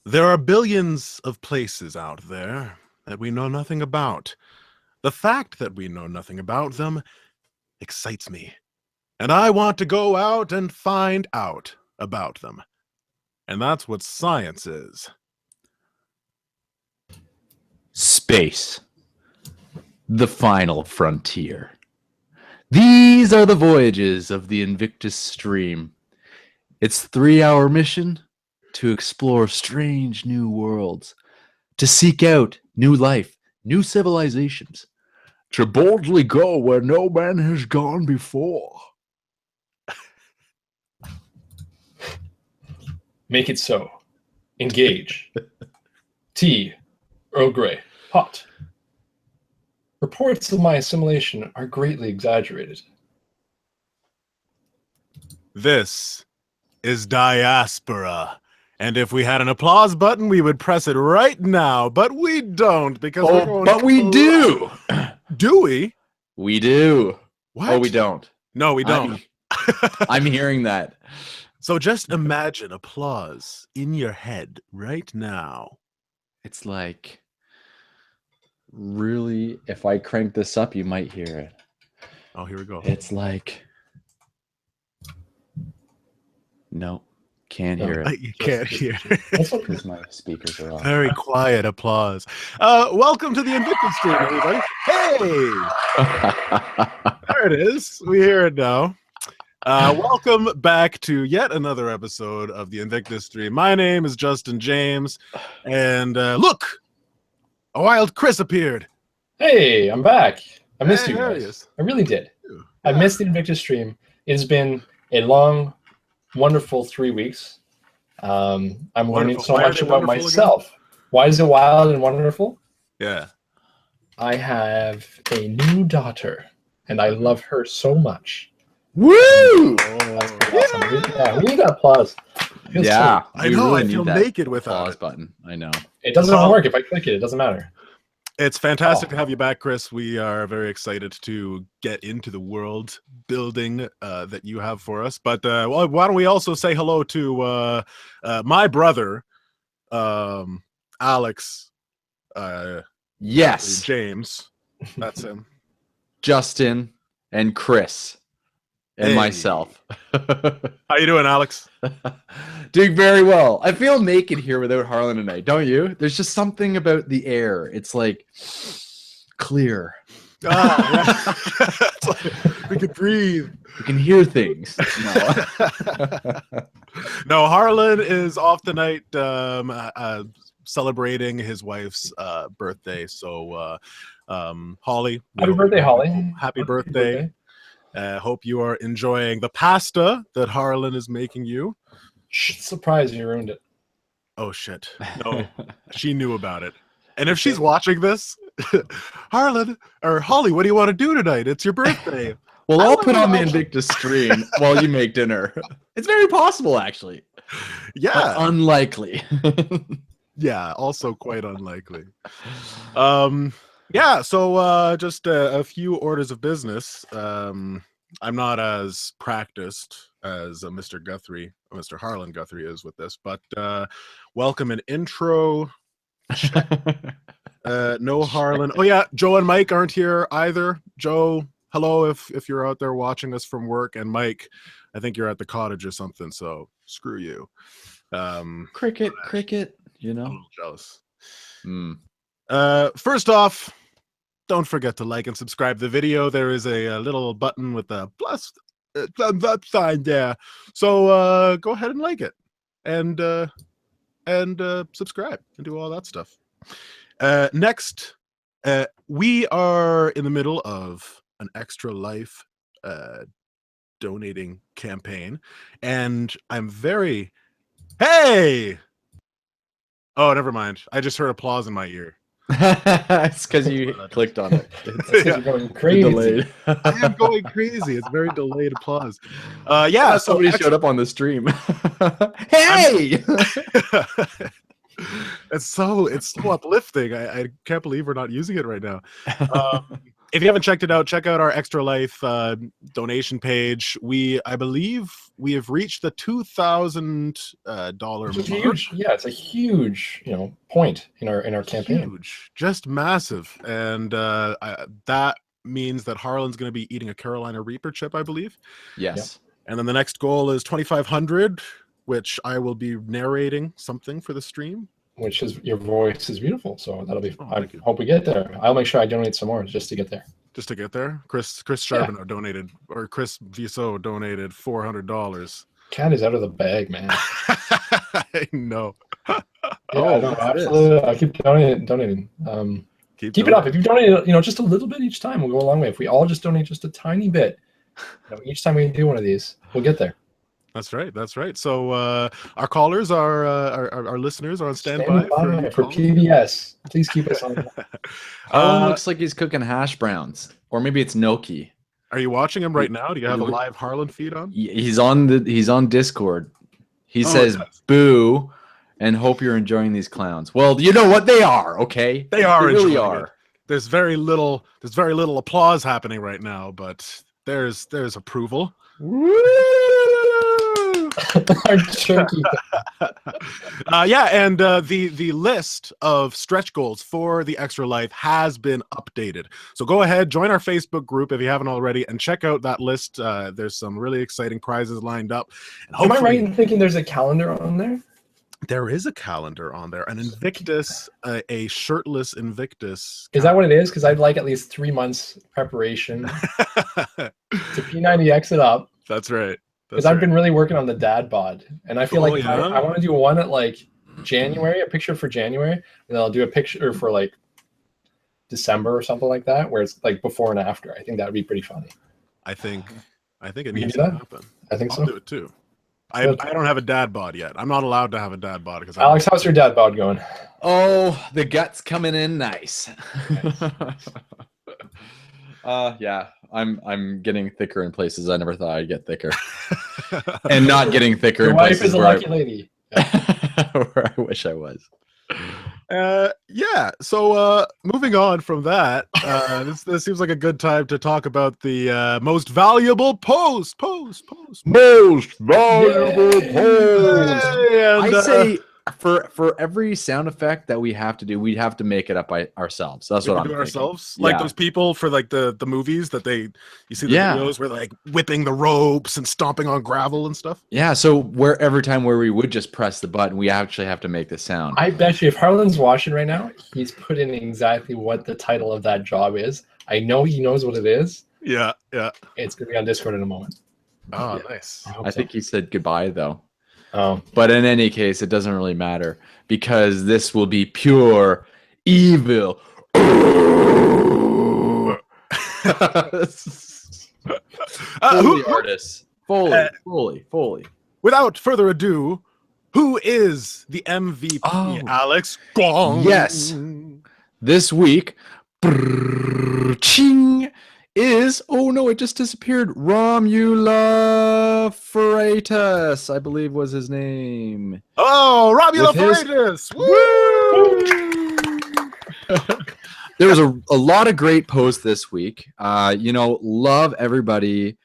There are billions of places out there that we know nothing about. The fact that we know nothing about them excites me, and I want to go out and find out about them. And that's what science is. Space. The final frontier. These are the voyages of the INVICTUS stream. Its 3-hour mission to explore strange new worlds, to seek out new life, new civilizations, to boldly go where no man has gone before. Make it so. Engage. Tea. Earl Grey. Hot. Reports of my assimilation are greatly exaggerated. This is Diaspora. And if we had an applause button, we would press it right now, but we don't because we're going but we do. Do we? We do. What? Oh, we don't. No, we don't. I'm hearing that. So just imagine applause in your head right now. It's like, really, if I crank this up, you might hear it. Oh, here we go. It's like, no, can't hear it. You can't hear it. Because my speakers are off. Very quiet applause. Welcome to the INVICTUS stream, everybody. Hey! There it is. We hear it now. Welcome back to yet another episode of the INVICTUS stream. My name is Justin James, and look! A wild Chris appeared. Hey, I'm back. I missed you There he guys. is. I really did. Yeah. I missed the INVICTUS stream. It's been a long, wonderful 3 weeks. I'm learning Wonderful. so Why are much they about wonderful myself. Why is it wild and wonderful? Yeah. I have a new daughter, and I love her so much. Woo! Oh. Awesome. Yeah, we need that applause. Feels Yeah, so- I we know, I really feel need that naked without applause it. button. I know. It doesn't Well- work if I click it. It doesn't matter. It's fantastic Oh. to have you back, Chris. We are very excited to get into the world building that you have for us. But well, why don't we also say hello to my brother, Alex Yes, James. That's him. Justin and Chris and Hey. myself. How you doing, Alex? Doing very well. I feel naked here without Harlan and I, don't you? There's just something about the air. It's like clear. Yeah. It's like, we could breathe. You can hear things. No. No, Harlan is off tonight celebrating his wife's birthday. So, Holly. Happy birthday, Holly. Happy birthday. Hope you are enjoying the pasta that Harlan is making you. Shh, surprise, you ruined it. Oh, shit. No, she knew about it. And if she's watching this, Harlan or Holly, what do you want to do tonight? It's your birthday. Well, I I'll wanna put on the watch- INVICTUS stream while you make dinner. It's very possible, actually. Yeah. But unlikely. Yeah, also quite unlikely. Yeah, so just a few orders of business. I'm not as practiced as Mr. Guthrie, Mr. Harlan Guthrie is with this, but welcome and intro. No Harlan. Oh yeah, Joe and Mike aren't here either. Joe, hello if you're out there watching us from work, and Mike, I think you're at the cottage or something, so screw you. Cricket, you I'm a know. little jealous. Mm. First off, don't forget to like and subscribe to the video. There is a little button with a plus thumbs up sign there. So go ahead and like it and subscribe and do all that stuff. Next, we are in the middle of an Extra Life donating campaign, and I'm very... Hey! Oh, never mind. I just heard applause in my ear. It's because you clicked on it. It's You're going crazy. delayed. I am going crazy. It's very delayed applause. Yeah, so somebody showed up on the stream. Hey! it's so uplifting. I can't believe we're not using it right now. if you haven't checked it out, check out our Extra Life donation page. I believe we have reached the $2,000 Which is mark. huge. Yeah, it's a huge, point in our campaign. Huge, just massive, and that means that Harlan's going to be eating a Carolina Reaper chip, I believe. Yes. And then the next goal is 2,500, which I will be narrating something for the stream. Which is, your voice is beautiful, so that'll be. I thank you. hope we get there. I'll make sure I donate some more just to get there. Just to get there, Chris Charbonneau donated, or Chris Viseau donated $400. Cat is out of the bag, man. I know. Yeah, no, absolutely. I keep donating. Keep it up. If you donate, just a little bit each time, we'll go a long way. If we all just donate just a tiny bit, each time we do one of these, we'll get there. That's right. That's right. So our callers, our listeners are on standby for PBS. Please keep us on. Harlan looks like he's cooking hash browns, or maybe it's gnocchi. Are you watching him right now? Do you have a live Harlan feed on? He's on Discord. He says boo and hope you're enjoying these clowns. Well, you know what they are, okay? They really are. It. There's very little applause happening right now, but there's approval. Our turkey. And the list of stretch goals for the Extra Life has been updated. So go ahead, join our Facebook group if you haven't already, and check out that list. There's some really exciting prizes lined up. And am I right in thinking there's a calendar on there? There is a calendar on there, an Invictus, a shirtless Invictus. Is that what it is? Because I'd like at least 3 months preparation to P90X it up. That's right. Because I've been really working on the dad bod, and I feel like I want to do one at like January, a picture for January, and then I'll do a picture for like December or something like that, where it's like before and after. I think that would be pretty funny. I think it needs to happen. I think I'll do it too. I don't have a dad bod yet. I'm not allowed to have a dad bod because Alex, how's your dad bod going? Oh, the gut's coming in nice. Yeah, I'm getting thicker in places I never thought I'd get thicker, and not getting thicker. Your wife is a lucky lady. Where I wish I was. So moving on from that, this seems like a good time to talk about the most valuable post. Most valuable post. I say for every sound effect that we have to do, we have to make it up by ourselves. That's what I'm thinking. Ourselves, like those people for like the movies that you see the videos where they're like whipping the ropes and stomping on gravel and stuff. Yeah, so every time where we would just press the button, we actually have to make the sound. I bet you if Harlan's watching right now, he's put in exactly what the title of that job is. I know he knows what it is. Yeah. It's gonna be on Discord in a moment. Oh, nice. I think he said goodbye though. Oh. But in any case, it doesn't really matter because this will be pure evil. Foley artists. Foley. Without further ado, who is the MVP, Alex? Gong. Yes. This week, ching, is, oh no, it just disappeared. Romula Freitas, I believe was his name. Oh, Romula Freitas! Woo! There was a lot of great posts this week. Love everybody's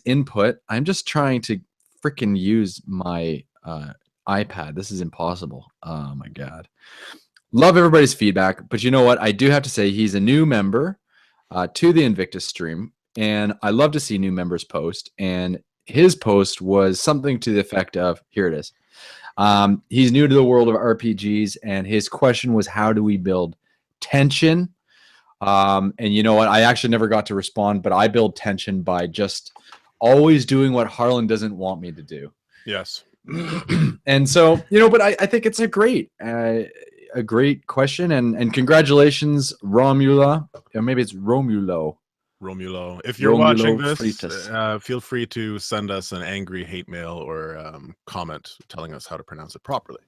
input. I'm just trying to freaking use my iPad. This is impossible. Oh my God. Love everybody's feedback, but you know what? I do have to say he's a new member to the Invictus stream, and I love to see new members post, and his post was something to the effect of, here it is. He's new to the world of RPGs, and his question was, how do we build tension? And you know what? I actually never got to respond, but I build tension by just always doing what Harlan doesn't want me to do. Yes. And so, but I think it's a great question, and congratulations, Romula. Or maybe it's Romulo. If you're watching this, feel free to send us an angry hate mail or comment telling us how to pronounce it properly.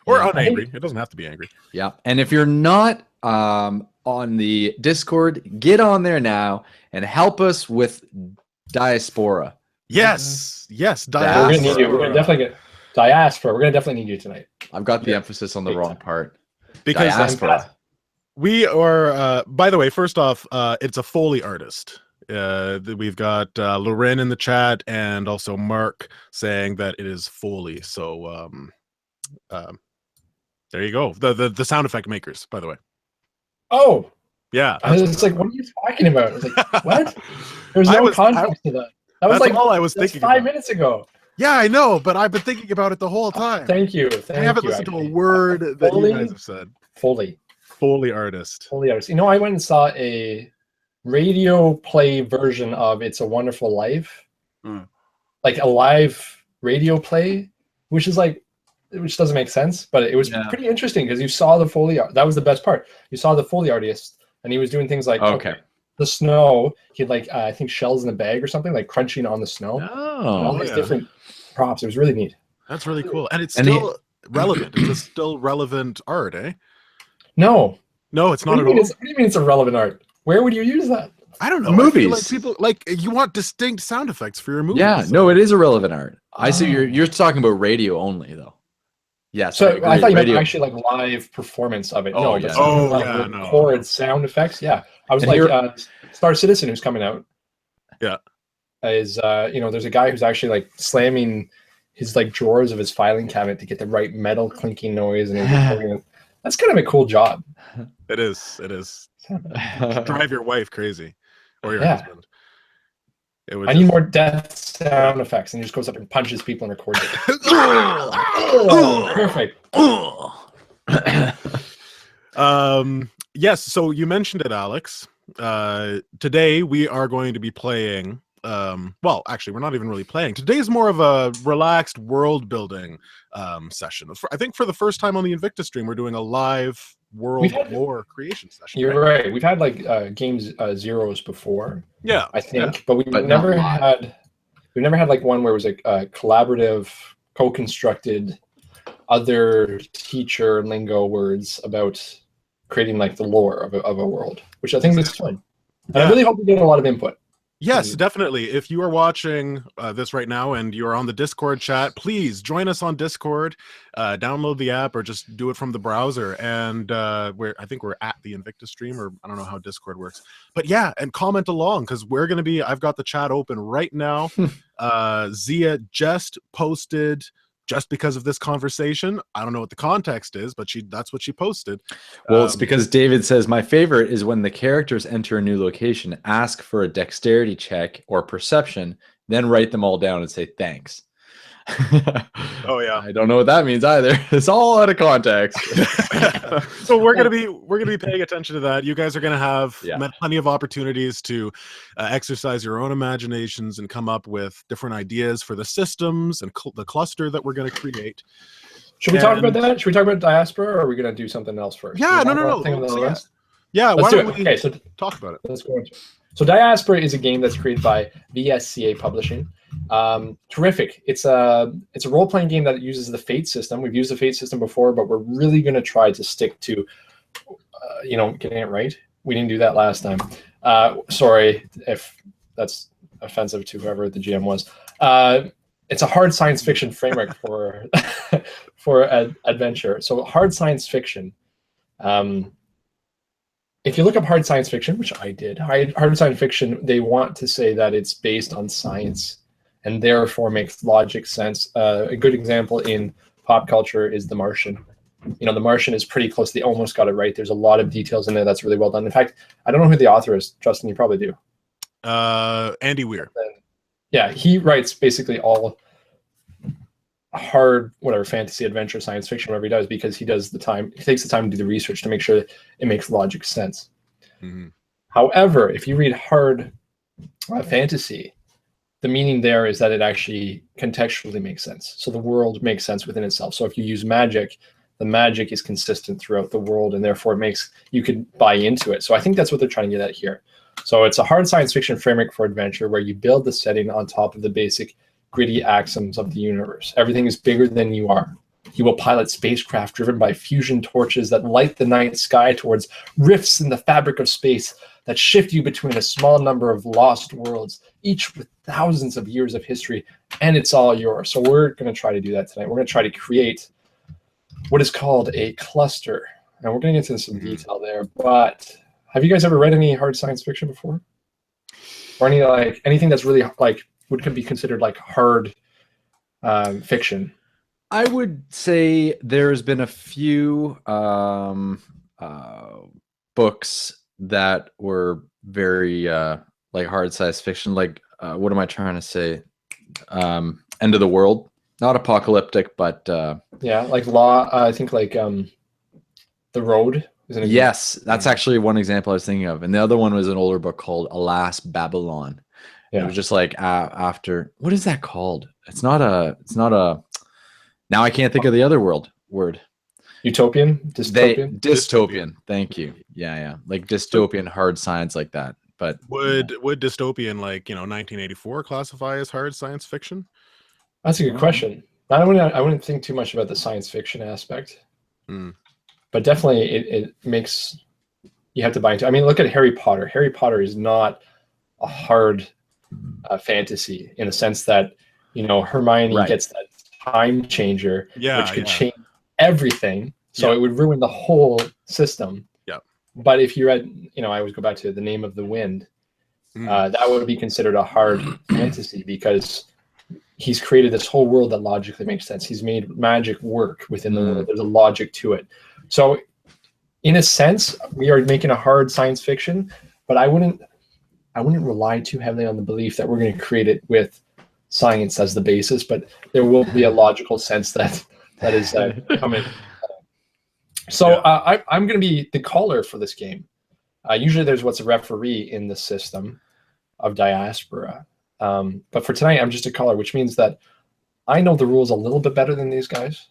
Or unangry. It doesn't have to be angry. Yeah. And if you're not on the Discord, get on there now and help us with Diaspora. Yes. Diaspora. We're going to need you. We're going to definitely get Diaspora. We're going to definitely need you tonight. I've got the emphasis on the wrong part. Because Diaspora. We are, by the way, first off, it's a Foley artist. We've got Loren in the chat and also Mark saying that it is Foley. So there you go. The sound effect makers, by the way. Oh, yeah. I was like, what are you talking about? I was like, what? There's no context to that. That was like all I was thinking 5 minutes ago. Yeah, I know, but I've been thinking about it the whole time. Thank you. I haven't listened to a word that you guys have said. Foley artist. Foley artist. You know, I went and saw a radio play version of It's a Wonderful Life. Like a live radio play, which doesn't make sense, but it was pretty interesting because you saw the Foley art. That was the best part. You saw the Foley artist and he was doing things like the snow. He had like I think shells in a bag or something, like crunching on the snow. Oh, all these different props. It was really neat. That's really cool. And it's still relevant. It's still relevant art, eh? No, it's not at all. What do you mean it's a relevant art? Where would you use that? I don't know. Movies. Like people you want distinct sound effects for your movies. Yeah, no, it is a relevant art. I see you're talking about radio only though. Yes. So I thought you meant actually like live performance of it. Oh, no, record sound effects. Yeah. I was like Star Citizen, who's coming out. Yeah. Is there's a guy who's actually like slamming his like drawers of his filing cabinet to get the right metal clinking noise, and that's kind of a cool job. It is. Drive your wife crazy, or your husband. I need more death sound effects, and he just goes up and punches people and records it. Perfect. Yes. So you mentioned it, Alex. Today we are going to be playing. Well, actually, we're not even really playing. Today's more of a relaxed world building session. I think for the first time on the INVICTUS stream, we're doing a live world lore creation session. You're right. We've had like games zeros before. Yeah, I think, but we've never had like one where it was like collaborative, co-constructed, other teacher lingo words about creating like the lore of a world, which I think is fun. And I really hope we get a lot of input. Yes, definitely. If you are watching this right now and you are on the Discord chat, please join us on Discord. Download the app or just do it from the browser. And I think we're at the INVICTUS stream, or I don't know how Discord works. But yeah, and comment along because we're going to be, I've got the chat open right now. Zia just posted, just because of this conversation. I don't know what the context is, but that's what she posted. Well, it's because David says, my favorite is when the characters enter a new location, ask for a dexterity check or perception, then write them all down and say thanks. Oh yeah, I don't know what that means either. It's all out of context. So we're gonna be paying attention to that. You guys are gonna have plenty of opportunities to exercise your own imaginations and come up with different ideas for the systems and the cluster that we're gonna create. Should we talk about that? Should we talk about Diaspora, or are we gonna do something else first? Yeah, no. Why don't we talk about it? Let's go into it. So Diaspora is a game that's created by VSCA Publishing. Terrific. It's a role-playing game that uses the Fate system. We've used the Fate system before, but we're really going to try to stick to getting it right. We didn't do that last time. Sorry if that's offensive to whoever the GM was. It's a hard science fiction framework for adventure. So hard science fiction. If you look up hard science fiction, which I did, hard science fiction, they want to say that it's based on science and therefore makes logic sense. A good example in pop culture is The Martian. The Martian is pretty close. They almost got it right. There's a lot of details in there that's really well done. In fact, I don't know who the author is. Justin, you probably do. Andy Weir. Yeah, he writes basically all hard, fantasy, adventure, science fiction, whatever he does, because he takes the time to do the research to make sure that it makes logic sense. Mm-hmm. However, if you read hard fantasy, the meaning there is that it actually contextually makes sense. So the world makes sense within itself. So if you use magic, the magic is consistent throughout the world, and therefore you could buy into it. So I think that's what they're trying to get at here. So it's a hard science fiction framework for adventure where you build the setting on top of the basic gritty axioms of the universe. Everything is bigger than you are. You will pilot spacecraft driven by fusion torches that light the night sky towards rifts in the fabric of space that shift you between a small number of lost worlds, each with thousands of years of history, and it's all yours. So we're going to try to do that tonight. We're going to try to create what is called a cluster. and we're going to get into some detail there. But have you guys ever read any hard science fiction before, or any anything that's really could be considered hard fiction? I would say there's been a few books that were very hard science fiction. What am I trying to say? End of the world, not apocalyptic, but yeah, I think The Road. Yes, that's actually one example I was thinking of, and the other one was an older book called Alas, Babylon. Yeah. It was just after, what is that called? It's not a. Now I can't think of the other word. Utopian? Dystopian? Dystopian. Thank you. Yeah. Dystopian hard science like that. But would dystopian 1984 classify as hard science fiction? That's a good question. I wouldn't think too much about the science fiction aspect. But definitely it makes you have to buy into. I mean, look at Harry Potter. Harry Potter is not a hard fantasy in the sense that Hermione gets that time changer, which could change everything. So it would ruin the whole system. Yeah. But if you read, I always go back to The Name of the Wind. That would be considered a hard fantasy because he's created this whole world that logically makes sense. He's made magic work within the world. There's a logic to it. So in a sense, we are making a hard science fiction, but I wouldn't rely too heavily on the belief that we're going to create it with science as the basis, but there will be a logical sense that is coming. So I'm going to be the caller for this game. Usually there's what's a referee in the system of Diaspora. But for tonight, I'm just a caller, which means that I know the rules a little bit better than these guys.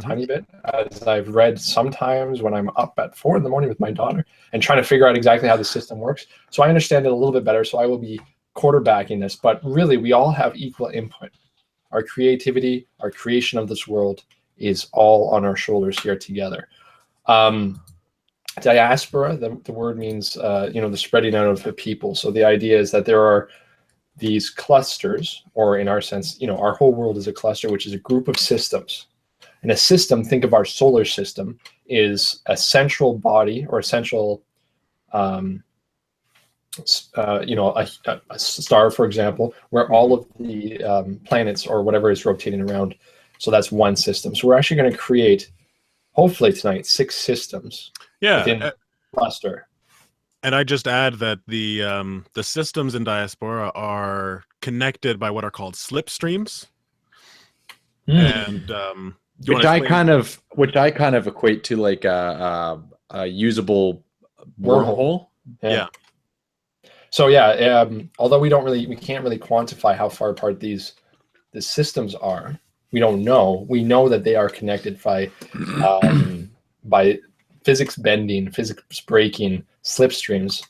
Tiny bit, as I've read sometimes when I'm up at 4 a.m. with my daughter and trying to figure out exactly how the system works. So I understand it a little bit better. So I will be quarterbacking this, but really we all have equal input. Our creativity, our creation of this world is all on our shoulders here together. Diaspora, the word means, the spreading out of a people. So the idea is that there are these clusters, or in our sense, our whole world is a cluster, which is a group of systems. And a system, think of our solar system, is a central body or a central, a star, for example, where all of the planets or whatever is rotating around. So that's one system. So we're actually going to create, hopefully tonight, 6 systems within the cluster. And I just add that the systems in Diaspora are connected by what are called slipstreams. And which I kind of equate to like a usable wormhole. Yeah. So although we can't really quantify how far apart the systems are. We don't know. We know that they are connected by physics bending, physics breaking slipstreams.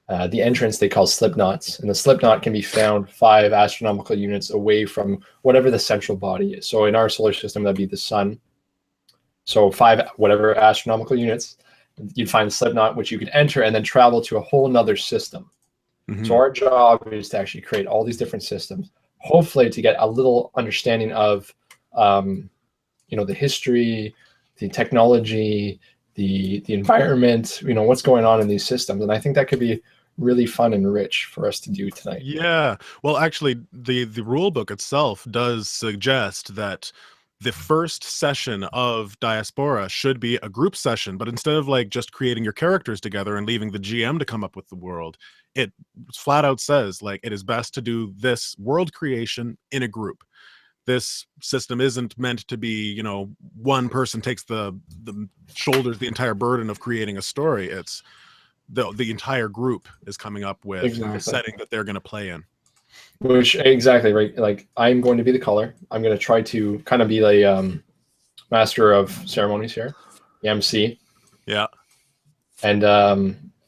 The entrance they call slip knots, and the slip knot can be found 5 astronomical units away from whatever the central body is. So in our solar system, that'd be the sun. So 5 whatever astronomical units, you'd find the slip knot, which you could enter and then travel to a whole nother system. So our job is to actually create all these different systems, hopefully to get a little understanding of, the history, the technology, the environment, what's going on in these systems. And I think that could be really fun and rich for us to do tonight. Yeah. Well, actually, the rule book itself does suggest that the first session of Diaspora should be a group session, but instead of just creating your characters together and leaving the GM to come up with the world, it flat out says it is best to do this world creation in a group. This system isn't meant to be, one person takes the shoulders the entire burden of creating a story. It's the entire group is coming up with the setting that they're going to play in. Which exactly right. I'm going to be the caller. I'm going to try to kind of be the master of ceremonies here, the MC. Yeah. And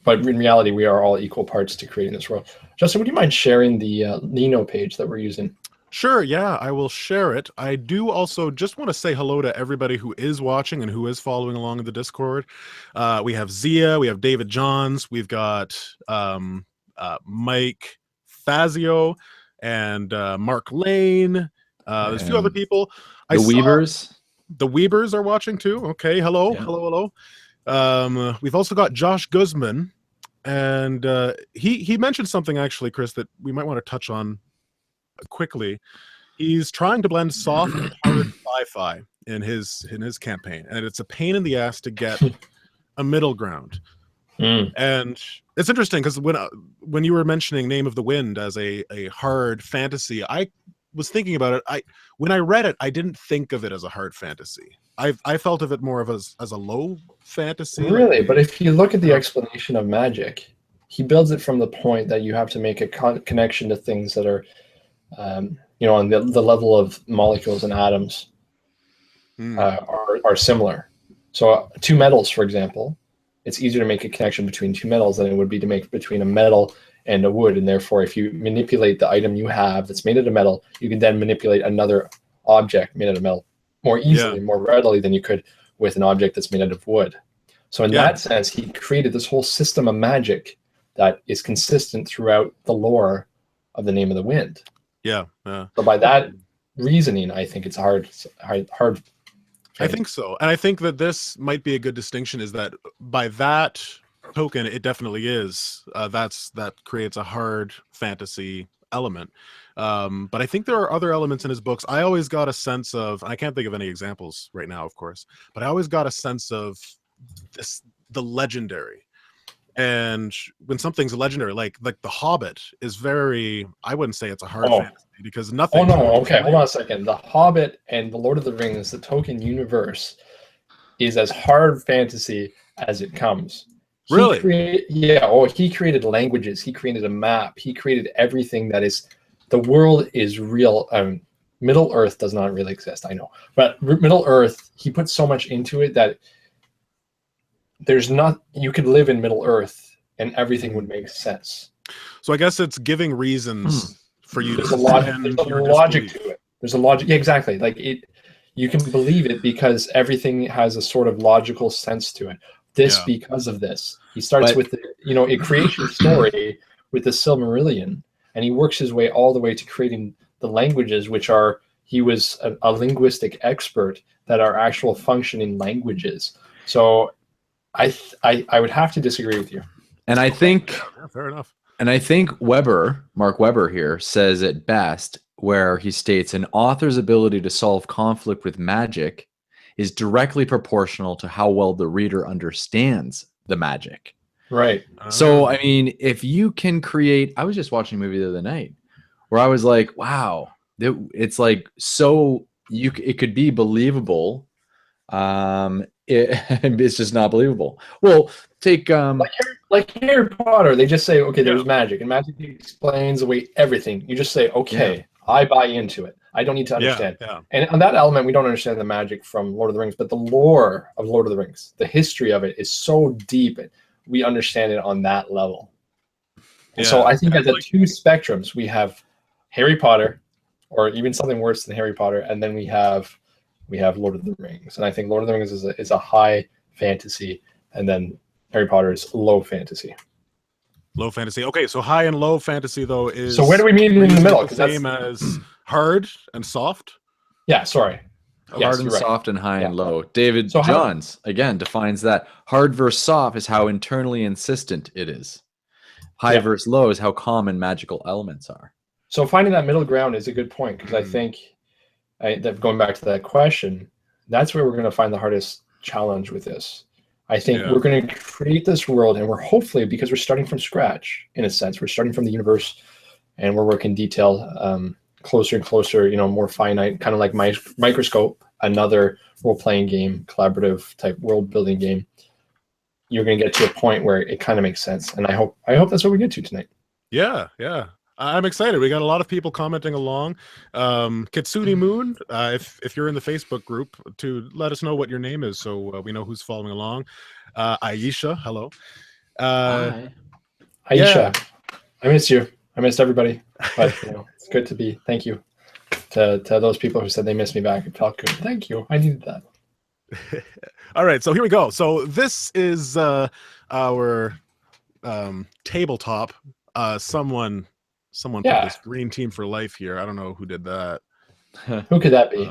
but in reality, we are all equal parts to creating this world. Justin, would you mind sharing the Nino page that we're using? Sure, yeah, I will share it. I do also just want to say hello to everybody who is watching and who is following along in the Discord. We have Zia, we have David Johns, we've got Mike Fazio and Mark Lane. There's a few other people. The Weavers. The Weavers are watching too. Okay, hello, hello. We've also got Josh Guzman, and he mentioned something actually, Chris, that we might want to touch on quickly. He's trying to blend soft and hard sci-fi in his campaign, and it's a pain in the ass to get a middle ground. And it's interesting because when you were mentioning Name of the Wind as a hard fantasy, I was thinking about it. When I read it, I didn't think of it as a hard fantasy. I felt of it more of as a low fantasy. Really, but if you look at the explanation of magic, he builds it from the point that you have to make a connection to things that are, you know, on the level of molecules and atoms are similar. So two metals, for example, it's easier to make a connection between two metals than it would be to make between a metal and a wood. And therefore, if you manipulate the item you have that's made out of metal, you can then manipulate another object made out of metal more easily, more readily than you could with an object that's made out of wood. So in that sense, he created this whole system of magic that is consistent throughout the lore of the Name of the Wind. Yeah. So by that reasoning, I think it's hard. I think so. And I think that this might be a good distinction, is that by that token, it definitely is. That creates a hard fantasy element. But I think there are other elements in his books. I always got a sense of, I can't think of any examples right now, of course, but I always got a sense of the legendary. And when something's legendary, like The Hobbit is very, I wouldn't say it's a hard fantasy because nothing. Oh no, okay, hold on a second. The Hobbit and the Lord of the Rings, the Tolkien universe, is as hard fantasy as it comes. Really? He created languages. He created a map. He created everything that is, the world is real. Middle Earth does not really exist, I know. But Middle Earth, he put so much into it that you could live in Middle Earth and everything would make sense. So I guess it's giving reasons for you there's to a logic to it. There's a logic. Yeah, exactly. Like you can believe it because everything has a sort of logical sense to it. Because of this. He starts with a creation story with the Silmarillion, and he works his way all the way to creating the languages, which are, he was a linguistic expert that are actual functioning languages. So I would have to disagree with you. And I think, fair enough. And I think Mark Weber here says it best, where he states an author's ability to solve conflict with magic is directly proportional to how well the reader understands the magic. Right. So, I mean, if you can create, I was just watching a movie the other night where I was like, wow, it's like, so it could be believable. It's just not believable. Well, take like Harry Potter, they just say, okay, there's magic, and magic explains away everything. You just say, okay, I buy into it. I don't need to understand. And on that element, we don't understand the magic from Lord of the Rings, but the lore of Lord of the Rings, the history of it is so deep, we understand it on that level. And so I think at the two spectrums, we have Harry Potter, or even something worse than Harry Potter, and then we have Lord of the Rings. And I think Lord of the Rings is a high fantasy, and then Harry Potter is low fantasy. Low fantasy. Okay, so high and low fantasy though is. So where do we meet in the middle? The same as hard and soft. Yeah, sorry. Hard and soft and high and low. David Johns again defines that hard versus soft is how internally insistent it is. High versus low is how common magical elements are. So finding that middle ground is a good point, because I think that going back to that question, that's where we're going to find the hardest challenge with this. I think we're going to create this world, and we're hopefully, because we're starting from scratch, in a sense, we're starting from the universe, and we're working detail closer and closer, more finite, kind of like Microscope, another role-playing game, collaborative type world-building game. You're going to get to a point where it kind of makes sense, and I hope that's what we get to tonight. Yeah. I'm excited. We got a lot of people commenting along. Kitsune Moon, if you're in the Facebook group, to let us know what your name is so we know who's following along. Aisha, hello. Hi. Aisha, I missed you. I missed everybody. But it's good to be. Thank you to those people who said they missed me back. It felt good. Thank you. I needed that. All right, so here we go. So this is our tabletop. Someone put this green team for life here. I don't know who did that. Who could that be?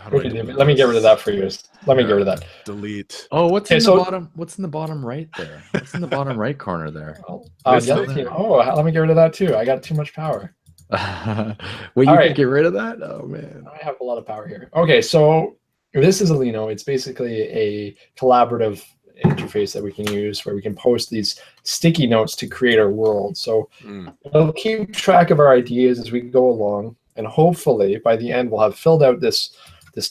Let me get rid of that for you. Let me get rid of that. Delete. Oh, what's in the bottom? What's in the bottom right there? What's in the bottom right corner there? The other team. Oh, let me get rid of that too. I got too much power. Wait, you can get rid of that? Oh man, I have a lot of power here. Okay, so this is Alino. It's basically a collaborative interface that we can use where we can post these sticky notes to create our world. So we'll keep track of our ideas as we go along, and hopefully by the end we'll have filled out this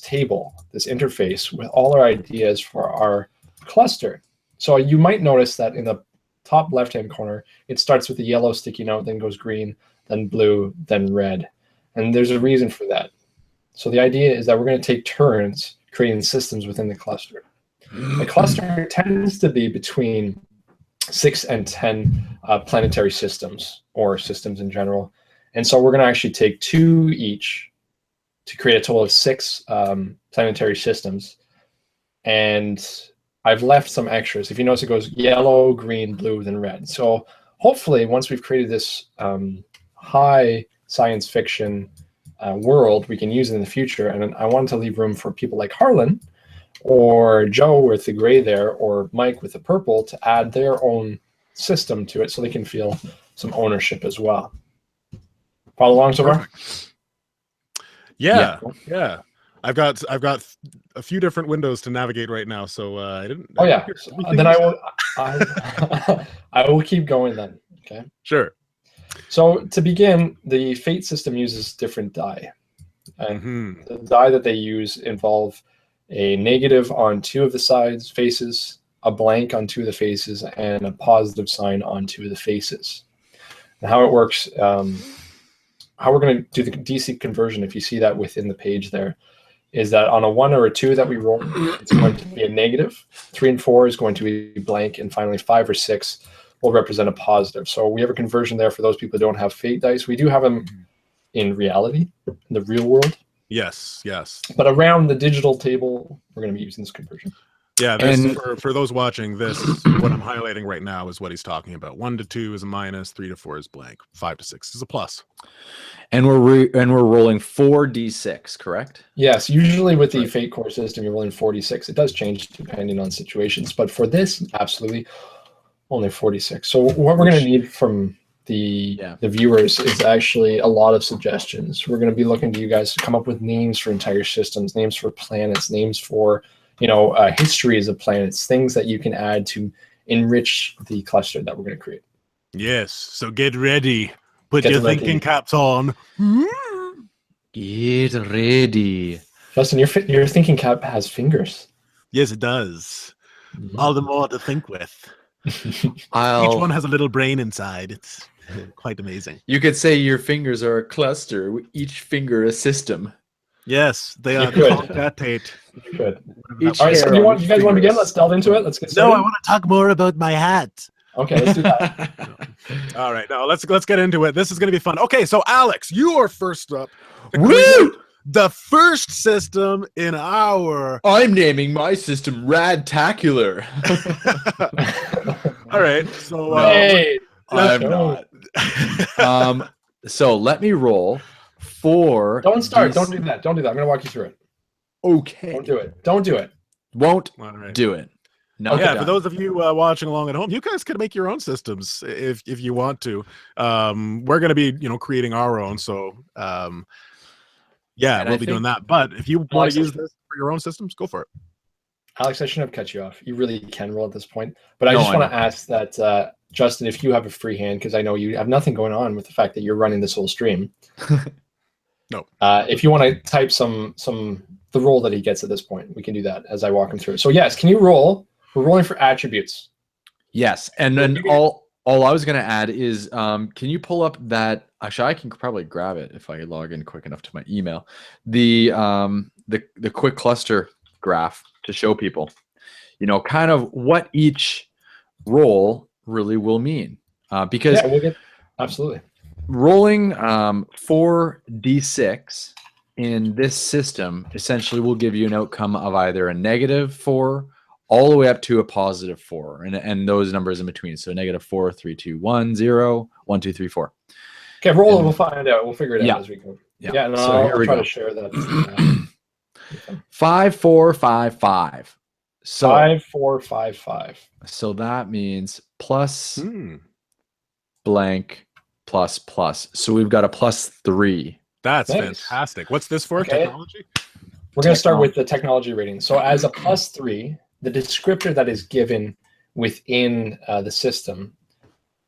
table, this interface with all our ideas for our cluster. So you might notice that in the top left-hand corner, it starts with a yellow sticky note, then goes green, then blue, then red. And there's a reason for that. So the idea is that we're going to take turns creating systems within the cluster. The cluster tends to be between 6 and 10 planetary systems, or systems in general. And so we're going to actually take 2 each to create a total of 6 planetary systems. And I've left some extras. If you notice, it goes yellow, green, blue, then red. So hopefully once we've created this high science fiction world, we can use it in the future. And I wanted to leave room for people like Harlan or Joe with the gray there, or Mike with the purple, to add their own system to it so they can feel some ownership as well. Follow along so far? Yeah. I've got a few different windows to navigate right now, so I didn't. Oh yeah. Then I will keep going then. Okay. Sure. So to begin, the fate system uses different die, and the die that they use involve a negative on 2 of the sides faces, a blank on 2 of the faces, and a positive sign on 2 of the faces. And how it works, how we're going to do the DC conversion, if you see that within the page there, is that on a 1 or a 2 that we roll, it's going to be a negative. 3 and 4 is going to be blank, and finally 5 or 6 will represent a positive. So we have a conversion there for those people who don't have fate dice. We do have them in reality, in the real world. Yes. But around the digital table, we're going to be using this conversion. Yeah, this, for those watching, this what I'm highlighting right now is what he's talking about. 1 to 2 is a minus, 3 to 4 is blank, 5 to 6 is a plus. And we're rolling 4d6, correct? Yes, usually with the Fate Core system, you're rolling 46. It does change depending on situations, but for this, absolutely only 46. So what we're going to need from the viewers is actually a lot of suggestions. We're going to be looking to you guys to come up with names for entire systems, names for planets, names for histories of planets, things that you can add to enrich the cluster that we're going to create. Yes, so get ready. Put your thinking caps on. Get ready. Justin, your thinking cap has fingers. Yes, it does. All the more to think with. Each one has a little brain inside. It's quite amazing. You could say your fingers are a cluster, with each finger a system. Yes, they are concatenate. Good. All right, so you guys want to begin? Let's delve into it. Let's get started. No, I want to talk more about my hat. Okay, let's do that. All right, now let's get into it. This is going to be fun. Okay, so Alex, you are first up. Woo! The first system in our... I'm naming my system Radtacular. All right, so... Hey, I'm not. So let me roll 4... Don't start. Don't do that. Don't do that. I'm going to walk you through it. Okay. Don't do it. Don't do it. Won't do it. No. Yeah, for those of you watching along at home, you guys can make your own systems if you want to. We're going to be, creating our own, so... we'll be doing that. But if you want to use this for your own systems, go for it. Alex, I shouldn't have cut you off. You really can roll at this point. But I just want to ask that, Justin, if you have a free hand, because I know you have nothing going on with the fact that you're running this whole stream. No. If you want to type the roll that he gets at this point, we can do that as I walk him through. So yes, can you roll? We're rolling for attributes. Yes, and then all I was going to add is, can you pull up that? Actually, I can probably grab it if I log in quick enough to my email. The quick cluster graph to show people, kind of what each role really will mean. Because absolutely rolling 4d6 in this system essentially will give you an outcome of either a -4 all the way up to a +4, and those numbers in between. So -4, 3, 2, 1, 0, 1, 2, 3, 4. Okay, roll and we'll find out. We'll figure it out as we go. Yeah, and so I'll here we try go. to share that. 5, 4, 5, 5. So 5, 4, 5, 5. So that means plus Hmm. blank plus plus. So we've got a +3. That's Nice. fantastic. What's this for? Okay. Technology? We're going to start with the technology rating. So as a +3, the descriptor that is given within the system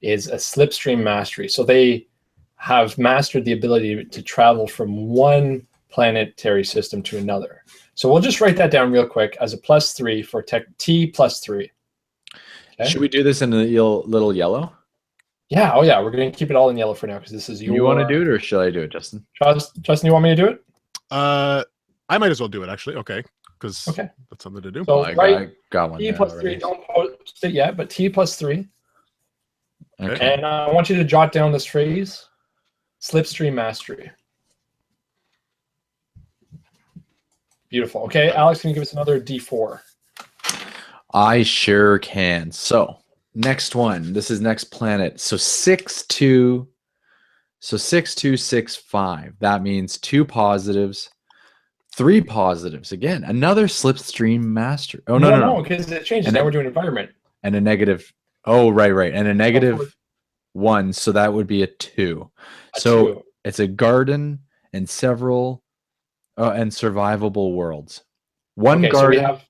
is a slipstream mastery. So they have mastered the ability to travel from one planetary system to another. So we'll just write that down real quick as a +3 for T +3. Okay? Should we do this in a little yellow? Yeah. Oh, yeah. We're going to keep it all in yellow for now because this is your. You want to do it, or should I do it, Justin? Justin, you want me to do it? I might as well do it actually. Okay, because Okay. that's something to do. So I got one. T +3. already. Don't post it yet, but T +3. Okay. And I want you to jot down this phrase: slipstream mastery. Beautiful. Okay, Alex, can you give us another D4? I sure can. So next one. This is next planet. So 6, 2. So 6, 2, 6, 5. That means 2 positives, 3 positives. Again, another slipstream master. Oh no, because it changes. And Now it- we're doing environment. and a negative. Oh, right. And a -1. So that would be a 2. So 2. it's a garden and several and survivable worlds. One Okay, so we garden have.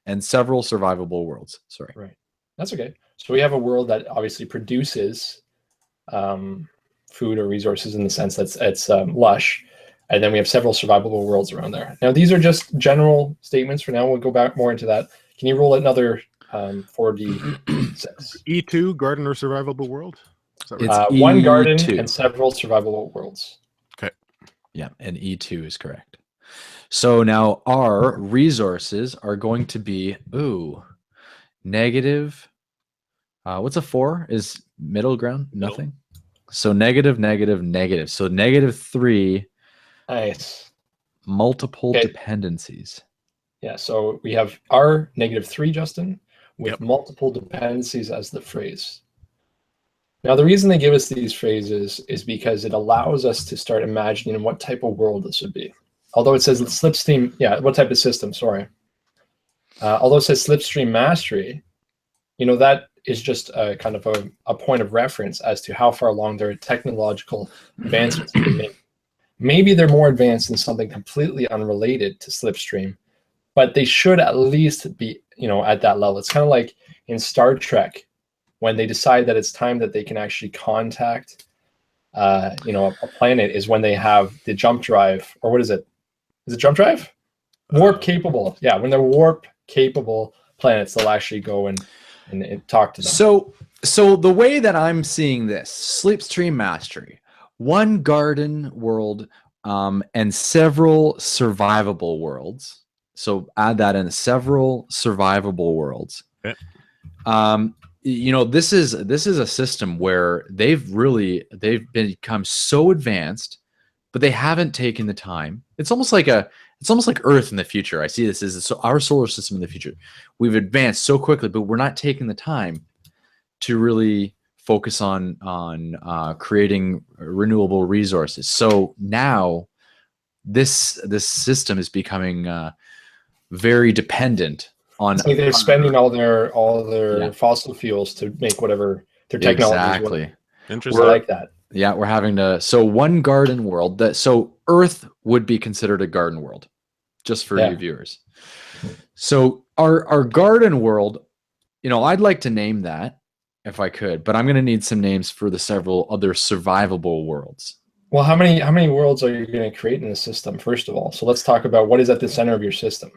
and several survivable worlds. Sorry. Right. That's okay. So we have a world that obviously produces food or resources in the sense that it's lush, and then we have several survivable worlds around there. Now these are just general statements for now. We'll go back more into that. Can you roll another 4d6? E2 garden or survivable world. Is that right? It's One garden E2. and several survivable worlds. Yeah, and E2 is correct. So now our resources are going to be negative. What's a 4? Is middle ground? Nothing. So negative, negative, negative. So -3. Nice. Multiple Okay. dependencies. Yeah, so we have our -3, Justin, with Yep. multiple dependencies as the phrase. Now, the reason they give us these phrases is because it allows us to start imagining what type of world this would be. Although it says slipstream, what type of system, sorry. Although it says slipstream mastery, that is just a kind of a point of reference as to how far along their technological advancements have been made. Maybe they're more advanced in something completely unrelated to slipstream, but they should at least be, at that level. It's kind of like in Star Trek, when they decide that it's time that they can actually contact, a planet, is when they have the jump drive, or what is it? Is it jump drive? Warp capable. Yeah, when they're warp capable planets, they'll actually go and talk to them. So the way that I'm seeing this, slipstream mastery, one garden world, and several survivable worlds. So add that in, several survivable worlds. Okay. This is a system where they've become so advanced, but they haven't taken the time. It's almost like Earth in the future. I see this as our solar system in the future. We've advanced so quickly, but we're not taking the time to really focus on creating renewable resources. So now this system is becoming very dependent on. It's like they're spending all their fossil fuels to make whatever their technology is. Exactly. Interesting. I like that. Yeah, we're having to. So one garden world so Earth would be considered a garden world, just for you viewers. So our garden world, I'd like to name that if I could, but I'm going to need some names for the several other survivable worlds. Well, how many worlds are you going to create in the system, first of all? So let's talk about what is at the center of your system.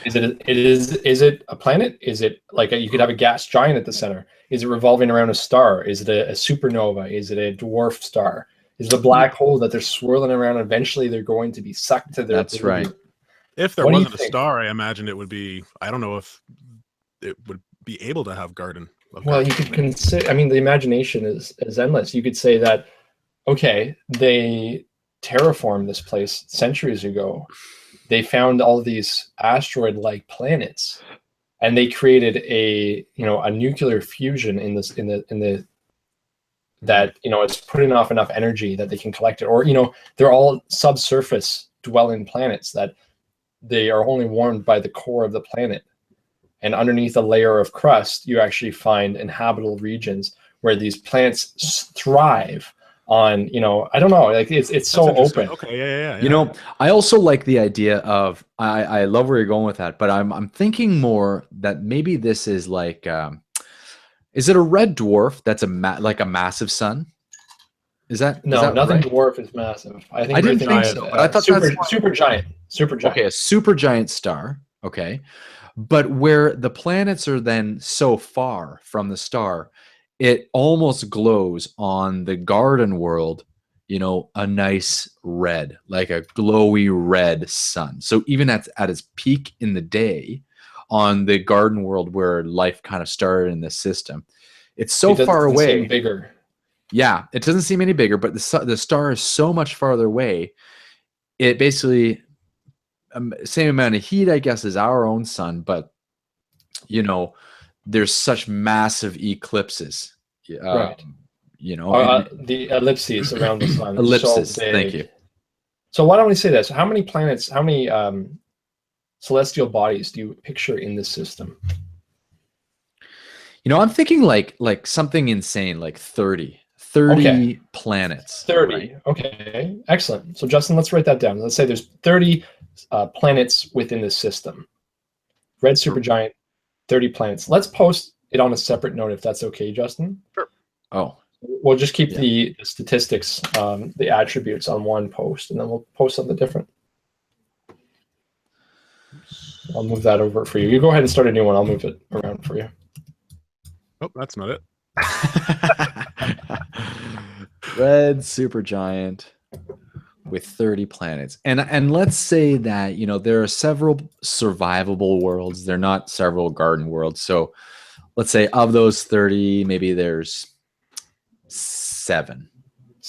Is it a planet? Is it like you could have a gas giant at the center? Is it revolving around a star? Is it a supernova? Is it a dwarf star? Is it a black hole that they're swirling around? Eventually, they're going to be sucked to their. That's right. If there wasn't a star, I imagine it would be. I don't know if it would be able to have garden. Well, you could consider. I mean, the imagination is endless. You could say that. Okay, they terraformed this place centuries ago. They found all these asteroid-like planets, and they created a nuclear fusion in the that, you know, it's putting off enough energy that they can collect it. Or, you know, they're all subsurface dwelling planets that they are only warmed by the core of the planet. And underneath a layer of crust, you actually find inhabitable regions where these planets thrive on, you know, I don't know, like it's so open. Okay, yeah. You know, I also like the idea of, I love where you're going with that, but I'm thinking more that maybe this is like, is it a red dwarf that's like a massive sun? Is that nothing right? dwarf is massive. I didn't think so, but I thought super giant. Okay, a super giant star. Okay, but where the planets are then so far from the star, it almost glows on the garden world, you know, a nice red, like a glowy red sun. So even at its peak in the day on the garden world where life kind of started in this system, it's so far away. Seem bigger. Yeah, it doesn't seem any bigger, but the star is so much farther away. It basically, same amount of heat, I guess, as our own sun, but, you know, there's such massive eclipses. Right. You know, the ellipses around the sun. Ellipses, So thank you. So why don't we say this? How many planets, how many celestial bodies do you picture in this system? You know, I'm thinking like something insane, like 30 okay. planets. 30. Right? Okay, excellent. So Justin, let's write that down. Let's say there's 30 planets within this system. Red supergiant, 30 planets. Let's post it on a separate note if that's okay, Justin. Sure. Oh. We'll just keep the statistics, the attributes on one post, and then we'll post something different. I'll move that over for you. You go ahead and start a new one. I'll move it around for you. Oh, that's not it. Red supergiant with 30 planets. And let's say that, you know, there are several survivable worlds. They're not several garden worlds. So let's say of those 30, maybe there's 7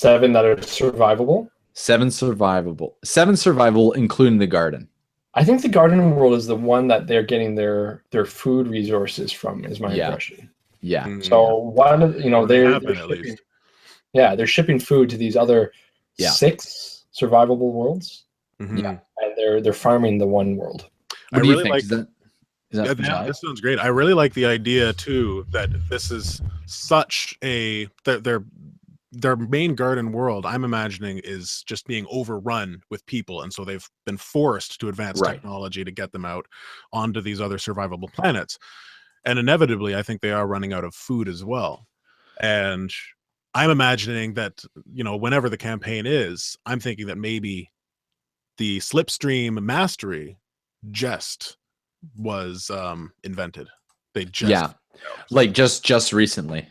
that are survivable. 7 survivable, including the garden. I think the garden world is the one that they're getting their food resources from, is my impression. Yeah. So one of, you know, they're shipping, they're shipping food to these other 6 survivable worlds. Yeah. And they're farming the one world. What do you think? This sounds great. I really like the idea too that this is such a their main garden world, I'm imagining, is just being overrun with people, and so they've been forced to advance technology to get them out onto these other survivable planets. And inevitably, I think they are running out of food as well. And I'm imagining that, you know, whenever the campaign is, I'm thinking that maybe the slipstream mastery just was invented. They just like just recently.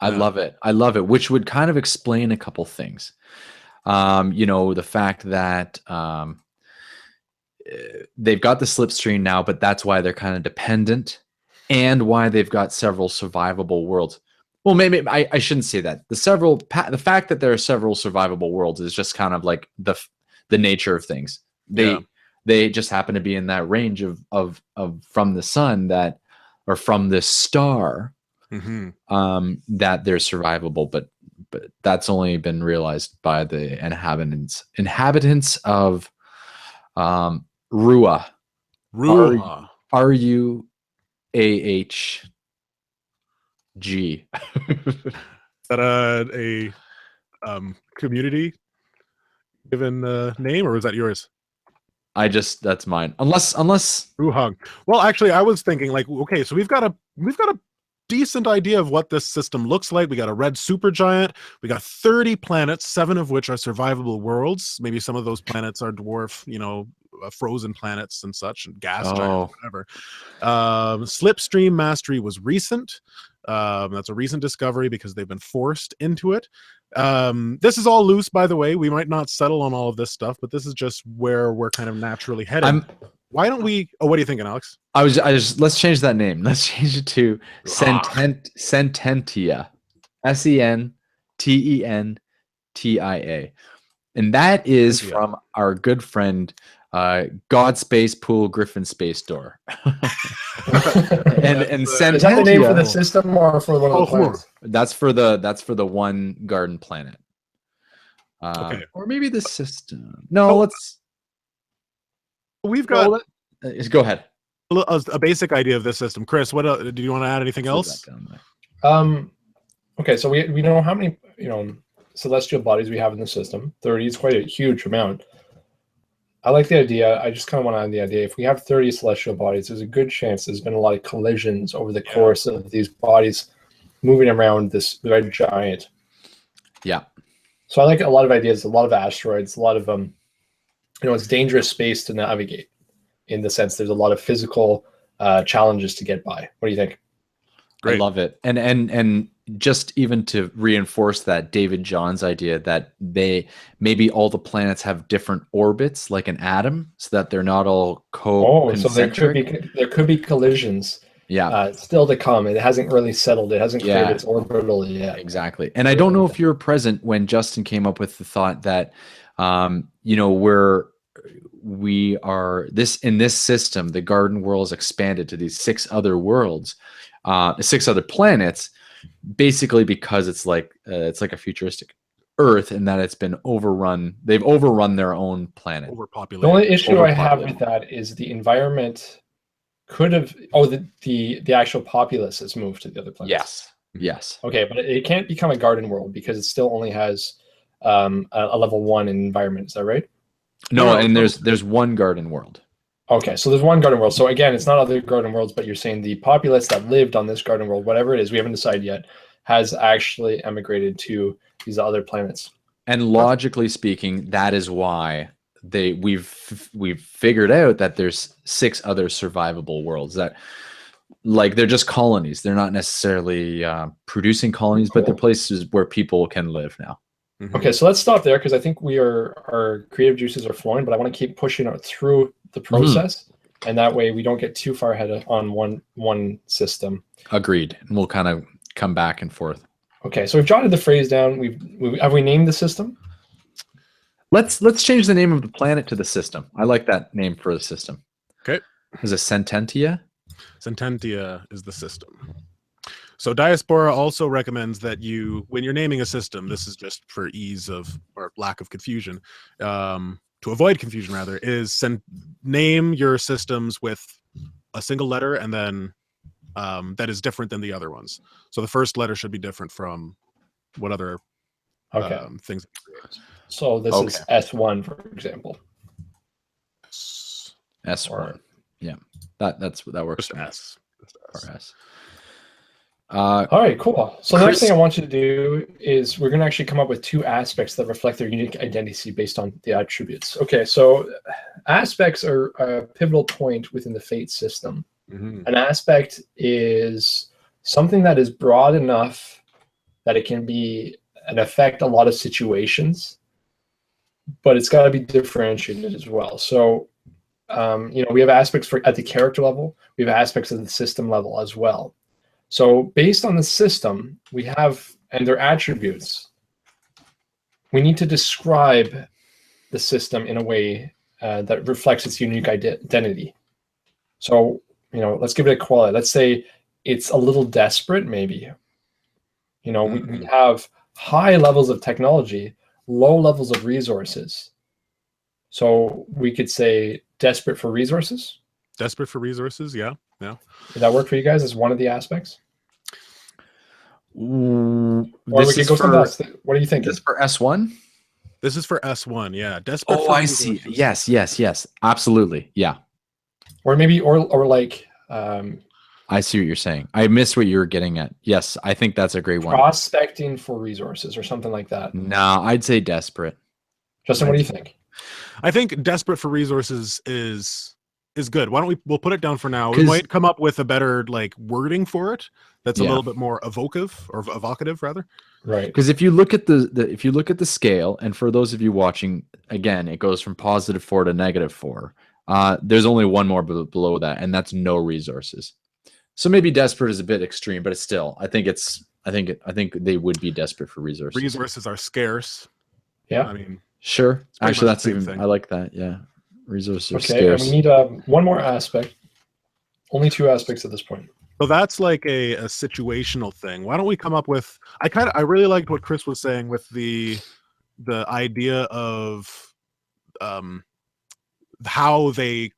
I love it, which would kind of explain a couple things. You know, the fact that they've got the slipstream now, but that's why they're kind of dependent, and why they've got several survivable worlds. Well, maybe I shouldn't say that. The fact that there are several survivable worlds is just kind of like the nature of things. They just happen to be in that range of from the sun, that, or from this star, that they're survivable, but that's only been realized by the inhabitants of Ruah. RUAHG. Is that a community given name, or is that yours? That's mine. Unless Ruhang. Well, actually, I was thinking, like, okay, so we've got a decent idea of what this system looks like. We got a red supergiant. We got 30 planets, 7 of which are survivable worlds. Maybe some of those planets are dwarf, you know, frozen planets and such, and gas giants, whatever. Slipstream mastery was recent. That's a recent discovery because they've been forced into it. This is all loose, by the way. We might not settle on all of this stuff, but this is just where we're kind of naturally headed. Why don't we? Oh, what are you thinking, Alex? Let's change that name. Let's change it to Sententia. Sententia. And that is from our good friend God Space Pool Griffin Space Door. and Sententia, is that the name for the system or for one of the planets? That's for the one garden planet. Okay. Or maybe the system. No, let's. We've got. Go ahead. A basic idea of this system, Chris. What do you want to add? Anything else? Okay, so we know how many celestial bodies we have in the system. 30 is quite a huge amount. I like the idea. I just kind of want to add the idea. If we have 30 celestial bodies, there's a good chance there's been a lot of collisions over the course of these bodies moving around this red giant. Yeah. So I like a lot of ideas, a lot of asteroids, a lot of it's dangerous space to navigate. In the sense, there's a lot of physical challenges to get by. What do you think? Great. I love it, and just even to reinforce that David John's idea that maybe all the planets have different orbits, like an atom, so that they're not all concentric. So there could be collisions. Yeah, still to come. It hasn't really settled. It hasn't cleared its orbital yet. Exactly. And I don't know if you were present when Justin came up with the thought that, we are in this system, the garden world is expanded to these 6 other worlds, 6 other planets, basically because it's like a futuristic Earth, and that it's been overrun. They've overrun their own planet. Overpopulated. The only issue I have with that is the environment could have. Oh, the actual populace has moved to the other planets. Yes. Okay, but it can't become a garden world because it still only has a level 1 in environment. Is that right? No, and there's one garden world. Okay, so there's one garden world. So again, it's not other garden worlds, but you're saying the populace that lived on this garden world, whatever it is, we haven't decided yet, has actually emigrated to these other planets. And logically speaking, that is why we've figured out that there's 6 other survivable worlds that, like, they're just colonies. They're not necessarily producing colonies, but they're places where people can live now. Okay, so let's stop there because I think our creative juices are flowing, but I want to keep pushing it through the process, and that way we don't get too far ahead on one system. Agreed. And we'll kind of come back and forth. Okay, so we've jotted the phrase down. Have we named the system? Let's change the name of the planet to the system. I like that name for the system. Okay. Is it Sententia? Sententia is the system. So Diaspora also recommends that when you're naming a system, this is just for ease of or lack of confusion, to avoid confusion rather, is name your systems with a single letter and then that is different than the other ones. So the first letter should be different from what other things. So this is S1, for example. S1. Yeah, that works. Just S. Or S. All right, cool. So the next thing I want you to do is we're going to actually come up with 2 aspects that reflect their unique identity based on the attributes. Okay, so aspects are a pivotal point within the fate system. An aspect is something that is broad enough that it can be and affect a lot of situations, but it's got to be differentiated as well. So, we have aspects at the character level. We have aspects at the system level as well. So based on the system we have and their attributes, we need to describe the system in a way that reflects its unique identity. So, let's give it a quality. Let's say it's a little desperate, maybe. We have high levels of technology, low levels of resources. So we could say desperate for resources. Desperate for resources, yeah. Did that work for you guys as one of the aspects? Or we could go something else. What do you think? This is for S1? This is for S1, yeah. Desperate for resources. I see. Yes. Absolutely. Yeah. Or maybe, or like... I see what you're saying. I missed what you were getting at. Yes, I think that's a great one. Prospecting for resources or something like that. No, I'd say desperate. Justin, what do you think? I think desperate for resources is good. Why don't we'll put it down for now. We might come up with a better wording for it that's a little bit more evocative rather. Right. Because if you look at the scale, and for those of you watching, again, it goes from +4 to -4. There's only one more below that, and that's no resources. So maybe desperate is a bit extreme, but it's still, I think they would be desperate for resources. Resources are scarce. Yeah. I mean, sure. Actually, that's even thing. I like that. Yeah. Resources are okay, scarce. and we need one more aspect. Only two aspects at this point. So that's like a situational thing. Why don't we come up with? I really liked what Chris was saying with the idea of how they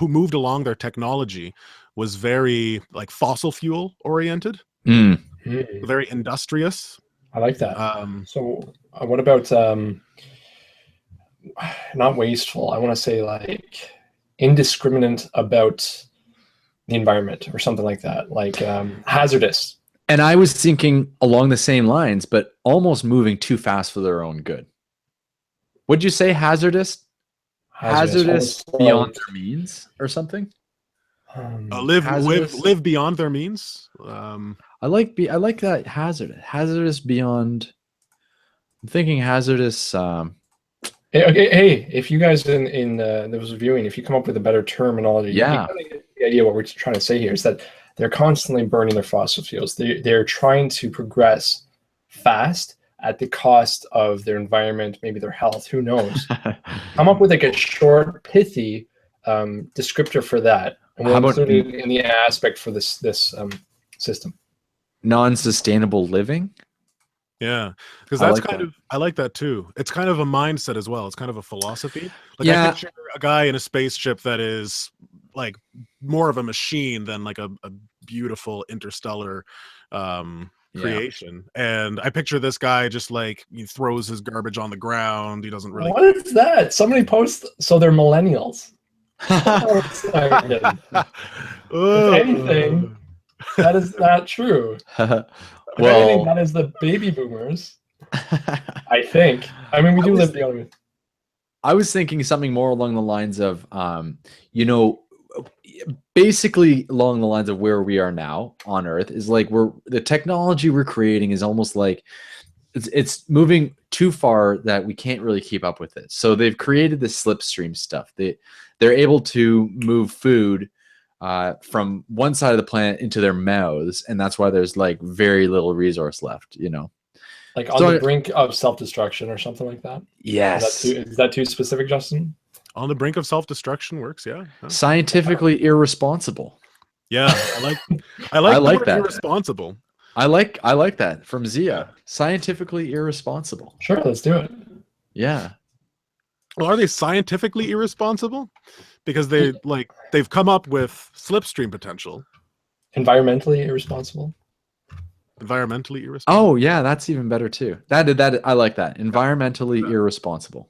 moved along their technology was very like fossil fuel oriented, very industrious. I like that. So what about not wasteful? I want to say like indiscriminate about the environment or something like that, like hazardous. And I was thinking along the same lines, but almost moving too fast for their own good. Would you say hazardous? Hazardous beyond their means or something? Live beyond their means. I like that hazardous beyond. I'm thinking hazardous. Hey, if you guys in those viewing, if you come up with a better terminology, yeah, you get the idea. What we're trying to say here is that they're constantly burning their fossil fuels. They're trying to progress fast at the cost of their environment, maybe their health. Who knows? Come up with like a short, pithy descriptor for that, and we'll include it in the aspect for this system. Non-sustainable living. Yeah, because that's I like that too. It's kind of a mindset as well. It's kind of a philosophy. Like I picture a guy in a spaceship that is like more of a machine than like a beautiful interstellar creation. And I picture this guy just like he throws his garbage on the ground. He doesn't really. What is that? Somebody post. So they're millennials. If anything, that is not true. Well, I think that is the baby boomers. I think. I mean, we do live beyond it. I was thinking something more along the lines of, basically along the lines of where we are now on Earth is like the technology we're creating is almost like it's moving too far that we can't really keep up with it. So they've created this slipstream stuff. They're able to move food from one side of the planet into their mouths, and that's why there's like very little resource left, like on the brink of self-destruction or something like that. Yes. Is that too specific, Justin? On the brink of self-destruction works. Yeah. Scientifically irresponsible. Yeah, I like that. Irresponsible. I like that from Zia. Scientifically irresponsible. Sure, let's do it. Yeah. Well, are they scientifically irresponsible? Because they've come up with slipstream potential. Environmentally irresponsible. Environmentally irresponsible. Oh yeah, that's even better too. That I like that. Environmentally irresponsible.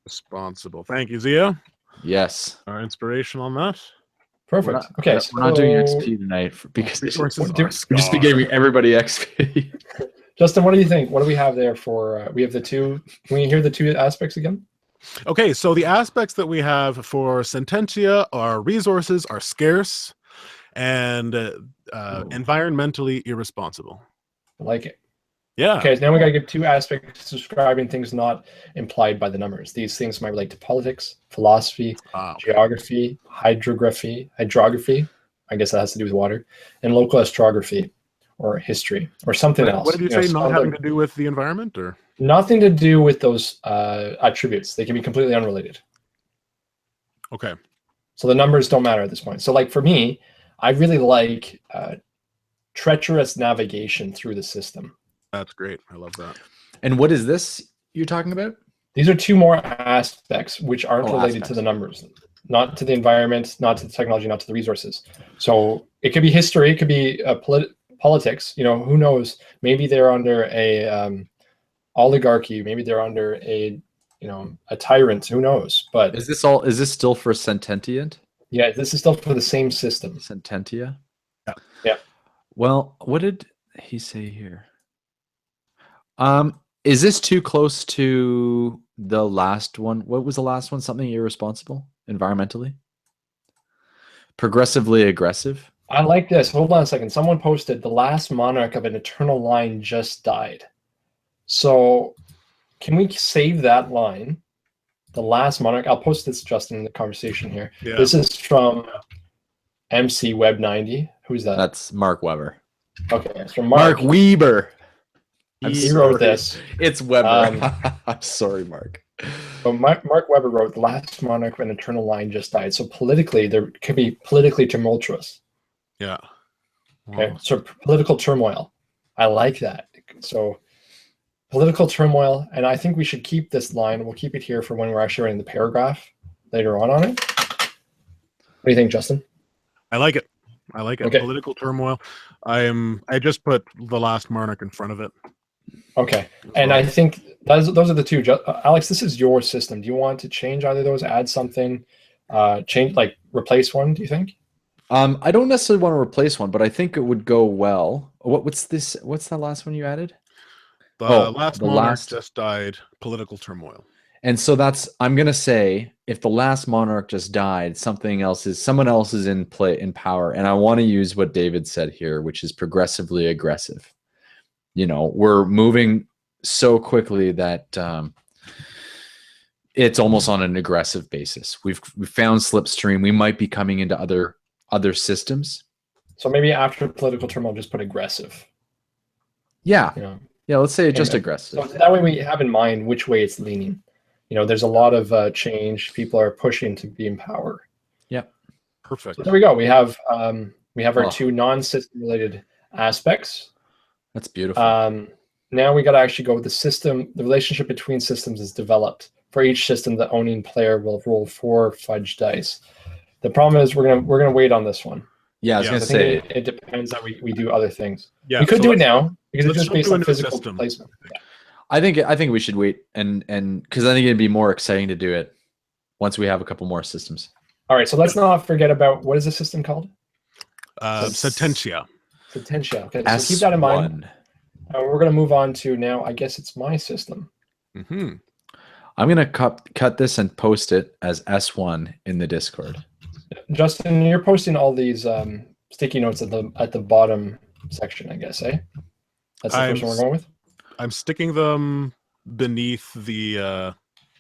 Responsible. Thank you, Zia. Yes. Our inspiration on that. Perfect. We're not doing XP tonight because we just be giving everybody XP. Justin, what do you think? What do we have there for? We have the two. Can we hear the two aspects again? Okay, so the aspects that we have for Sententia are resources are scarce and environmentally irresponsible. I like it. Yeah. Okay, so now we got to give two aspects describing things not implied by the numbers. These things might relate to politics, philosophy, geography, hydrography. I guess that has to do with water, and local astrography or history or something else. What did you say? Not having to do with the environment, or nothing to do with those attributes. They can be completely unrelated. Okay. So the numbers don't matter at this point. So like for me, I really like treacherous navigation through the system. That's great. I love that. And what is this you're talking about? These are two more aspects which aren't related to the numbers, not to the environment, not to the technology, not to the resources. So it could be history, it could be politics. Who knows? Maybe they're under a oligarchy. Maybe they're under a tyrant. Who knows? But is this still for sentient? Yeah, this is still for the same system. Sententia. Yeah. Well, what did he say here? Is this too close to the last one? What was the last one? Something irresponsible environmentally? Progressively aggressive? I like this. Hold on a second. Someone posted the last monarch of an eternal line just died. So can we save that line? The last monarch. I'll post this, Justin, in the conversation here. Yeah. This is from MC Web 90. Who's that? That's Mark Weber. Okay, it's from Mark Weber. He wrote this. It's Weber. I'm sorry, Mark. So Mark Weber wrote, "The last monarch of an eternal line just died." So politically, there could be politically tumultuous. Yeah. Okay, so political turmoil. I like that. So political turmoil, and I think we should keep this line. We'll keep it here for when we're actually writing the paragraph later on it. What do you think, Justin? I like it. I like it. Okay. Political turmoil. I just put the last monarch in front of it. Okay, and I think those are the two. Alex, this is your system. Do you want to change either of those? Add something? Change, like replace one? Do you think? I don't necessarily want to replace one, but I think it would go well. What's this? What's the last one you added? The last monarch just died. Political turmoil. And so I'm gonna say, if the last monarch just died, someone else is in power, and I want to use what David said here, which is progressively aggressive. You know, we're moving so quickly that it's almost on an aggressive basis. We've found slipstream. We might be coming into other systems. So maybe after political turmoil, just put aggressive. Yeah. You know? Yeah, let's say just aggressive. So that way we have in mind which way it's leaning. You know, there's a lot of change. People are pushing to be in power. Yep. Perfect. So there we go. We have our two non-system related aspects. That's beautiful. Now we got to actually go with the system. The relationship between systems is developed. For each system, the owning player will roll 4 fudge dice. The problem is we're gonna wait on this one. Yeah, I was gonna say it depends that we do other things. Yeah, we could do it now because it's just based on physical system. placement. Yeah. I think we should wait and because I think it'd be more exciting to do it once we have a couple more systems. All right, so let's not forget about what is the system called? Sententia. Sententia. Okay, so keep that in mind. We're going to move on to now. I guess it's my system. Mm-hmm. I'm going to cut this and post it as S1 in the Discord. Justin, you're posting all these sticky notes at the bottom section, I guess, eh? That's the first one we're going with? I'm sticking them beneath the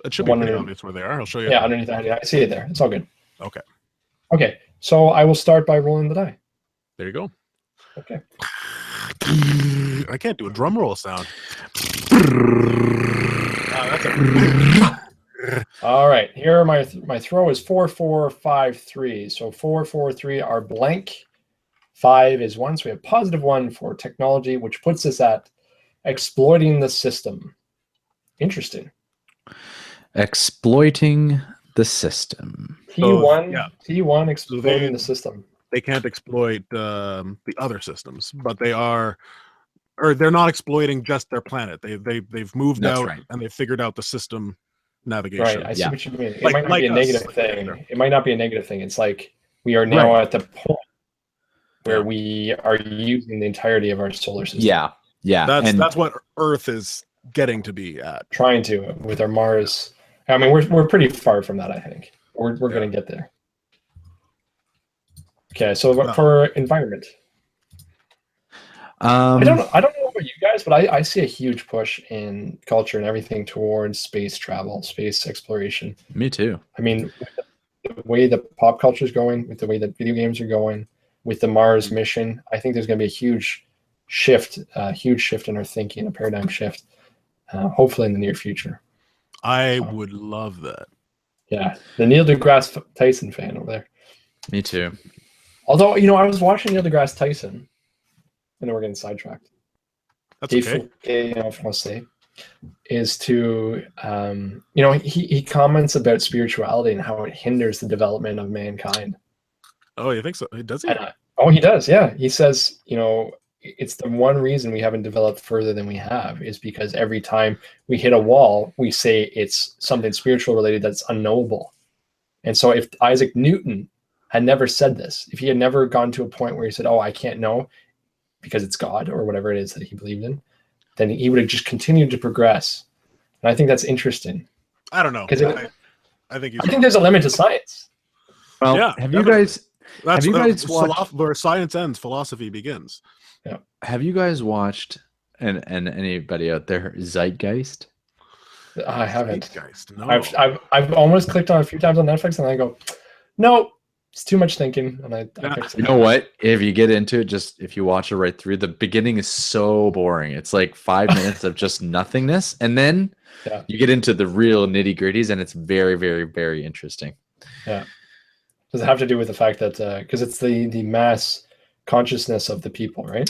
it should be pretty obvious where they are. I'll show you. Yeah, underneath that. Yeah, I see it there. It's all good. Okay. Okay, so I will start by rolling the die. There you go. Okay. I can't do a drum roll sound. All right, here my throw is 4, 4, 5, 3. So 4, 4, 3 are blank. 5 is 1. So we have +1 for technology, which puts us at exploiting the system. Interesting. Exploiting the system. T1 exploiting the system. They can't exploit the other systems, but they're not exploiting just their planet. They've moved out and they've figured out the system navigation. Right, I see what you mean. It might not be a negative thing. It might not be a negative thing. It's like we are now at the point where we are using the entirety of our solar system. Yeah. That's what Earth is getting to be at. Trying to with our Mars. I mean, we're pretty far from that. I think we're going to get there. Okay, so for environment, I don't know about you guys, but I see a huge push in culture and everything towards space travel, space exploration. Me too. I mean, the way the pop culture is going, with the way that video games are going, with the Mars mission, I think there's going to be a huge shift in our thinking, a paradigm shift, hopefully in the near future. I would love that. Yeah, the Neil deGrasse Tyson fan over there. Me too. Although, I was watching Neil deGrasse Tyson, and we're getting sidetracked. That's okay. Français is to, he comments about spirituality and how it hinders the development of mankind. Oh, you think so? Does he? He does, yeah. He says, it's the one reason we haven't developed further than we have is because every time we hit a wall, we say it's something spiritual related that's unknowable. And so if Isaac Newton had never said this, if he had never gone to a point where he said, I can't know because it's God or whatever it is that he believed in, then he would have just continued to progress. And I think that's interesting. I don't know. I think there's a limit to science. Well, yeah, have you guys watched where science ends, philosophy begins? Yeah. Have you guys watched and anybody out there Zeitgeist? I haven't. Zeitgeist, no. I've almost clicked on a few times on Netflix and I go, no, it's too much thinking. And I fixed it. You know what? If you get into it, if you watch it right through, the beginning is so boring. It's like 5 minutes of just nothingness, and then Yeah. You get into the real nitty gritties, and it's very, very, very interesting. Yeah. Does it have to do with the fact that because it's the mass consciousness of the people, right?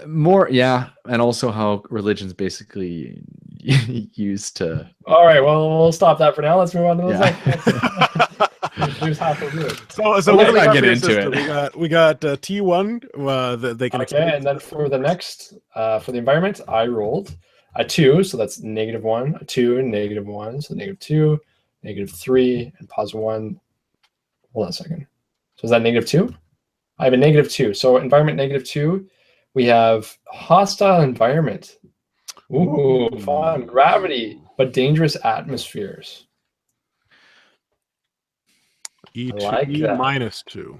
More, yeah, and also how religion's basically used to. All right, well, we'll stop that for now. Let's move on to the Yeah. There's half of it. So Let's what do we not got get for your into system? it. We got T1 that they can explain. Okay, and then for the next for the environment, I rolled a 2, so that's -1, a 2, -1, so -2, -3, and +1. Hold on a second. So is that -2? I have a -2. So environment -2, we have hostile environment. Ooh, fun. Gravity, but dangerous atmospheres. E2 like that. -2.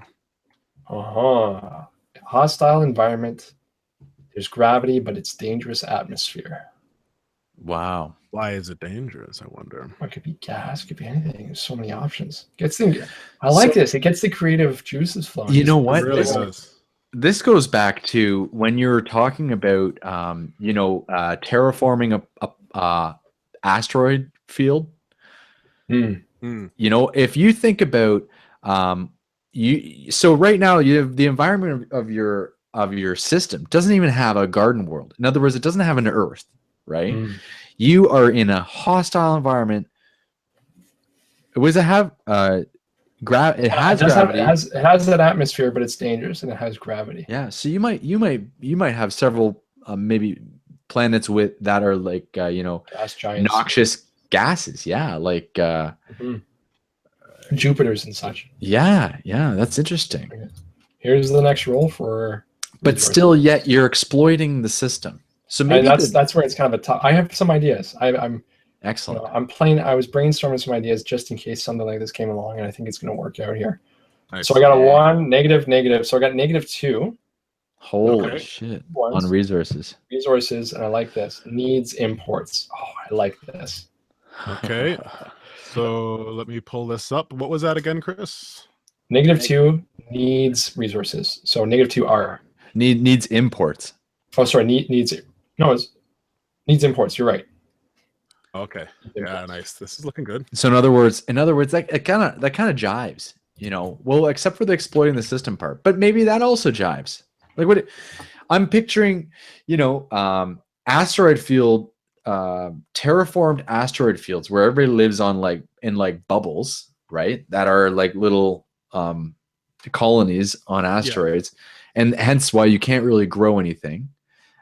Hostile environment. There's gravity, but it's dangerous atmosphere. Wow. Why is it dangerous, I wonder? It could be gas, it could be anything. There's so many options. I like this. It gets the creative juices flowing. You know what? It really does. This goes back to when you're talking about, terraforming a asteroid field. You know, if you think about, so right now you have the environment of your system doesn't even have a garden world. In other words, it doesn't have an Earth, right? You are in a hostile environment. Does it have it has gravity. It has that atmosphere, but it's dangerous and it has gravity. Yeah, so you might have several maybe planets with that are like gas giants, noxious gases. Yeah, like Jupiters and such. Yeah, that's interesting. Here's the next roll for. But still, yet you're exploiting the system. So maybe that's where it's kind of a tough. I have some ideas. I'm excellent. I was brainstorming some ideas just in case something like this came along, and I think it's going to work out here. Nice. So I got a 1, -. So I got -2. Holy shit! On resources. Resources, and I like this. Needs imports. Oh, I like this. Okay. So let me pull this up. What was that again, Chris? -2 needs resources. So -2R. Needs imports. Oh, sorry. Needs imports. You're right. Okay. Yeah, nice. This is looking good. So in other words, that kind of jives. Well, except for the exploiting the system part, but maybe that also jives. Like what I'm picturing, asteroid field, terraformed asteroid fields where everybody lives on in bubbles, right? That are like little colonies on asteroids, and hence why you can't really grow anything.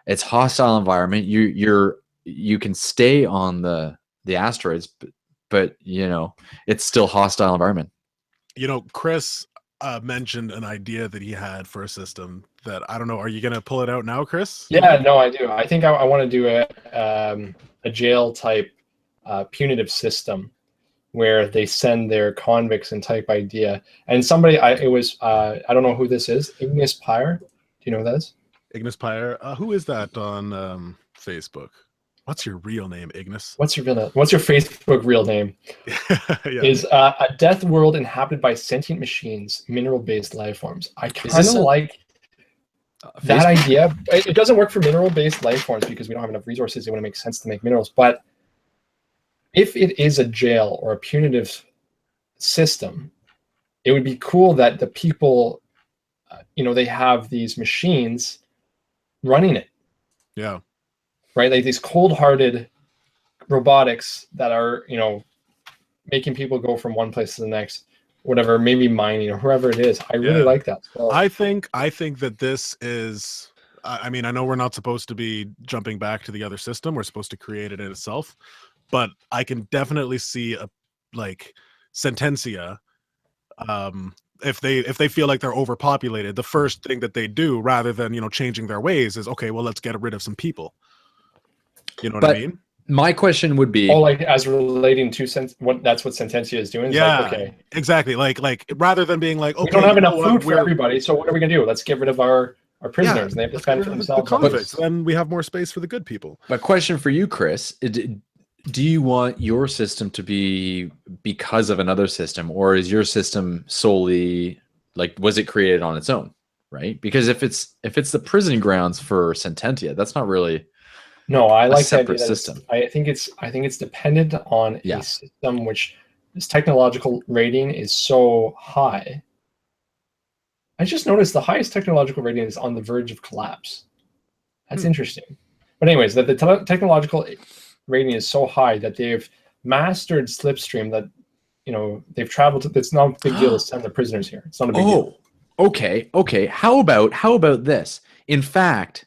It's hostile environment. You can stay on the asteroids, but it's still hostile environment. Chris mentioned an idea that he had for a system that I don't know. Are you going to pull it out now, Chris? Yeah, no, I do. I think I want to do a jail type punitive system where they send their convicts and type idea. And somebody, I don't know who this is. Ignis Pyre. Do you know who that is? Ignis Pyre. Who is that on Facebook? What's your real name, Ignis? What's your Facebook real name? Yeah. Is a death world inhabited by sentient machines, mineral-based life forms. I kind of like that idea. It doesn't work for mineral-based life forms because we don't have enough resources. It wouldn't make sense to make minerals. But if it is a jail or a punitive system, it would be cool that the people, they have these machines running it. Yeah. Right, like these cold-hearted robotics that are, making people go from one place to the next, whatever, maybe mining or whoever it is. I really like that. So, I think that this is. I mean, I know we're not supposed to be jumping back to the other system. We're supposed to create it in itself, but I can definitely see Sententia. If they feel like they're overpopulated, the first thing that they do, rather than changing their ways, is okay. Well, let's get rid of some people. You know what I mean? My question would be, as relating to that's what Sententia is doing. It's okay, exactly. Like rather than being like, okay, we don't have enough food for everybody, so what are we gonna do? Let's get rid of our prisoners, and they have to fend for themselves. The convicts, then we have more space for the good people. My question for you, Chris, do you want your system to be because of another system, or is your system solely was it created on its own? Right? Because if it's the prison grounds for Sententia, that's not really No, I like the idea separate that system. I think it's dependent on Yeah. a system which its technological rating is so high. I just noticed the highest technological rating is on the verge of collapse. That's interesting. But anyways, that the technological rating is so high that they've mastered slipstream that they've traveled to. It's not a big deal to send the prisoners here. It's not a big deal. Okay. How about this? In fact,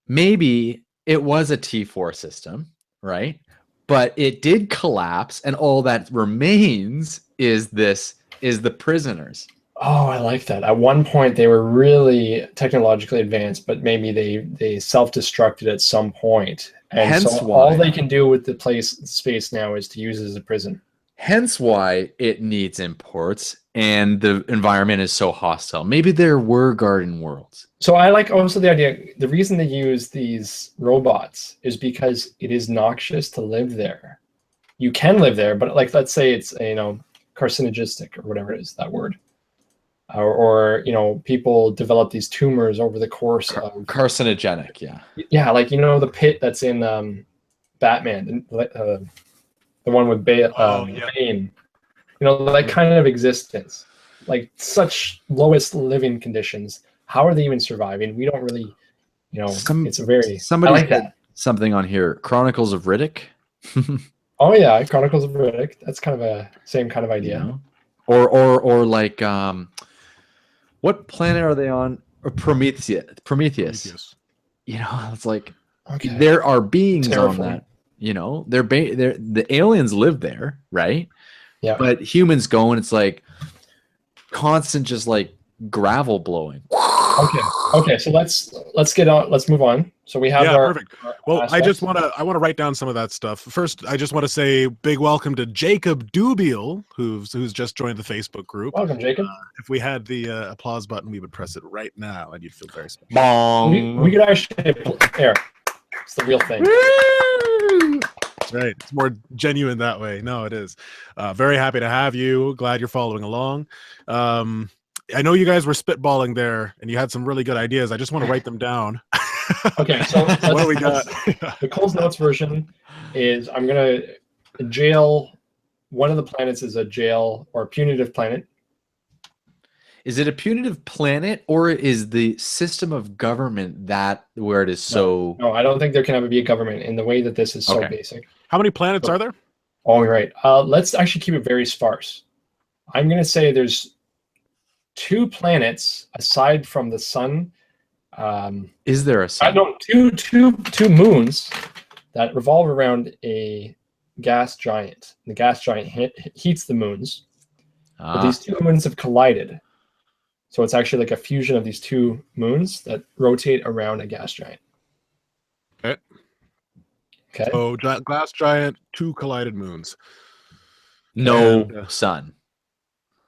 maybe it was a T4 system, right? But it did collapse, and all that remains is the prisoners. Oh, I like that. At one point, they were really technologically advanced, but maybe they self-destructed at some point. And Hence so why, all they can do with the space now is to use it as a prison. Hence why it needs imports, and the environment is so hostile. Maybe there were garden worlds. So I like also the idea, the reason they use these robots is because it is noxious to live there. You can live there, but like, let's say it's, carcinogistic or whatever it is, that word. Or people develop these tumors over the course of carcinogenic. Yeah, like the pit that's in Batman, the one with Bane. That kind of existence, like such lowest living conditions. How are they even surviving? We don't really, it's a very. Somebody like said that. something on here. Chronicles of Riddick. Oh yeah, Chronicles of Riddick. That's kind of a same kind of idea. Or like what planet are they on? Or Prometheus. It's like there are beings on that. The aliens live there, right? Yeah. But humans go and it's like constant, just like gravel blowing. Okay. So let's get on. Let's move on. So we have perfect. Well, I want to write down some of that stuff. First, I just want to say big welcome to Jacob Dubiel, who's just joined the Facebook group. Welcome, Jacob. If we had the applause button, we would press it right now, and you'd feel very special. Bong. We could actually there. It's the real thing. That's right. It's more genuine that way. No, it is. Very happy to have you. Glad you're following along. I know you guys were spitballing there, and you had some really good ideas. I just want to write them down. Okay, so what do we got? The Cole's Notes version is I'm going to jail. One of the planets is a jail or a punitive planet. Is it a punitive planet, or is the system of government that where it is so? No, I don't think there can ever be a government in the way that this is so basic. How many planets are there? Oh, right. Let's actually keep it very sparse. I'm going to say there's 2 planets aside from the sun. Is there a sun? No, two moons that revolve around a gas giant. The gas giant heats the moons. But these 2 moons have collided. So it's actually like a fusion of these 2 moons that rotate around a gas giant. Okay. So glass giant, 2 collided moons. No sun.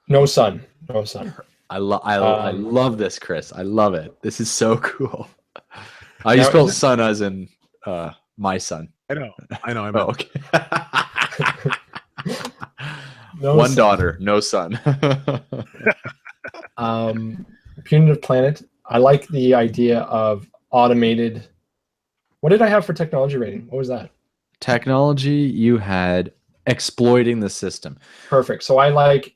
No sun. No sun. I love this, Chris. I love it. This is so cool. You spelled sun as in my son. I know. Oh, okay. One daughter, no son. Punitive planet. I like the idea of automated. What did I have for technology rating? What was that? Technology, you had exploiting the system. Perfect. So I like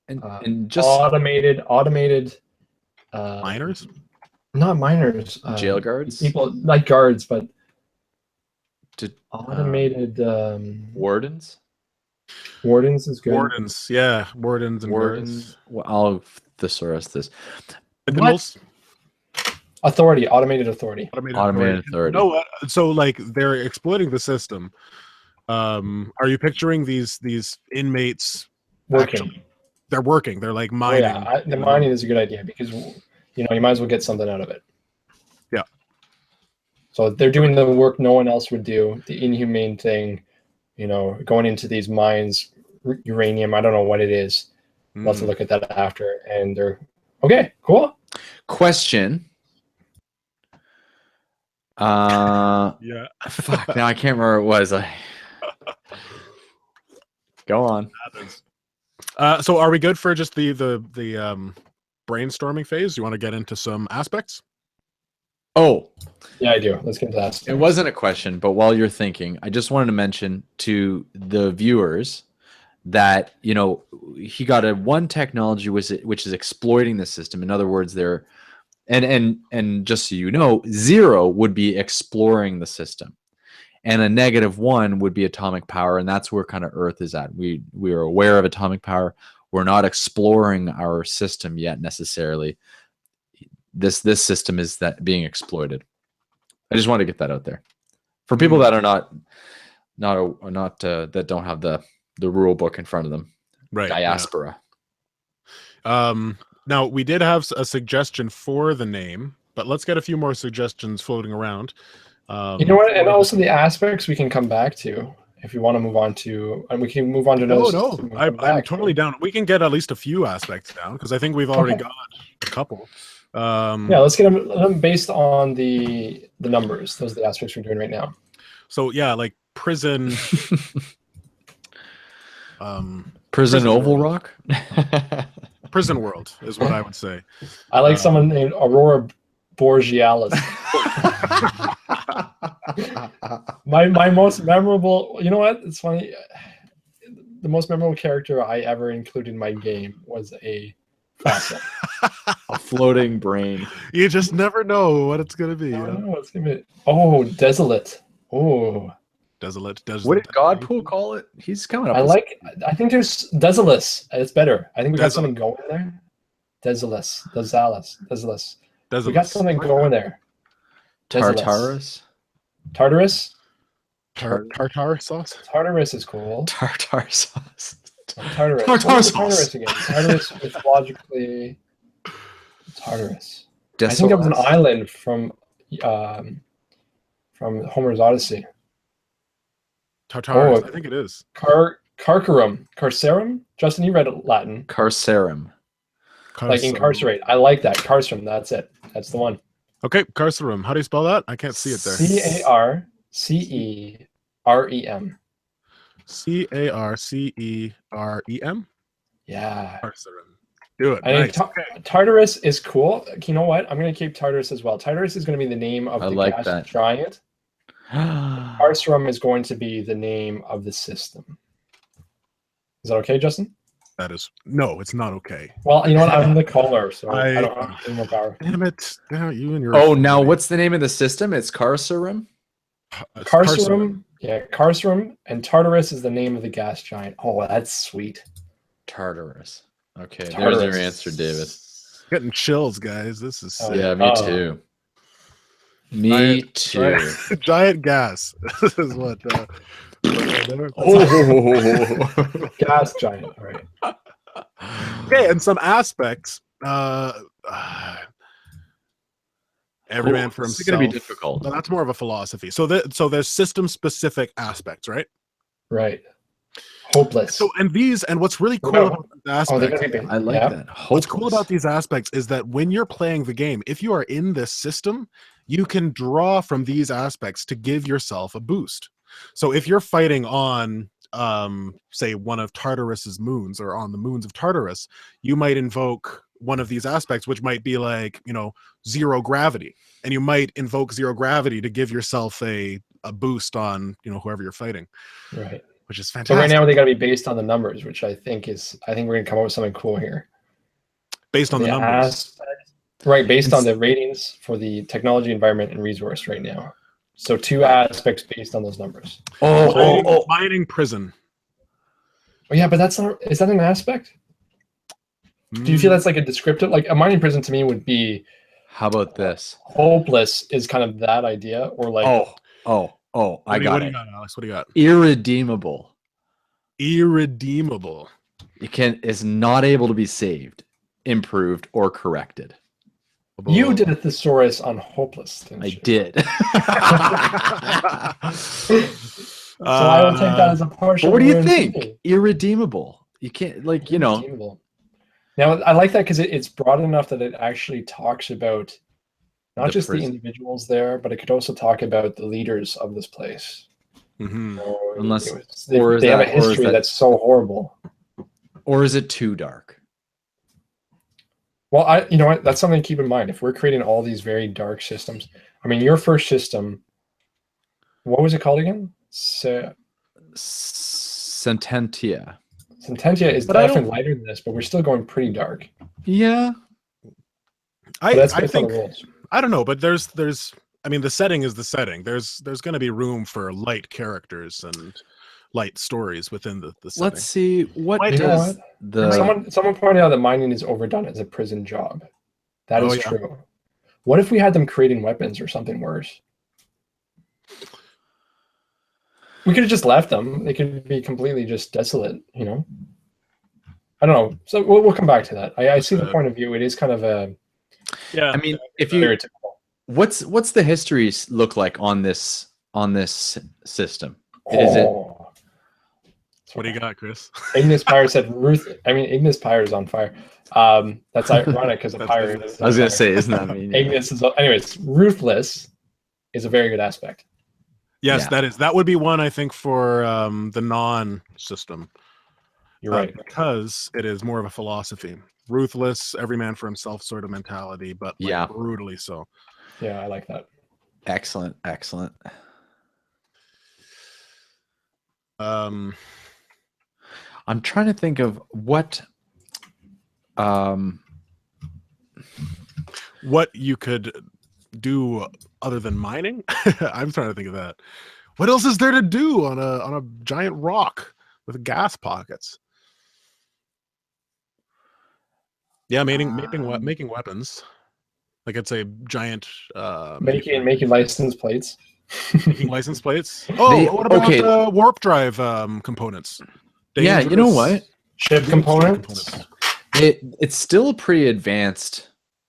and just automated miners? Not miners. Jail guards? People like guards, but automated wardens? Wardens is good. Wardens, yeah. Wardens and wardens. Well, I'll thesaurus this. Authority, automated authority. Automated authority. No, so like they're exploiting the system. Are you picturing these inmates working? Actually, they're working. They're like mining. Oh, yeah, the mining is a good idea because you might as well get something out of it. Yeah. So they're doing the work no one else would do. The inhumane thing, going into these mines, uranium. I don't know what it is. I'll have to look at that after. And they're okay. Cool. Question. Yeah. Fuck. Now I can't remember what it was. Go on. So are we good for just the brainstorming phase? You want to get into some aspects? Oh, Yeah, I do. Let's get into that. it wasn't a question, but while you're thinking, I just wanted to mention to the viewers that, you know, he got a one technology which is exploiting the system. In other words, they're and just so you know, 0 would be exploring the system, and a -1 would be atomic power, and that's where kind of Earth is at. We are aware of atomic power. We're not exploring our system yet necessarily. This system is that being exploited. I just want to get that out there for people that are not that don't have the rule book in front of them. Right. Diaspora. Yeah. Now we did have a suggestion for the name, but let's get a few more suggestions floating around. You know what? And also the aspects we can come back to if you want to move on to, and we can move on to no. I'm totally down. We can get at least a few aspects down because I think we've already got a couple. Yeah, let's get them based on the numbers. Those are the aspects we're doing right now. So yeah, like prison. Prison Oval Rock. Prison world is what I would say. I like someone named Aurora Borealis. my most memorable. You know what? It's funny. The most memorable character I ever included in my game was a fossil. A floating brain. You just never know what it's gonna be. I don't know what it's gonna be. Oh, desolate. Oh, desolate. What did Godpool call it? He's coming up. I think there's desolus. It's better. I think we got something going there. Desolus. We got something going there. Tartarus. Tartarus. Tartar sauce. Tartarus is cool. Tartar sauce. Tartarus. Tartar sauce. Tartarus again. Tartarus is logically Tartarus. I think it was an island from Homer's Odyssey. Tartarus. I think it is. Carcerum. Justin, you read Latin. Carcerum. Like incarcerate. I like that. Carcerum. That's it. That's the one. Okay, carcerum. How do you spell that? I can't see it there. CARCEREM. CARCEREM. Yeah. Carcerum. Do it. Nice. Tartarus is cool. You know what? I'm going to keep Tartarus as well. Tartarus is going to be the name of the gas giant. Carcerum is going to be the name of the system. Is that okay, Justin? That is no, it's not okay. Well, you know what? I'm the caller, so I don't have any more power. Damn it! You and your. Oh, now what's the name of the system? It's Carcerum. Carcerum. Yeah, Carcerum, and Tartarus is the name of the gas giant. Oh, that's sweet. Tartarus. Okay, Tartarus. There's your answer, David. Getting chills, guys. This is sick. Yeah, me too. Me too. Giant gas. This is what. Gas giant. All right. Okay, and some aspects. Every man for himself. It's going to be difficult. No, that's more of a philosophy. So there's system-specific aspects, right? Right. Hopeless. So and what's really cool about these aspects, I like that. Hopeless. What's cool about these aspects is that when you're playing the game, if you are in this system, you can draw from these aspects to give yourself a boost. So if you're fighting on, say, one of Tartarus's moons or on the moons of Tartarus, you might invoke one of these aspects, which might be like, zero gravity. And you might invoke zero gravity to give yourself a boost on, whoever you're fighting. Right. Which is fantastic. So right now they got to be based on the numbers, which I think we're going to come up with something cool here. Based on the numbers. Right. Based on the ratings for the technology, environment, and resource right now. So 2 aspects based on those numbers. Mining prison. Oh yeah, but is that an aspect? Do you feel that's like a descriptive? Like a mining prison to me would be. How about this? Hopeless is kind of that idea, or like. What do you got, Alex? What do you got? Irredeemable. Irredeemable. Is not able to be saved, improved, or corrected. You did a thesaurus on hopeless, didn't you? I did. So I would take that as a partial. What do you think? Irredeemable. You can't, Irredeemable. Now, I like that because it's broad enough that it actually talks about not just the individuals there, but it could also talk about the leaders of this place. Mm-hmm. They have a history that's so horrible. Or is it too dark? Well, you know what? That's something to keep in mind. If we're creating all these very dark systems, I mean, your first system, what was it called again? Sententia. Sententia is definitely lighter than this, but we're still going pretty dark. Yeah. I think, I don't know, but there's I mean, the setting is the setting. There's going to be room for light characters and light stories within the setting. Let's see what someone pointed out that mining is overdone as a prison job. That is true. What if we had them creating weapons or something worse? We could have just left them. They could be completely just desolate, you know. I don't know. So we'll come back to that. I see the point of view. It is kind of a I mean, if you what's the history look like on this system? Is it? What do you got, Chris? Ignis Pyre said Ignis Pyre is on fire. That's ironic because the pyre is. I was gonna say, isn't that mean? Ignis is. Anyways, ruthless is a very good aspect. Yes, that would be one, I think, for the non-system. You're right, because it is more of a philosophy. Ruthless, every man for himself sort of mentality, but like brutally so. Yeah, I like that. Excellent. I'm trying to think of what you could do other than mining. I'm trying to think of that. What else is there to do on a giant rock with gas pockets? Yeah, making weapons. Like it's a giant making license plates. Making license plates. Oh, what about warp drive components? Yeah, you know what? Ship components. It's still a pretty advanced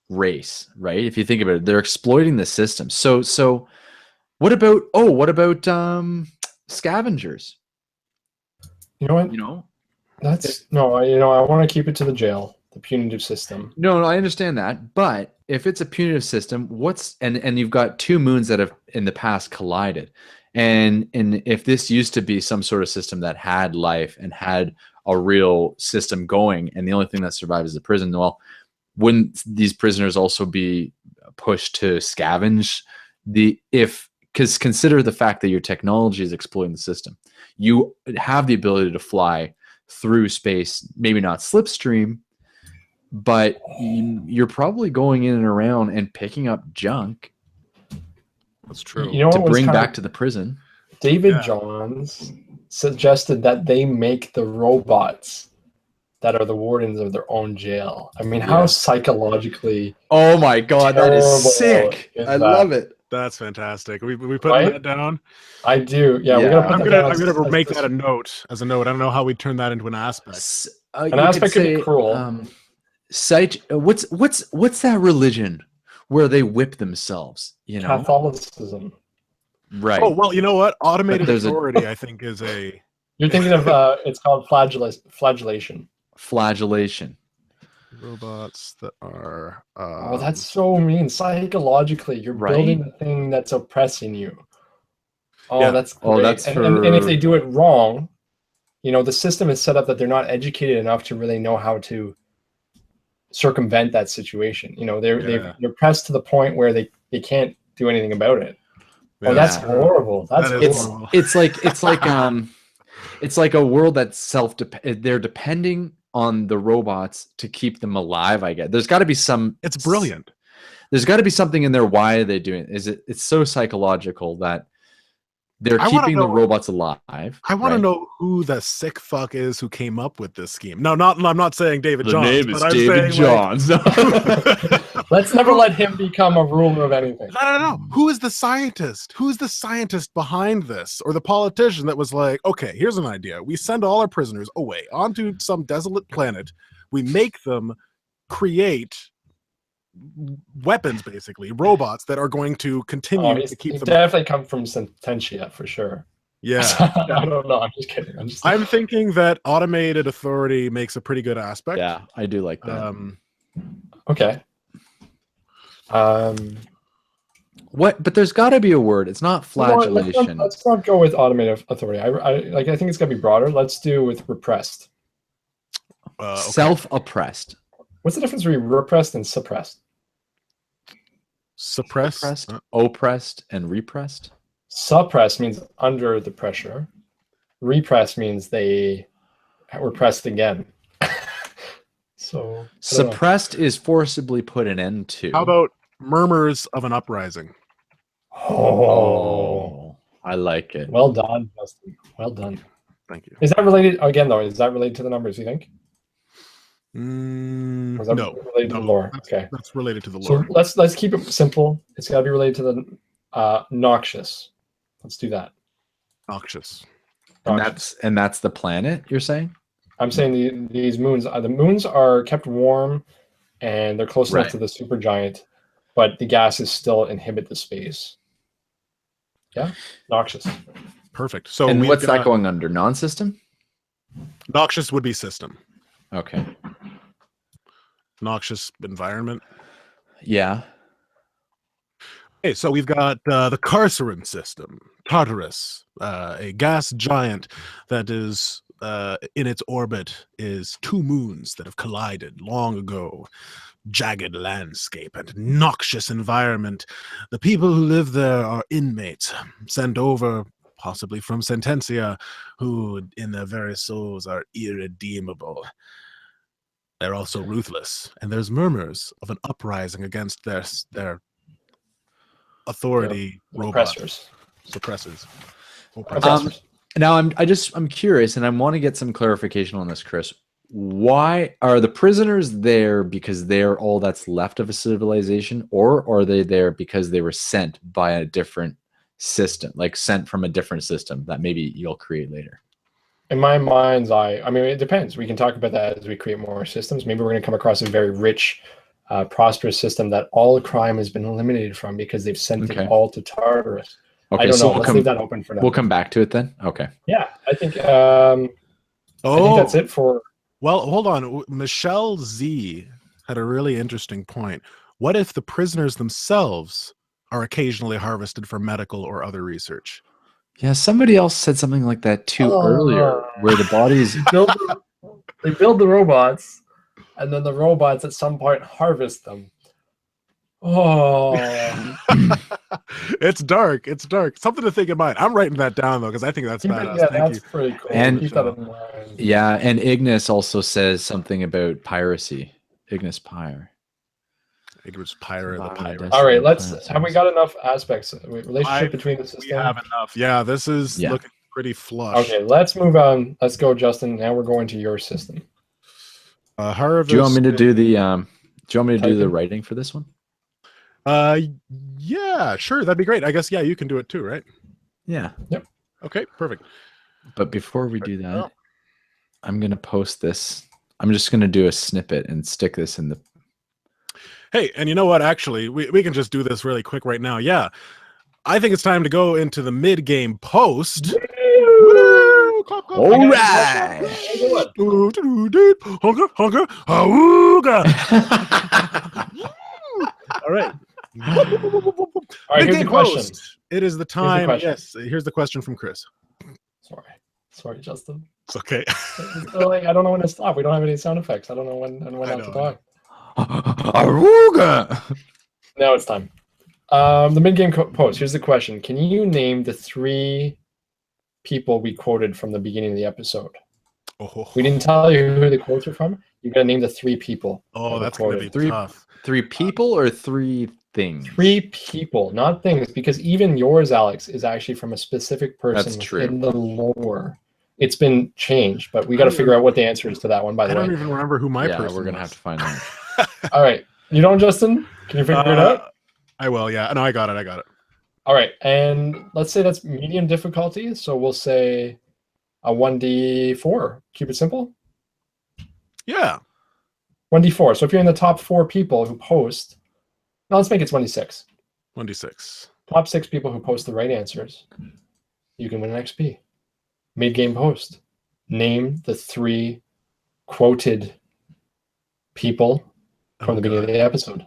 race, right? If you think about it, they're exploiting the system. So what about scavengers? You know what? I want to keep it to the jail, the punitive system. No, I understand that, but if it's a punitive system, and you've got two moons that have in the past collided, and if this used to be some sort of system that had life and had a real system going, and the only thing that survives is the prison, well, wouldn't these prisoners also be pushed to scavenge because consider the fact that your technology is exploiting the system. You have the ability to fly through space, maybe not slipstream, but you're probably going in and around and picking up junk. That's true. You know, to bring back to the prison. David Johns suggested that they make the robots that are the wardens of their own jail. I mean, how psychologically... Oh my God, that is sick. I love it. That's fantastic. We putting that down? I do. Yeah, we're gonna put I'm gonna make that a note. I don't know how we turn that into an aspect. An aspect could be cruel. What's that religion where they whip themselves? You know, Catholicism. Right. Oh well, you know what? Automated authority, I think, is a. You're thinking of it's called flagellation. Flagellation. Robots that are. Oh, that's so mean. Psychologically, you're building the thing that's oppressing you. Oh, that's great. Oh, that's and if they do it wrong, you know, the system is set up that they're not educated enough to really know how to circumvent that situation. You know, they're pressed to the point where they can't do anything about it. Yeah. Oh, that's horrible. Horrible. It's like a world that's they're depending on the robots to keep them alive. I guess there's got to be some. It's brilliant. There's got to be something in there. Why are they doing it? It's so psychological that they're keeping the robots alive. I want to know who the sick fuck is who came up with this scheme. No, I'm not saying David Johns. The name is David Johns. Let's never let him become a ruler of anything. No. Who is the scientist? Who's the scientist behind this? Or the politician that was like, okay, here's an idea. We send all our prisoners away onto some desolate planet. We make them create weapons, basically robots that are going to continue to keep them. Definitely come from Sententia for sure. Yeah. I don't know. I'm just kidding. I'm thinking that automated authority makes a pretty good aspect. Yeah, I do like that. Okay. What? But there's got to be a word. It's not flagellation. Let's not go with automated authority. I think it's got to be broader. Let's do with repressed. Self-oppressed. What's the difference between repressed and suppressed? Suppressed, oppressed, and repressed. Suppressed means under the pressure. Repressed means they were pressed again. So suppressed is forcibly put an end to. How about murmurs of an uprising? Oh, I like it. Well done, Justin. Well done. Thank you. Is that related again though? Is that related to the numbers, you think? No, related to the lore. Okay, that's related to the lore. So let's keep it simple. It's got to be related to the noxious. Let's do that. Noxious. And that's the planet you're saying? I'm saying these moons. The moons are kept warm, and they're close enough to the supergiant, but the gases still inhibit the space. Yeah, noxious. Perfect. So and what's that going under? Non-system? Noxious would be system. Okay. Noxious environment. Yeah. Okay, so we've got the Carceran system, Tartarus, a gas giant that is in its orbit is 2 moons that have collided long ago. Jagged landscape and noxious environment. The people who live there are inmates sent over possibly from Sententia, who in their very souls are irredeemable. They're also ruthless, and there's murmurs of an uprising against their authority robots. Suppressors. Now I'm curious, and I want to get some clarification on this, Chris. Why are the prisoners there because they're all that's left of a civilization, or are they there because they were sent by a different system, like sent from a different system that maybe you'll create later? In my mind's eye, I mean, it depends. We can talk about that as we create more systems. Maybe we're going to come across a very rich, prosperous system that all crime has been eliminated from because they've sent it all to Tartarus. Okay, I don't know. We'll Let's leave that open for now. We'll come back to it then. Okay. Yeah, I think that's it for. Well, hold on. Michelle Z had a really interesting point. What if the prisoners themselves are occasionally harvested for medical or other research? Yeah, somebody else said something like that too earlier, where the bodies they build the robots, and then the robots at some point harvest them. Oh, it's dark. It's dark. Something to think in mind. I'm writing that down though because I think that's badass. Yeah, Thank that's you. pretty cool. And keep that in mind. Yeah, and Ignis also says something about piracy. Ignis Pyre. Ignis Pyre, the pirate. All right, have we got enough aspects? Relationship between the system? We have enough. Yeah, this is looking pretty flush. Okay, let's move on. Let's go, Justin. Now we're going to your system. Do you want me to do the writing for this one? Yeah, sure. That'd be great. I guess you can do it too, right? Yeah. Yep. Okay, perfect. But before we do that, I'm gonna post this. I'm just gonna do a snippet and stick this in the. Hey, and you know what? Actually, we can just do this really quick right now. Yeah, I think it's time to go into the mid-game post. Woo! Clap, clap. All right. Honker, honker, awooga. All right. All right, here's the question. It is the time. Yes, here's the question from Chris. Sorry, Justin. It's okay. I don't know when to stop. We don't have any sound effects. I don't know when not to talk. Aruga. Now it's time. The mid-game post. Here's the question. Can you name the 3 people we quoted from the beginning of the episode? We didn't tell you who the quotes are from. You got to name the 3 people. Oh, that's going to be tough. 3 people or 3 things? 3 people, not things, because even yours, Alex, is actually from a specific person in the lore. It's been changed, but we got to figure out what the answer is to that one, by the way. I don't even remember who my person we're going to have to find out. All right. You don't, Justin? Can you figure it out? I will, yeah. No, I got it. All right. And let's say that's medium difficulty. So we'll say a 1d4. Keep it simple. Yeah. 1d4. So if you're in the top 4 people who post, now let's make it 1d6. 1d6. Top 6 people who post the right answers, you can win an XP. Mid-game post. Name the 3 quoted people from the beginning of the episode.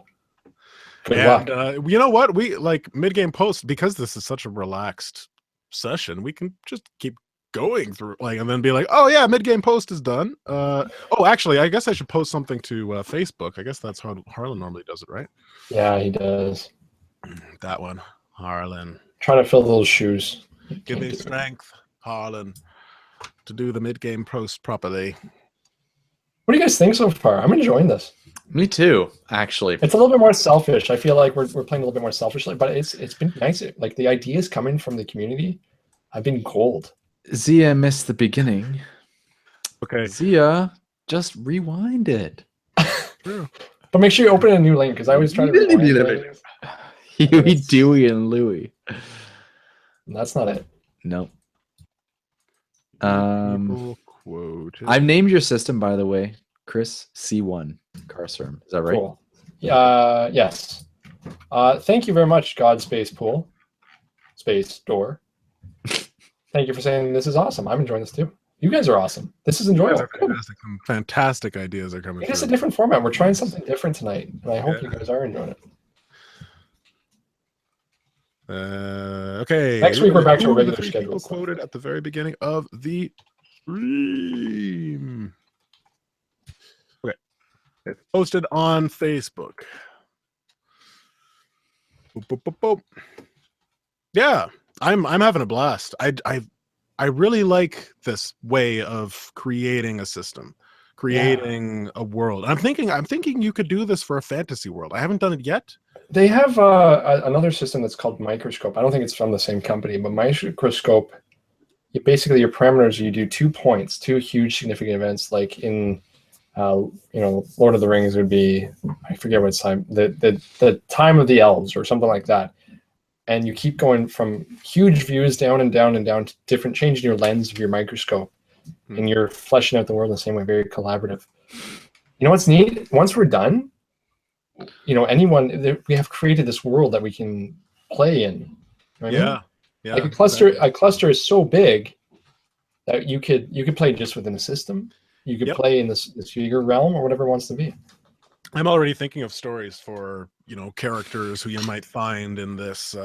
Good luck. You know what? We like mid-game post, because this is such a relaxed session, we can just keep going through like, and then be like, oh yeah, mid-game post is done. Oh, actually, I guess I should post something to Facebook. I guess that's how Harlan normally does it, right? Yeah, he does. That one, Harlan. Trying to fill those shoes. Give me strength, Harlan, to do the mid-game post properly. What do you guys think so far? I'm enjoying this. Me too, actually. It's a little bit more selfish. I feel like we're playing a little bit more selfishly, but it's been nice. Like the ideas coming from the community have been gold. Zia missed the beginning. Okay. Zia, just rewind it. But make sure you open a new link because I always try to rewind it. Huey, Dewey, and Louie. That's not it. No. Quoted. I've named your system, by the way, Chris C1 Carcerum. Is that right? Cool. Yes. Thank you very much, God Space Pool. Space Door. Thank you for saying this is awesome. I'm enjoying this too. You guys are awesome. This is enjoyable. Fantastic. Some fantastic ideas are coming. It is a different format. We're trying something different tonight, and I hope you guys are enjoying it. Okay. Next week we're back to a regular schedule. Quoted at the very beginning of the stream. Okay. It's posted on Facebook. Boop, boop, boop, boop. Yeah, I'm having a blast. I really like this way of creating a system, creating a world. I'm thinking you could do this for a fantasy world. I haven't done it yet. They have another system that's called Microscope. I don't think it's from the same company, but Microscope, basically your parameters, you do 2 points, 2 huge significant events. Like in, Lord of the Rings would be, I forget what time, the time of the elves or something like that. And you keep going from huge views down and down and down to different, changing your lens of your microscope. And you're fleshing out the world in the same way, very collaborative. You know what's neat? Once we're done, we have created this world that we can play in. You know what I mean? Yeah. Like a cluster is so big that you could play just within the system. You could play in this bigger realm or whatever it wants to be. I'm already thinking of stories for characters who you might find in this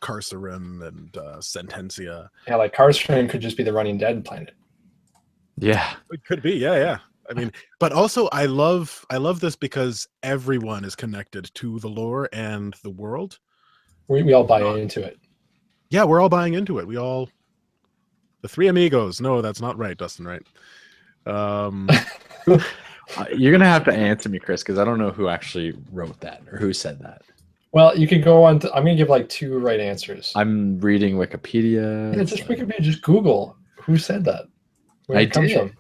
Carcerum and Sententia. Yeah, like Carcerum could just be the Running Dead planet. Yeah, it could be. Yeah. I mean, but also I love this because everyone is connected to the lore and the world. We all buy into it. Yeah, we're all buying into it. The three amigos. No, that's not right, Dustin. Right. You're gonna have to answer me, Chris, because I don't know who actually wrote that or who said that. Well, you can go on. I'm gonna give like 2 right answers. I'm reading Wikipedia. Yeah, just Wikipedia. Just Google who said that. I did.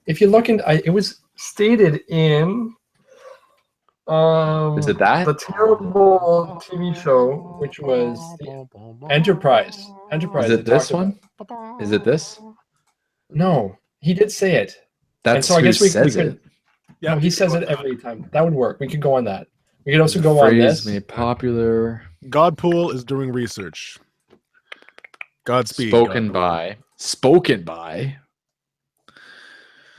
If you look in, it was stated in. Is it that? The terrible TV show, which was Enterprise. Is it this one? Is it this? No, he did say it. That's I guess we says could. it. Yeah, he says it every time. That would work. We could go on that. We could also go on this. Made popular. Godpool is doing research. Godspeed. Spoken by.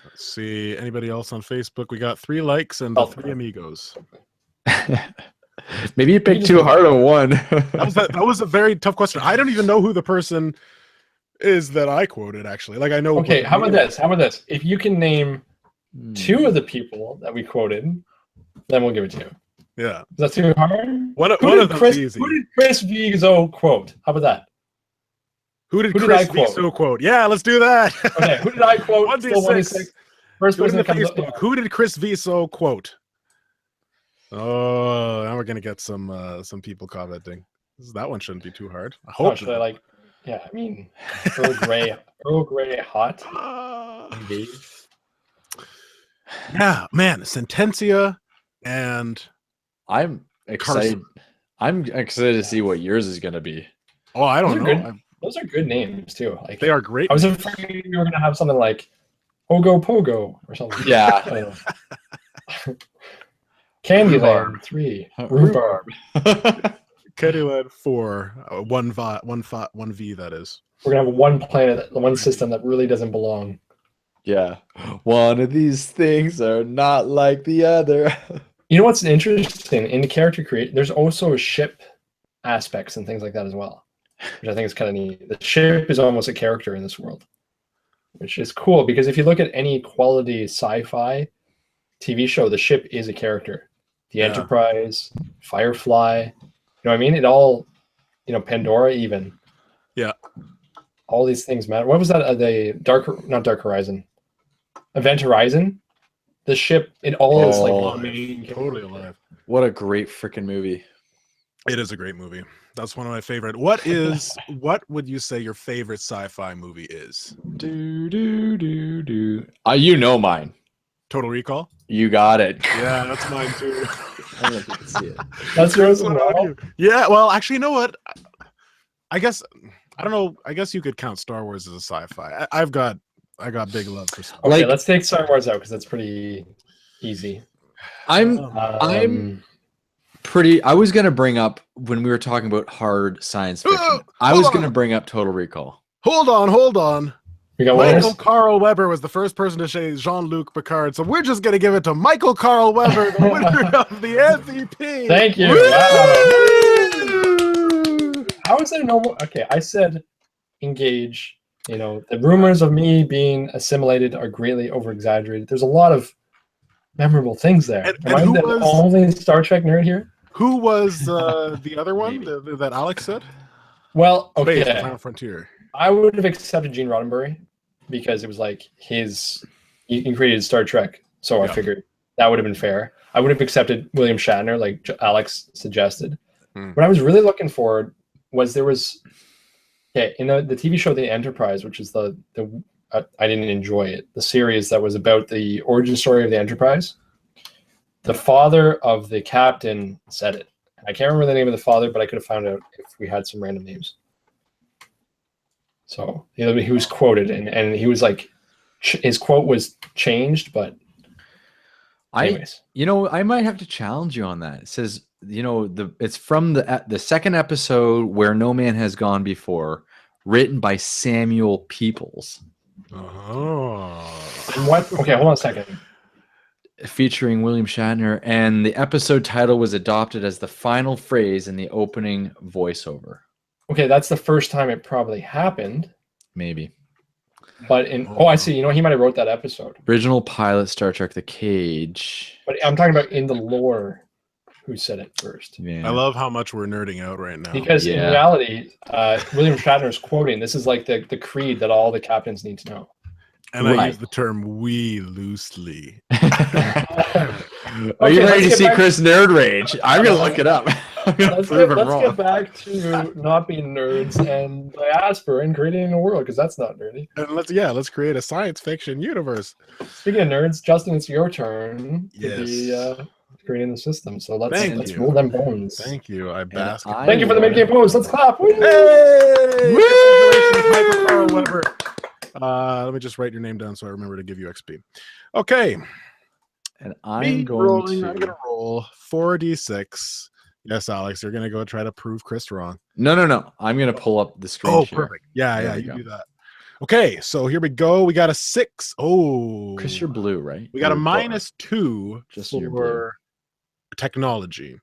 Let's see. Anybody else on Facebook? We got 3 likes and the 3 amigos. Maybe you picked too hard on one. that was a very tough question. I don't even know who the person is that I quoted, actually. Like, I know. Okay, how about this? If you can name 2 of the people that we quoted, then we'll give it to you. Yeah. Is that too hard? One of them is easy. Who did Chris Viseau quote? How about that? Who did Chris Viseau quote? Yeah, let's do that. Okay, who did I quote? 1d6. First person that comes Facebook. up. Who did Chris Viseau quote? Oh, now we're gonna get some people commenting. That one shouldn't be too hard. I hope. Should I like? Yeah, I mean, Earl Grey hot. Indeed. Yeah, man, Sententia, and I'm excited. I'm excited to see what yours is gonna be. Oh, I don't know. Those are good names too. Like they are great. I was afraid you were gonna have something like Pogo Pogo or something. Yeah. Candyland 3. Rhubarb. Candyland 4. 1 V. That is. We're gonna have one planet, one system that really doesn't belong. Yeah. One of these things are not like the other. You know what's interesting in the character create? There's also ship aspects and things like that as well. which I think is kind of neat. The ship is almost a character in this world, which is cool because if you look at any quality sci-fi TV show, the ship is a character. The Enterprise, Firefly, you know what I mean? It all, Pandora even. Yeah. All these things matter. What was that? Not Dark Horizon. Event Horizon? The ship, it all is like main totally alive. What a great freaking movie. It is a great movie. That's one of my favorite. What would you say your favorite sci-fi movie is? You know mine. Total Recall? You got it. Yeah, that's mine too. I don't know if you can see it. That's yours as well? Yeah, well, actually, you know what? I guess I don't know. I guess you could count Star Wars as a sci-fi. I got big love for Star Wars. Okay, let's take Star Wars out because that's pretty easy. I was gonna bring up when we were talking about hard science fiction. I was gonna bring up Total Recall. Hold on. We got Michael Carl Weber was the first person to say Jean-Luc Picard, so we're just gonna give it to Michael Carl Weber, the winner of the MVP. Thank you. Wow. How is there no more? Okay, I said engage. The rumors of me being assimilated are greatly over-exaggerated. There's a lot of memorable things there. Am I the only Star Trek nerd here? Who was the other one that Alex said? Well, okay. Space, the Final Frontier. I would have accepted Gene Roddenberry because it was like he created Star Trek, so I figured that would have been fair. I would have accepted William Shatner, like Alex suggested. What I was really looking for was in the TV show The Enterprise, which is I didn't enjoy it. The series that was about the origin story of the Enterprise. The father of the captain said it. I can't remember the name of the father, but I could have found out if we had some random names. So he was quoted, and he was like, his quote was changed, but anyways. I might have to challenge you on that. It says, it's from the second episode Where No Man Has Gone Before, written by Samuel Peoples. Oh. What? Okay, hold on a second. Featuring William Shatner, and the episode title was adopted as the final phrase in the opening voiceover. Okay, that's the first time it probably happened. Maybe. But I see. He might have wrote that episode. Original pilot, Star Trek: The Cage. But I'm talking about in the lore, who said it first. Yeah. I love how much we're nerding out right now. Because in reality, William Shatner's quoting, this is like the creed that all the captains need to know. And I use the term "we" loosely. Are you ready to see Chris Nerd Rage? I'm going to look it up. Let's get back to not being nerds and Diaspora and creating a world, because that's not nerdy. And let's create a science fiction universe. Speaking of nerds, Justin, it's your turn to be creating the system. So let's roll them bones. Thank you. Thank you for the mid-game pose. Let's clap. Woo! Hey! Michael Carl Weber. Let me just write your name down so I remember to give you XP. Okay. And I'm going to roll 4d6. Yes, Alex, you're going to go try to prove Chris wrong. No. I'm going to pull up the screen. Oh, perfect. Yeah, you do that. Okay, so here we go. We got a 6. Oh. Chris, you're blue, right? We got a -2 just for technology.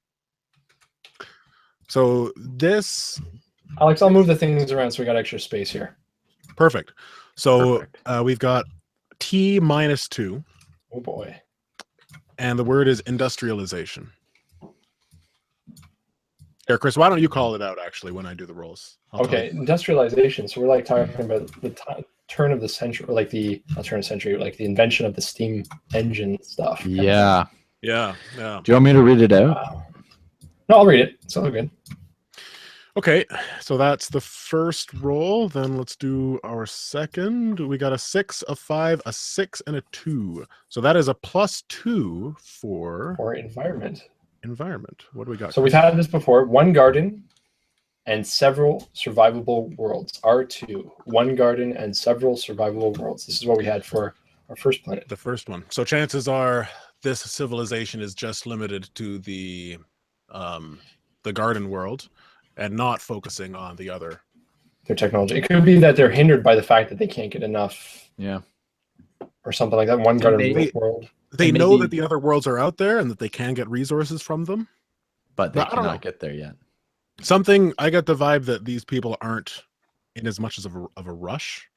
So this... Alex, I'll move the things around so we got extra space here. Perfect. So we've got T -2. Oh, boy. And the word is industrialization. Here, Chris, why don't you call it out, actually, when I do the rolls? Okay, industrialization. So we're like talking about the turn of the century, or like not turn of the century, like the invention of the steam engine stuff. Yeah. Yeah. Do you want me to read it out? No, I'll read it. It's all good. Okay, so that's the first roll. Then let's do our second. We got a 6, a 5, a 6, and a 2. So that is a +2 for environment. What do we got? So we've had this before. 1 garden and several survivable worlds. R2. 1 garden and several survivable worlds. This is what we had for our first planet. The first one. So chances are this civilization is just limited to the garden world, and not focusing on the other. Their technology. It could be that they're hindered by the fact that they can't get enough. Yeah. Or something like that. 1 garden world. They know that the other worlds are out there and that they can get resources from them. But they cannot get there yet. Something I got the vibe that these people aren't in as much as of a rush.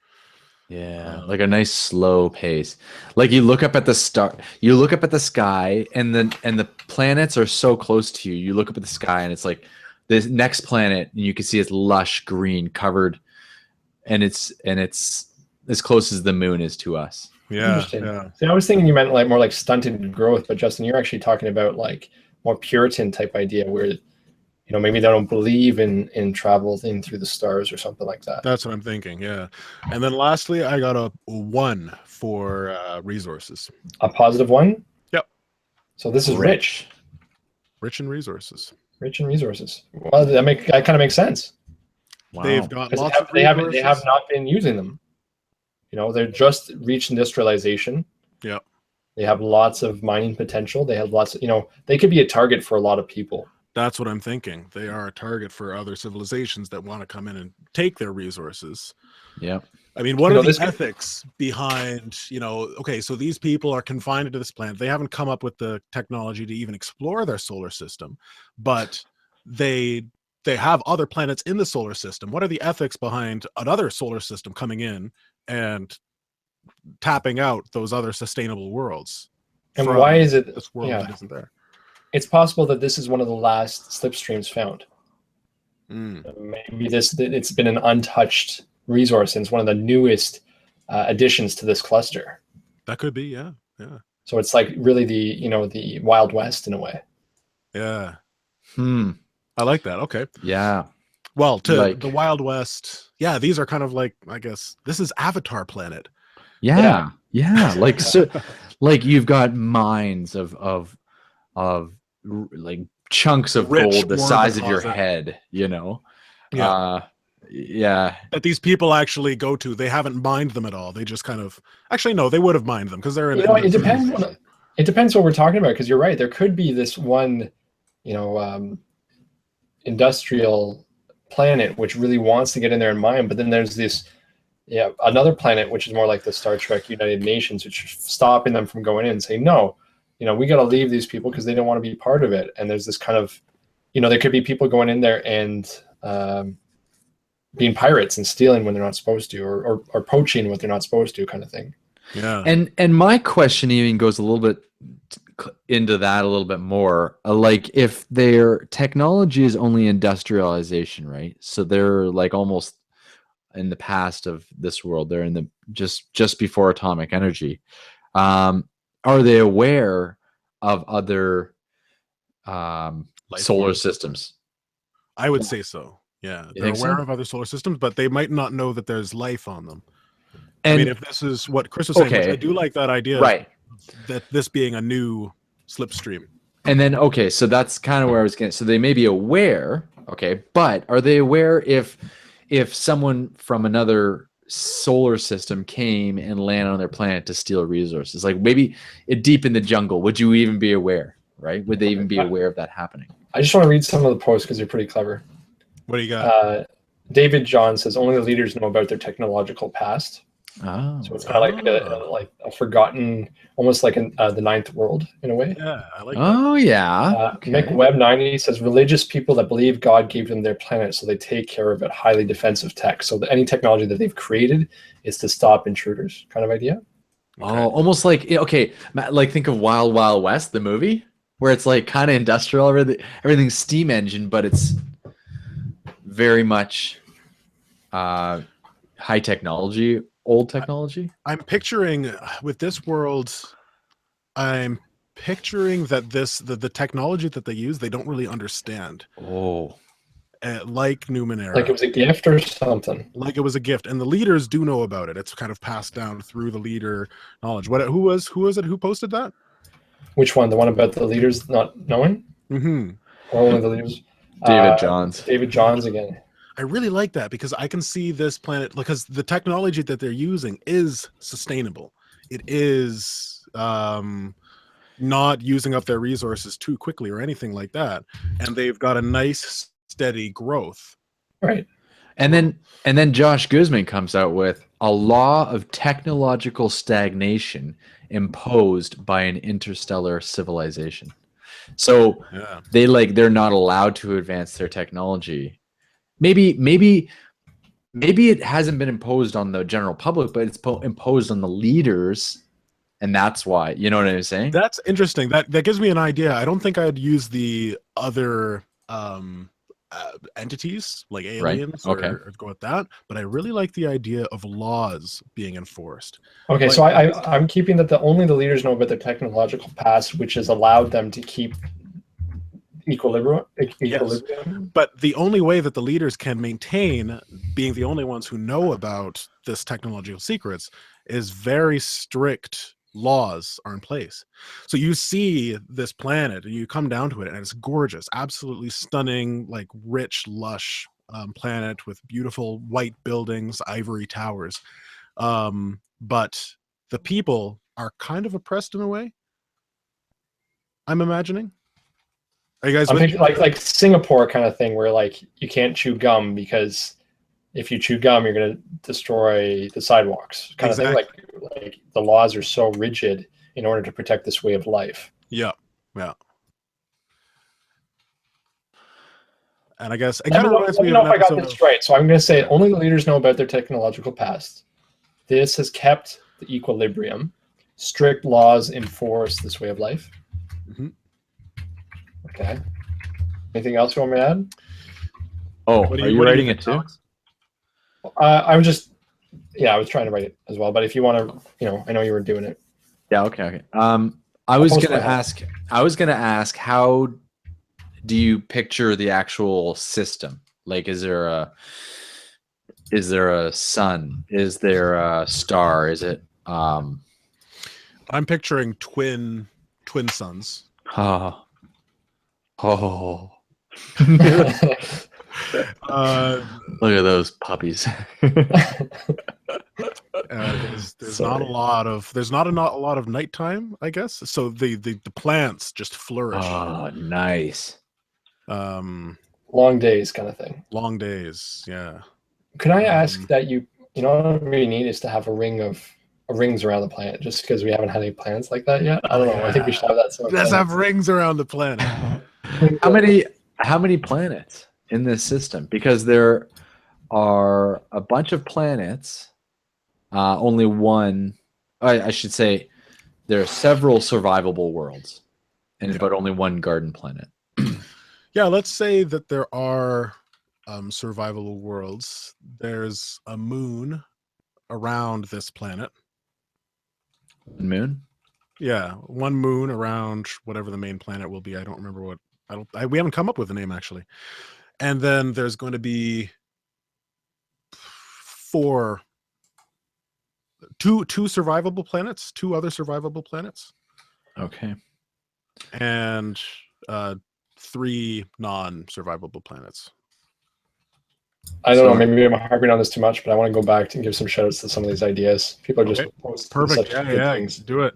Yeah, like a nice slow pace. Like you look up at the star, you look up at the sky, and the planets are so close to you. You look up at the sky, and it's like this next planet, and you can see it's lush green, covered, and it's as close as the moon is to us. Yeah. Interesting. Yeah. See, I was thinking you meant like more like stunted growth, but Justin, you're actually talking about like more Puritan type idea where, maybe they don't believe in traveling through the stars or something like that. That's what I'm thinking, yeah. And then lastly, I got a 1 for resources. A positive 1? Yep. So this is rich. Rich in resources. Rich in resources. Well, that kind of makes sense. Wow. They've got lots of resources. They have not been using them. They're just reached industrialization. Yeah. They have lots of mining potential. They have lots of, they could be a target for a lot of people. That's what I'm thinking. They are a target for other civilizations that want to come in and take their resources. Yeah. I mean, what are the ethics behind, okay, so these people are confined to this planet. They haven't come up with the technology to even explore their solar system, but they have other planets in the solar system. What are the ethics behind another solar system coming in and tapping out those other sustainable worlds? And why is it this world that isn't there? It's possible that this is one of the last slipstreams found. Maybe it's been an untouched resource, and it's one of the newest additions to this cluster. That could be, yeah. So it's like really the Wild West in a way. Yeah. I like that. Okay. Yeah. Well, to the Wild West, yeah, these are kind of like, I guess, this is Avatar planet. Yeah. Like like you've got mines of like chunks of gold the size of your head, that these people actually go to. They haven't mined them at all. They just kind of they would have mined them because they're in it depends what we're talking about, because you're right, there could be this one industrial planet which really wants to get in there and mine, but then there's this another planet which is more like the Star Trek United Nations, which is stopping them from going in and saying no, we got to leave these people because they don't want to be part of it. And there's this kind of, there could be people going in there and being pirates and stealing when they're not supposed to, or poaching what they're not supposed to, kind of thing. Yeah. And my question even goes a little bit into that a little bit more. Like if their technology is only industrialization, right? So they're like almost in the past of this world. They're in the just before atomic energy. Are they aware of other solar systems? I would say so. Yeah, they're aware of other solar systems, but they might not know that there's life on them. And, I mean, if this is what Chris was saying, I do like that idea, right? That this being a new slipstream. And then, so that's kind of where I was getting. So they may be aware, but are they aware if someone from another solar system came and landed on their planet to steal resources, like maybe deep in the jungle, would you even be aware, right? Would they even be aware of that happening? I just want to read some of the posts because they're pretty clever. What do you got? David John says only the leaders know about their technological past. Oh, so it's kind of like a forgotten, almost like the ninth world in a way. Yeah, I like that. Mick Webb 90 says religious people that believe God gave them their planet, so they take care of it. Highly defensive tech. So any technology that they've created is to stop intruders, kind of idea. Oh, almost like like think of Wild Wild West, the movie, where it's like kind of industrial, everything's steam engine, but it's very much high technology. Old technology. I'm picturing with this world, I'm picturing that the technology that they use, they don't really understand. Like Numenera. Like it was a gift or something. Like it was a gift, and the leaders do know about it. It's kind of passed down through the leader knowledge. Who was it? Who posted that? Which one? The one about the leaders not knowing? Mm-hmm. Or one of the leaders? David Johns. David Johns again. I really like that because I can see this planet, because the technology that they're using is sustainable. It is not using up their resources too quickly or anything like that. And they've got a nice, steady growth. Right. And then Josh Guzman comes out with a law of technological stagnation imposed by an interstellar civilization. So Yeah. they're not allowed to advance their technology. Maybe it hasn't been imposed on the general public, but it's imposed on the leaders, and that's why. You know what I'm saying? That's interesting. That gives me an idea. I don't think I'd use the other entities like aliens or go with that, but I really like the idea of laws being enforced. Okay, Like, so I'm keeping that only the leaders know about their technological past, which has allowed them to keep equilibrium. Yes, but the only way that the leaders can maintain being the only ones who know about this technological secrets is very strict laws are in place. So you see this planet and you come down to it and it's gorgeous, absolutely stunning, like rich, lush planet with beautiful white buildings, ivory towers. But the people are kind of oppressed in a way, I'm imagining. Are you guys with me? like Singapore kind of thing, where like you can't chew gum because if you chew gum, you're going to destroy the sidewalks. Kind of thing. Like the laws are so rigid in order to protect this way of life. Yeah, yeah. And I guess it kind of reminds me of an if I got episode this right. So I'm going to say only the leaders know about their technological past. This has kept the equilibrium. Strict laws enforce this way of life. Mm-hmm. Okay. Anything else you want me to add? Oh, are you writing it too? I was just, I was trying to write it as well. But if you want to, I know you were doing it. Yeah. Okay. I was gonna ask, how do you picture the actual system? Like, is there a sun? Is there a star? Is it? I'm picturing twin suns. Oh. Look at those puppies. There's not a lot of nighttime, I guess. So the plants just flourish. Oh, nice. Long days kind of thing. Long days, yeah. Could I ask that what we need is to have a rings around the planet, just because we haven't had any planets like that yet. I don't know. I think we should have that. Let's have rings around the planet. How many planets in this system? Because there are a bunch of planets. Only one. I should say there are several survivable worlds, but only one garden planet. Yeah, let's say that there are survivable worlds. There's a moon around this planet. Moon? Yeah, one moon around whatever the main planet will be. I don't remember what. We haven't come up with a name actually. And then there's going to be two survivable planets, two other survivable planets. Okay. And 3 non-survivable planets. I don't know, maybe I'm harping on this too much, but I want to go back and give some shout outs to some of these ideas. People are just posting perfect. Such good things. Do it.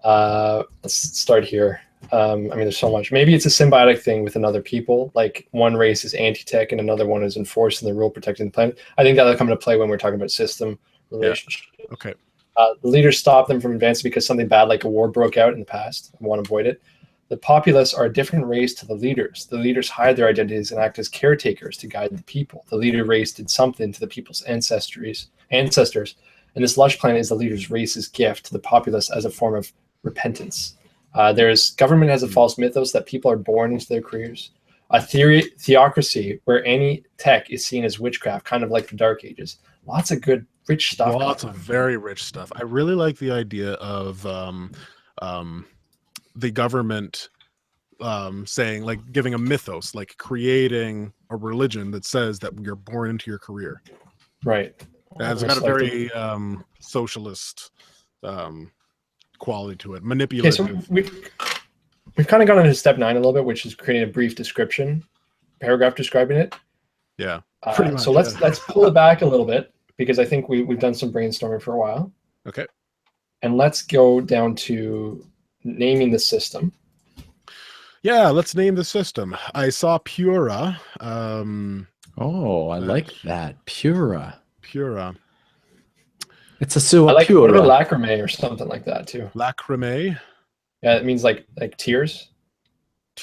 Let's start here. There's so much. Maybe it's a symbiotic thing with another people. Like one race is anti-tech and another one is enforcing the rule, protecting the planet. I think that'll come into play when we're talking about system relationship. Yeah. Okay. The leaders stop them from advancing because something bad like a war broke out in the past and want to avoid it. The populace are a different race to the leaders. The leaders hide their identities and act as caretakers to guide the people. The leader race did something to the people's ancestors, and this lush planet is the leader's race's gift to the populace as a form of repentance. Government has a false mythos that people are born into their careers. A theocracy where any tech is seen as witchcraft, kind of like the Dark Ages. Lots of good, rich stuff. Lots of very rich stuff. I really like the idea of the government saying, like, giving a mythos, like creating a religion that says that you're born into your career. Right. It's got a very socialist quality to it, manipulative. Okay, so we've kind of gone into step 9 a little bit, which is creating a brief description, paragraph describing it. Yeah. Pretty much, so let's pull it back a little bit, because I think we've done some brainstorming for a while. Okay. And let's go down to naming the system. Yeah, let's name the system. I saw Pura. I like that. Pura. It's a Pura. What about lacrimé or something like that too? Lacrimé. Yeah, it means like tears.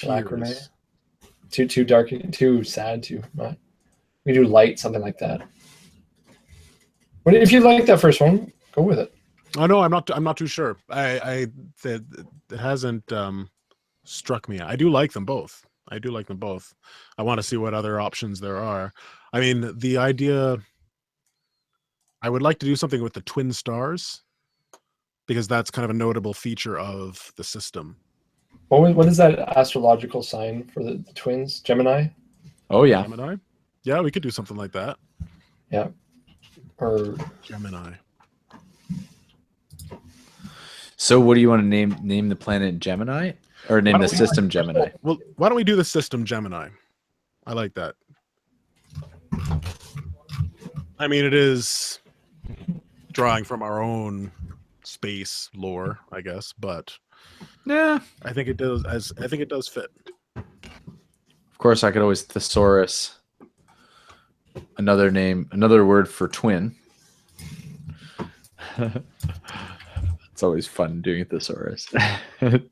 Lacrimae. Tears. Too dark, too sad, too much. We do light, something like that. What if you like that first one? Go with it. Oh no, I'm not too sure. It hasn't struck me. I do like them both. I want to see what other options there are. I mean, the idea. I would like to do something with the twin stars, because that's kind of a notable feature of the system. What is that astrological sign for the twins? Gemini? Oh yeah. Gemini? Yeah, we could do something like that. Yeah. Or Gemini. So what do you want to name the planet Gemini? Or name the system Gemini? Well, why don't we do the system Gemini? I like that. I mean, it is drawing from our own space lore, I guess, but Yeah. I think it does fit. Of course, I could always thesaurus. Another word for twin. It's always fun doing thesaurus.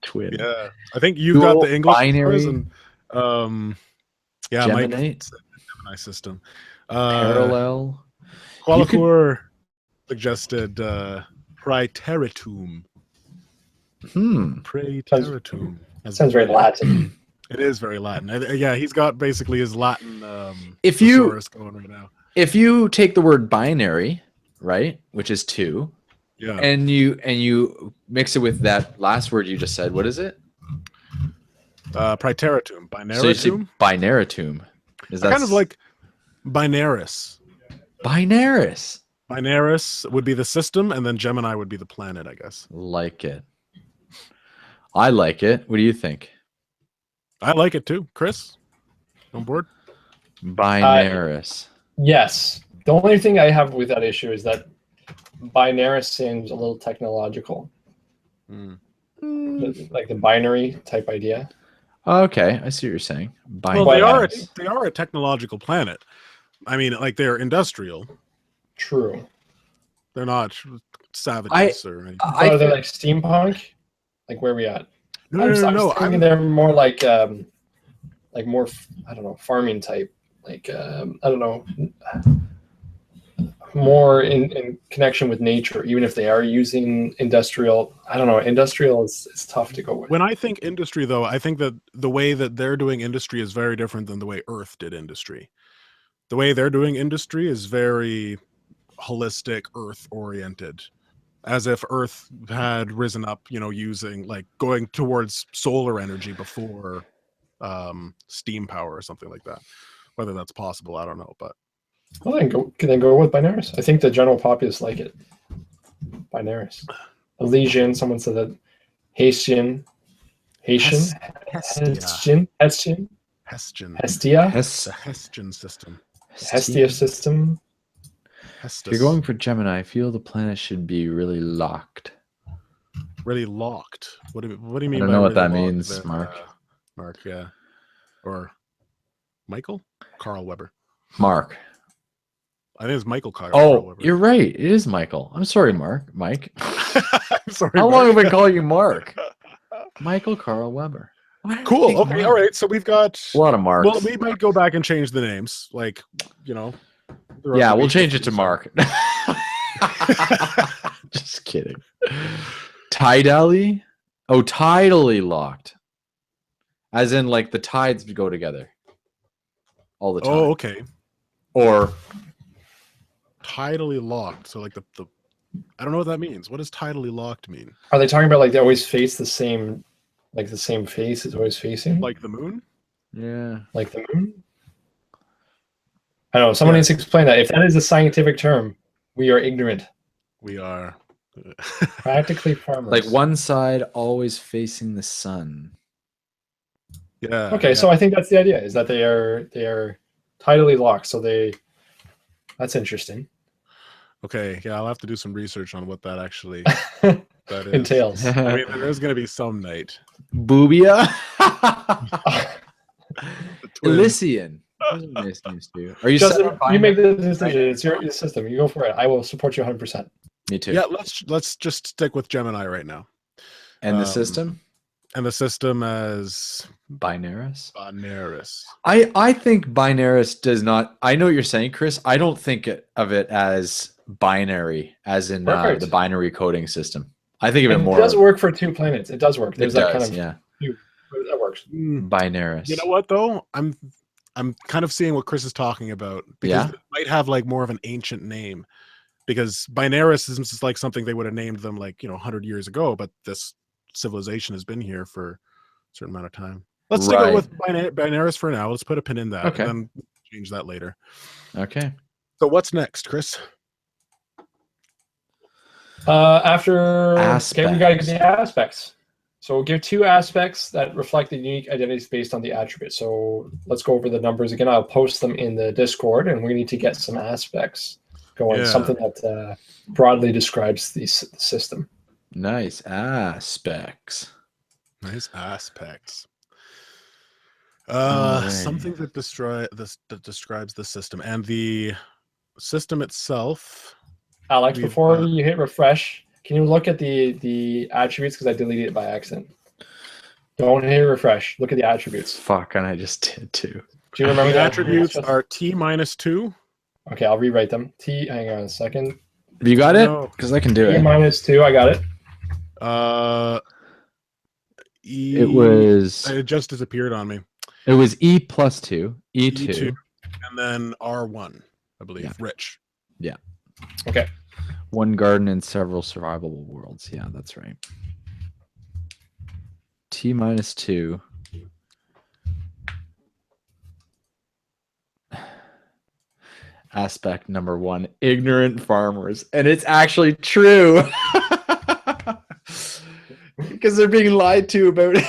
Twin. Yeah, I think you've got the English binary, and yeah, Gemini system. Parallel. Qualicore suggested praeteritum. Praeteritum. Sounds very Latin. It is very Latin. Yeah, he's got basically his Latin thesaurus going right now. If you take the word binary, right, which is 2, yeah, and you mix it with that last word you just said, what is it? Praeteritum. Binaritum. So you say binaritum. Is that kind of like binaris? Binaris. Binaris would be the system, and then Gemini would be the planet, I guess. Like it. I like it. What do you think? I like it too. Chris, on board? Binaris. Yes. The only thing I have with that issue is that binaris seems a little technological. Like the binary type idea. Okay, I see what you're saying. Well, they are a technological planet. I mean, like, they're industrial. True. They're not savages or anything. Are they like steampunk? Like, where are we at? No. I mean, they're more like more, I don't know, farming type. Like, I don't know, more in connection with nature, even if they are using industrial. I don't know. Industrial is tough to go with. When I think industry, though, I think that the way that they're doing industry is very different than the way Earth did industry. The way they're doing industry is very holistic, Earth-oriented, as if Earth had risen up, using, like, going towards solar energy before steam power or something like that. Whether that's possible, I don't know, but well, then go with binaris. I think the general populace like it. Binaris. Elysian, someone said that. Hestian, Hestia. Hestian, Hestia, The Hestian system. Hestia system. If you're going for Gemini, I feel the planet should be really locked. Really locked? What do you mean? I don't know what that means, there, Mark. Mark, yeah. Or Michael? Carl Weber. Mark. I think it's Michael Carl Weber. You're right. It is Michael. I'm sorry, Mike. I'm sorry. How long have I been calling you Mark? Michael Carl Weber. Cool. Okay. All right. So we've got a lot of Marks. Well, we might go back and change the names. Like, Yeah, we'll change it to Mark. Just kidding. Tidally? Oh, tidally locked. As in, like, the tides go together all the time. Oh, okay. Or tidally locked. So, like, the I don't know what that means. What does tidally locked mean? Are they talking about, like, they always face the same, like, the same face is always facing? Like the moon? Yeah. Like the moon? I don't know. Someone needs to explain that. If that is a scientific term, we are ignorant. We are. Practically farmers. Like one side always facing the sun. Yeah. Okay, so I think that's the idea, is that they are tidally locked. So that's interesting. Okay, yeah, I'll have to do some research on what that actually that is. Entails. I mean, there's going to be some night. Boobia. Elysian. Those are nice names too. Are you? Justin, you make the decision. It's your system. You go for it. I will support you 100%. Me too. Yeah, let's just stick with Gemini right now. And the system. And the system as Binaris. Binaris. I think Binaris does not. I know what you're saying, Chris. I don't think of it as binary, as in the binary coding system. I think of it more. It does work for 2 planets. It does work. There's that kind of that works. Binaris. You know what though? I'm kind of seeing what Chris is talking about, because it might have like more of an ancient name, because Binaris is like something they would have named them like 100 years ago, but this civilization has been here for a certain amount of time. Let's stick with Binaris for now. Let's put a pin in that, and then change that later. Okay. So what's next, Chris? After aspects. We gotta get the aspects. So we'll give 2 aspects that reflect the unique identities based on the attributes. So let's go over the numbers again. I'll post them in the Discord, and we need to get some aspects going. Something that broadly describes the system. Nice aspects. Nice aspects. Something that describes the system and the system itself. Alex, before you hit refresh, can you look at the attributes, because I deleted it by accident? Don't hit refresh. Look at the attributes. Fuck, and I just did too. Do you remember the attributes? Are T-2. Okay, I'll rewrite them. Hang on a second. You got it? Because I can do it. T-2, I got it. It was. It just disappeared on me. It was E+2, E2, and then R1, I believe. Rich. Yeah. Okay. 1 garden and several survivable worlds. Yeah, that's right. T-2. Aspect number 1, ignorant farmers. And it's actually true. Because they're being lied to about it.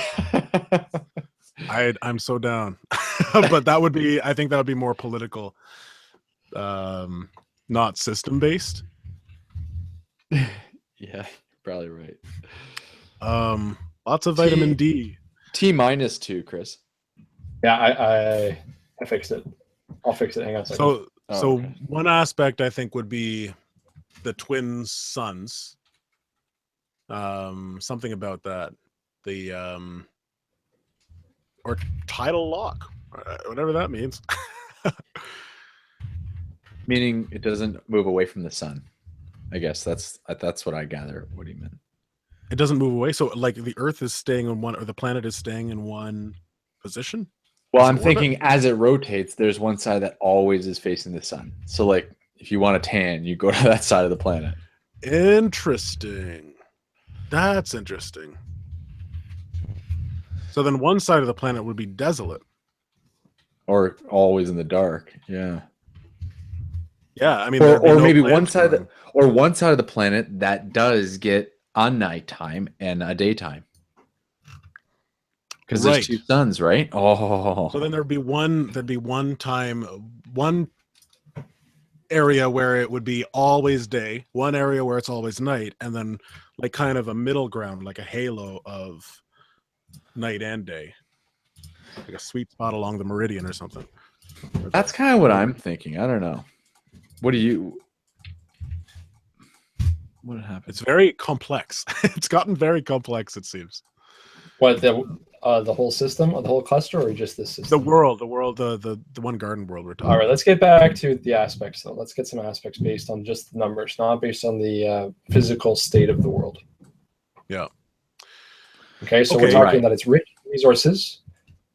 I'm so down. But that would be, I think that would be more political, not system based. Yeah, probably right. Lots of vitamin D. T-2, Chris. Yeah, I fixed it. I'll fix it. Hang on a second. So one aspect I think would be the twin suns. Something about that. The or tidal lock, whatever that means. Meaning it doesn't move away from the sun. I guess that's what I gather what he meant. It doesn't move away. So like the Earth is staying in one, or the planet is staying in one position. Well, I'm thinking as it rotates, there's one side that always is facing the sun. So like if you want a tan, you go to that side of the planet. Interesting. That's interesting. So then one side of the planet would be desolate. Or always in the dark. Yeah. Yeah, I mean, or maybe one side of the planet that does get a nighttime and a daytime. Because there's 2 suns, right? Oh. So then there'd be one area where it would be always day, one area where it's always night, and then like kind of a middle ground, like a halo of night and day, like a sweet spot along the meridian or something. That's kind of what I'm thinking. I don't know. What happened? It's very complex. It's gotten very complex, it seems. What, the whole system, or the whole cluster, or just this system? The world, the one garden world we're talking. All right, let's get back to the aspects, though. Let's get some aspects based on just the numbers, not based on the physical state of the world. Yeah. Okay, so we're talking that it's rich in resources.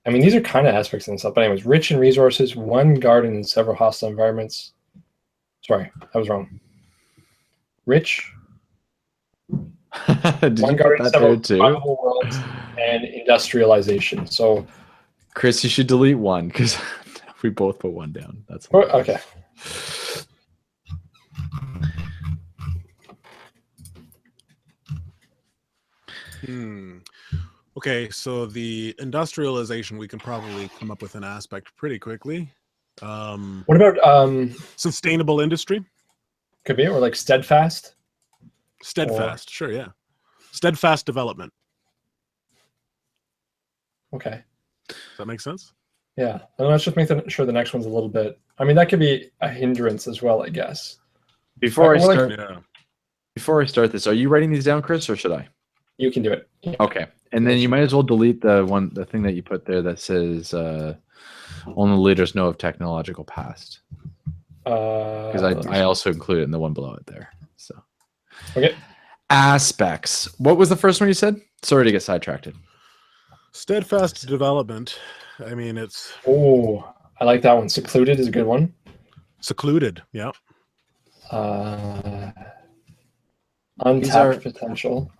I mean, these are kind of aspects and stuff, but anyways, rich in resources, 1 garden and several hostile environments. Sorry, I was wrong. Rich. 1 garden, several survivable worlds, and industrialization. So, Chris, you should delete 1 because we both put 1 down. That's okay. Okay, so the industrialization, we can probably come up with an aspect pretty quickly. What about sustainable industry? Could be, or like steadfast. Steadfast, sure, yeah. Steadfast development. Okay. Does that make sense? Yeah, and let's just make sure the next one's a little bit. I mean, that could be a hindrance as well, I guess. Before I start this, are you writing these down, Chris, or should I? You can do it. Yeah. Okay. And then you might as well delete the thing that you put there that says only leaders know of technological past. Because I also include it in the one below it there. So okay. Aspects. What was the first one you said? Sorry to get sidetracked. Steadfast development. I mean, it's... Oh, I like that one. Secluded is a good one. Secluded, yeah. Untapped potential.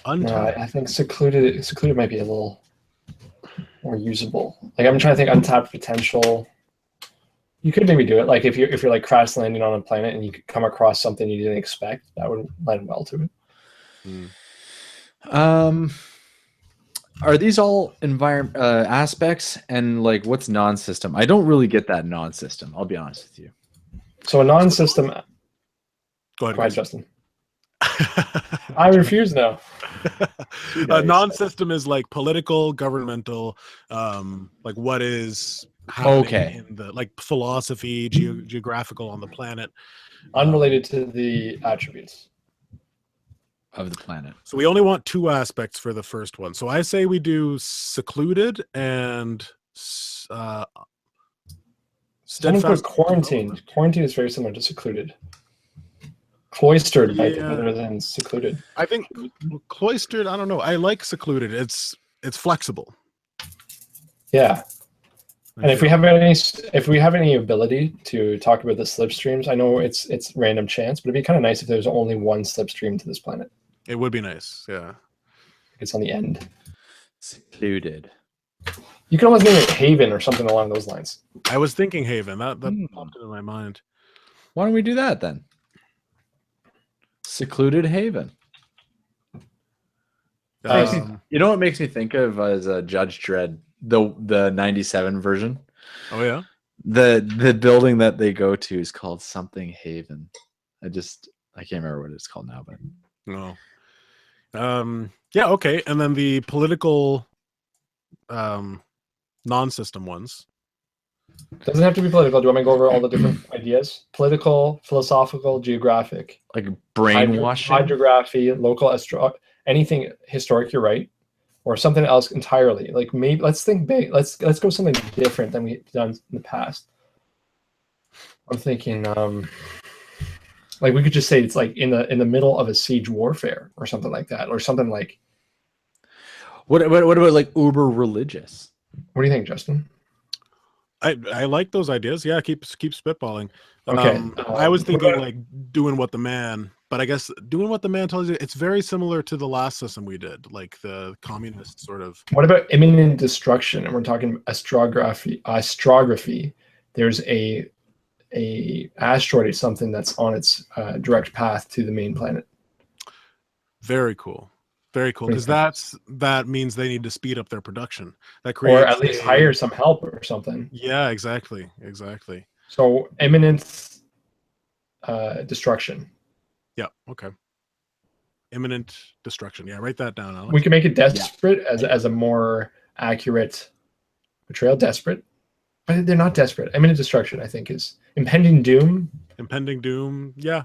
Untapped. I think secluded might be a little more usable. Like I'm trying to think untapped potential. You could maybe do it. Like if you're like crash landing on a planet and you could come across something you didn't expect, that would lend well to it. Are these all aspects, and like what's non-system? I don't really get that non-system. I'll be honest with you. So a non-system. Go ahead, Justin. I refuse now. A non-system is like political, governmental, like what is happening in the like philosophy, geographical on the planet, unrelated to the attributes of the planet. So we only want 2 aspects for the first one. So I say we do secluded and steadfast. Quarantine. Quarantine is very similar to secluded. Cloistered might be better than secluded. I think cloistered, I don't know. I like secluded. It's flexible. Yeah. And if we have any ability to talk about the slipstreams, I know it's random chance, but it'd be kind of nice if there was only one slipstream to this planet. It would be nice, yeah. It's on the end. Secluded. You can almost name it Haven or something along those lines. I was thinking Haven. That popped into my mind. Why don't we do that then? Secluded Haven. You know what makes me think of as Judge Dredd, the 97 version. Oh yeah. The building that they go to is called something Haven. I can't remember what it's called now, but no. Yeah, okay. And then the political non-system ones. Doesn't have to be political. Do you want me to go over all the different ideas? Political, philosophical, geographic. Like brainwashing? Hydrography, local anything historic, you're right. Or something else entirely. Like maybe let's think big. Let's go something different than we've done in the past. I'm thinking like we could just say it's like in the middle of a siege warfare or something like that. Or something like what about like uber religious? What do you think, Justin? I like those ideas. Yeah, keep spitballing. Okay. I was thinking like doing what the man, but I guess doing what the man tells you, it's very similar to the last system we did, like the communist sort of. What about imminent destruction? And we're talking astrography. There's a asteroid or something that's on its direct path to the main planet. Very cool. Very cool, because that means they need to speed up their production. That creates, or at least hire some help or something. Yeah, exactly. So imminent destruction. Yeah. Okay. Imminent destruction. Yeah, write that down, Alex. We can make it desperate as a more accurate portrayal. Desperate, but they're not desperate. Imminent destruction, I think, is impending doom. Impending doom. Yeah,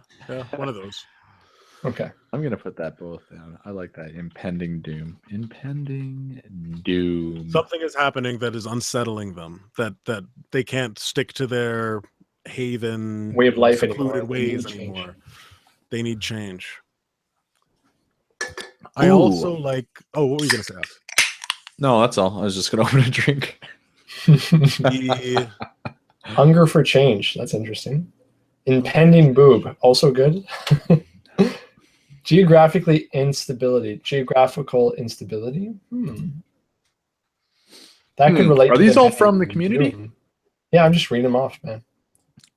one of those. Okay. I'm going to put that both down. I like that. Impending doom. Impending doom. Something is happening that is unsettling them, that they can't stick to their haven way of life secluded ways anymore. They need change. I also like... Oh, what were you going to say, Alex? No, that's all. I was just going to open a drink. Hunger for change. That's interesting. Impending boob. Also good. Geographical instability. That could relate. Are these all from the community? Doom. Yeah, I'm just reading them off, man.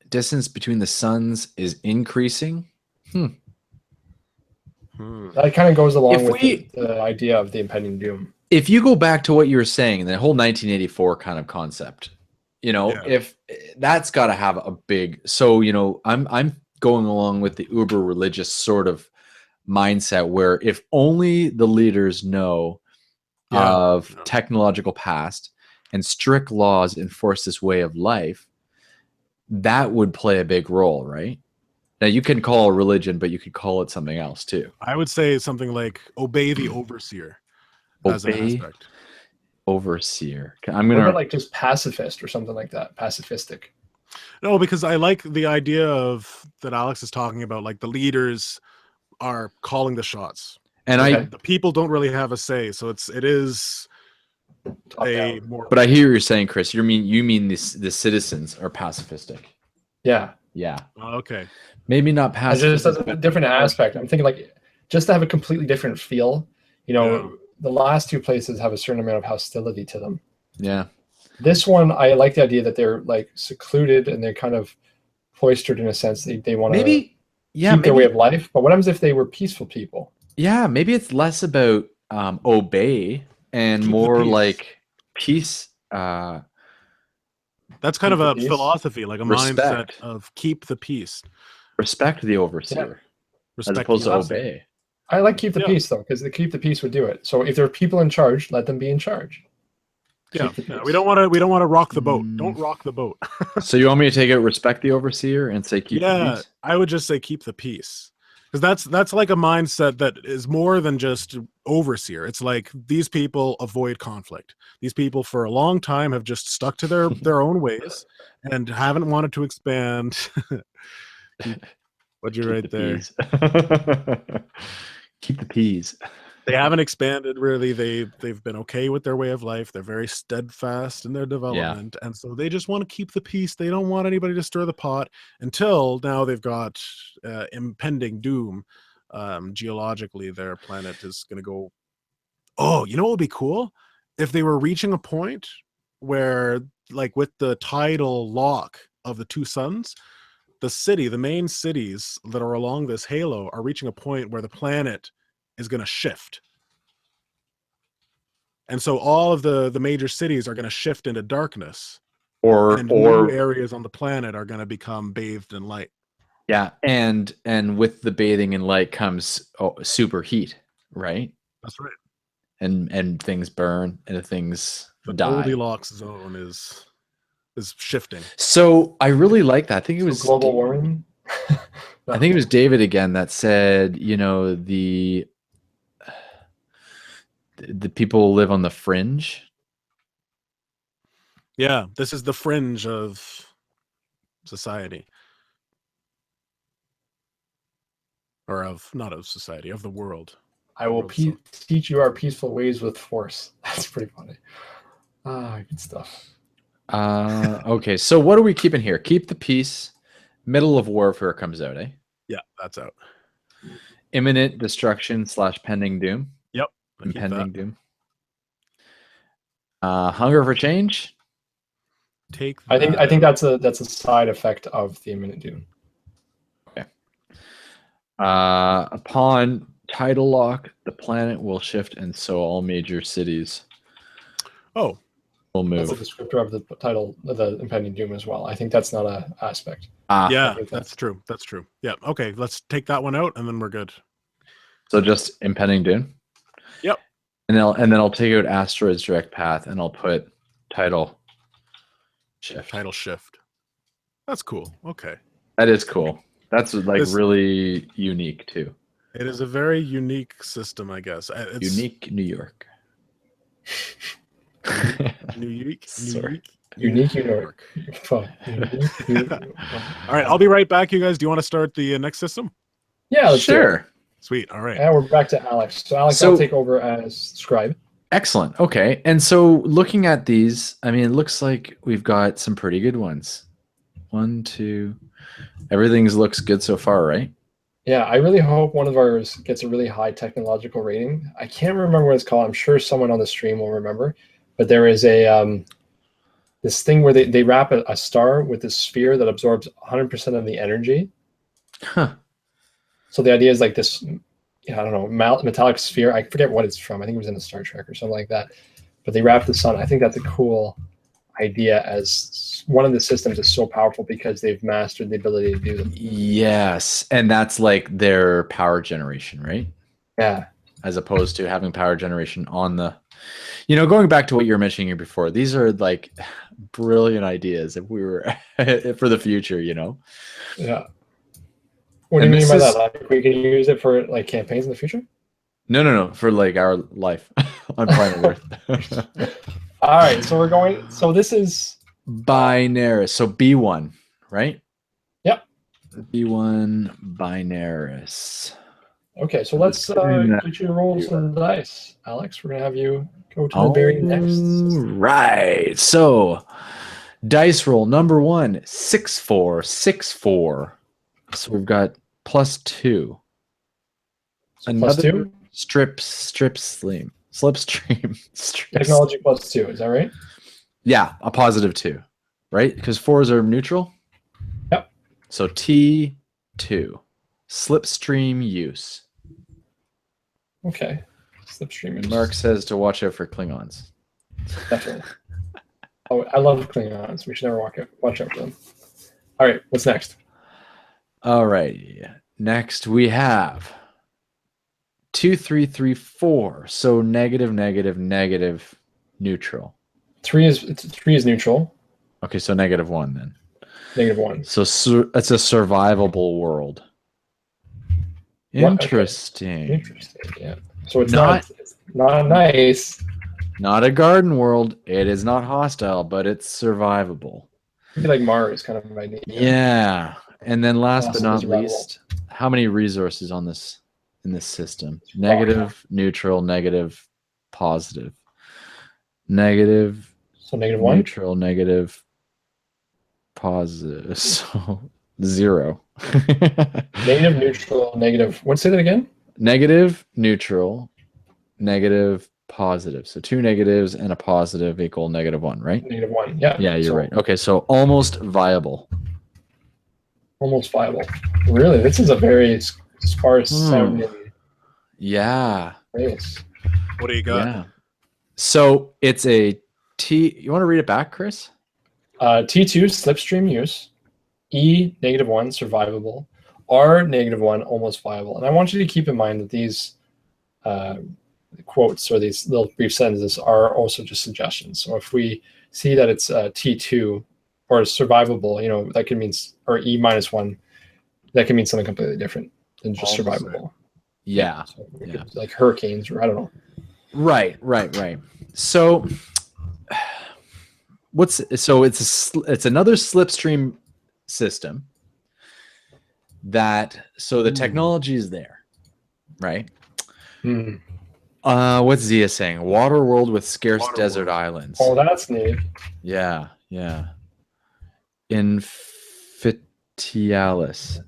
Distance between the suns is increasing. That kind of goes along with the idea of the impending doom. If you go back to what you were saying, the whole 1984 kind of concept, if that's got to have a big. So I'm going along with the uber religious sort of mindset where if only the leaders know of technological past and strict laws enforce this way of life, that would play a big role, right? Now you can call a religion, but you could call it something else too. I would say something like obey the overseer as an Obey aspect. overseer. I'm What gonna about like just pacifist or something like that? Pacifistic. No, because I like the idea of that Alex is talking about, like the leaders are calling the shots. and Okay. The people don't really have a say, so it is Top a down. more. But I hear you're saying, Chris. You mean the citizens are pacifistic? Yeah. Yeah, Okay. maybe not As just pacifistic. as a different aspect. I'm thinking like just to have a completely different feel. You know, Yeah. the last two places have a certain amount of hostility to them. Yeah. This one, I like the idea that they're like secluded and they're kind of cloistered in a sense. They want to Maybe. Yeah. keep their way Maybe. of life. But what happens if they were peaceful people? Yeah. Maybe it's less about obey and Keep the more peace. like peace. That's kind of Keep the a peace. philosophy, like a Respect. mindset of keep the peace. Respect the overseer as Respect opposed the to overseer. obey. I like keep the Yeah. peace though, because the keep the peace would do it. So if there are people in charge, let them be in charge. Yeah, Keep the yeah, peace. we don't want to rock the boat. Don't rock the boat. So you want me to take out respect the overseer and say keep the Yeah, peace? I would just say keep the peace, because that's like a mindset that is more than just overseer. It's like these people avoid conflict. These people for a long time have just stuck to their own ways and haven't wanted to expand. What'd you write there? Peas. Keep the peas. They haven't expanded really. They've been okay with their way of life. They're very steadfast in their development, and so they just want to keep the peace. They don't want anybody to stir the pot until now. They've got impending doom. Geologically, their planet is going to go. Oh, you know what would be cool if they were reaching a point where, like with the tidal lock of the two suns, the main cities that are along this halo are reaching a point where the planet is going to shift. And so all of the major cities are going to shift into darkness, and new areas on the planet are going to become bathed in light. Yeah, and with the bathing in light comes super heat, right? That's right. And things burn and things The die. Goldilocks zone is shifting. So I really like that. I think it was global warming. I think it was David again that said, you know, the people live on the fringe. Yeah, this is the fringe of society. Or of, not of society, of the world. I will teach you our peaceful ways with force. That's pretty funny. Good stuff. Okay, so what are we keeping here? Keep the peace. Middle of warfare comes out, eh? Yeah, that's out. Imminent destruction / pending doom. Yep. Impending doom. Hunger for change. Take. I think that's a side effect of the imminent doom. Okay. Upon tidal lock, the planet will shift, and so all major cities. Oh. Will move. That's a descriptor of the title of the impending doom as well. I think that's not an aspect. Yeah, that's true. That's true. Yeah. Okay, let's take that one out, and then we're good. So just impending doom. Yep. And then I'll take out asteroids direct path, and I'll put tidal shift. Tidal shift. That's cool. Okay. That is cool. That's like really unique too. It is a very unique system, I guess. It's unique New York. Unique New York. All right, I'll be right back, you guys. Do you want to start the next system? Yeah, let's sure. Do it. Sweet. All right. And we're back to Alex. So Alex, I'll take over as scribe. Excellent. Okay. And so looking at these, I mean, it looks like we've got some pretty good ones. 1, 2. Everything looks good so far, right? Yeah, I really hope one of ours gets a really high technological rating. I can't remember what it's called. I'm sure someone on the stream will remember. But there is a this thing where they wrap a star with this sphere that absorbs 100% of the energy. Huh. So the idea is like this, I don't know, metallic sphere. I forget what it's from. I think it was in a Star Trek or something like that. But they wrap the sun. I think that's a cool idea, as one of the systems is so powerful because they've mastered the ability to do them. Yes. And that's like their power generation, right? Yeah. As opposed to having power generation on the, you know, going back to what you were mentioning here before, these are like brilliant ideas if we were for the future, you know? Yeah. What do you mean by that? Like we can use it for like campaigns in the future? No. For like our life on planet Earth. All right, so we're going. So this is Binaris. So B1, right? Yep. B1 Binaris. Okay, so let's get you to roll some dice, Alex. We're gonna have you go to the very next system. Right. So dice roll number 1, 6, 4, 6, 4. So we've got +2. So Another +2? slipstream. Technology +2, is that right? Yeah, a +2, right? Because 4s are neutral. Yep. So T2, slipstream use. Okay. Slipstream use. Mark says to watch out for Klingons. Definitely. Oh, I love Klingons. We should never watch out for them. All right, what's next? All right. Next we have 2, 3, 3, 4. So negative, negative, negative, neutral. 3 is neutral. Okay, so -1 then. -1. So it's a survivable world. Interesting. Okay. Interesting. Yeah. So it's not nice. Not a garden world. It is not hostile, but it's survivable. Maybe like Mars kind of idea. Yeah. And then last but not survivable. least, how many resources in this system? Negative, neutral, negative, positive. Negative. So -1. Neutral, negative, positive. So 0. Negative, neutral, negative. What? Say that again. Negative, neutral, negative, positive. So 2 negatives and a positive equal -1, right? -1. Yeah. Yeah, you're right. Okay, so almost viable. Almost viable. Really, this is a very sparse sounding Yeah. race. What do you got? Yeah. So it's a T. You want to read it back, Chris? T2 slipstream use. E -1 survivable. R -1 almost viable. And I want you to keep in mind that these quotes or these little brief sentences are also just suggestions. So if we see that it's T2 or survivable, that can mean, or E -1, that can mean something completely different than just survivable. Yeah. So like hurricanes, or I don't know. Right. So it's another slipstream system so the technology is there, right? What's Zia saying? Water world with scarce desert islands. Oh, that's neat. Yeah. INVICTUS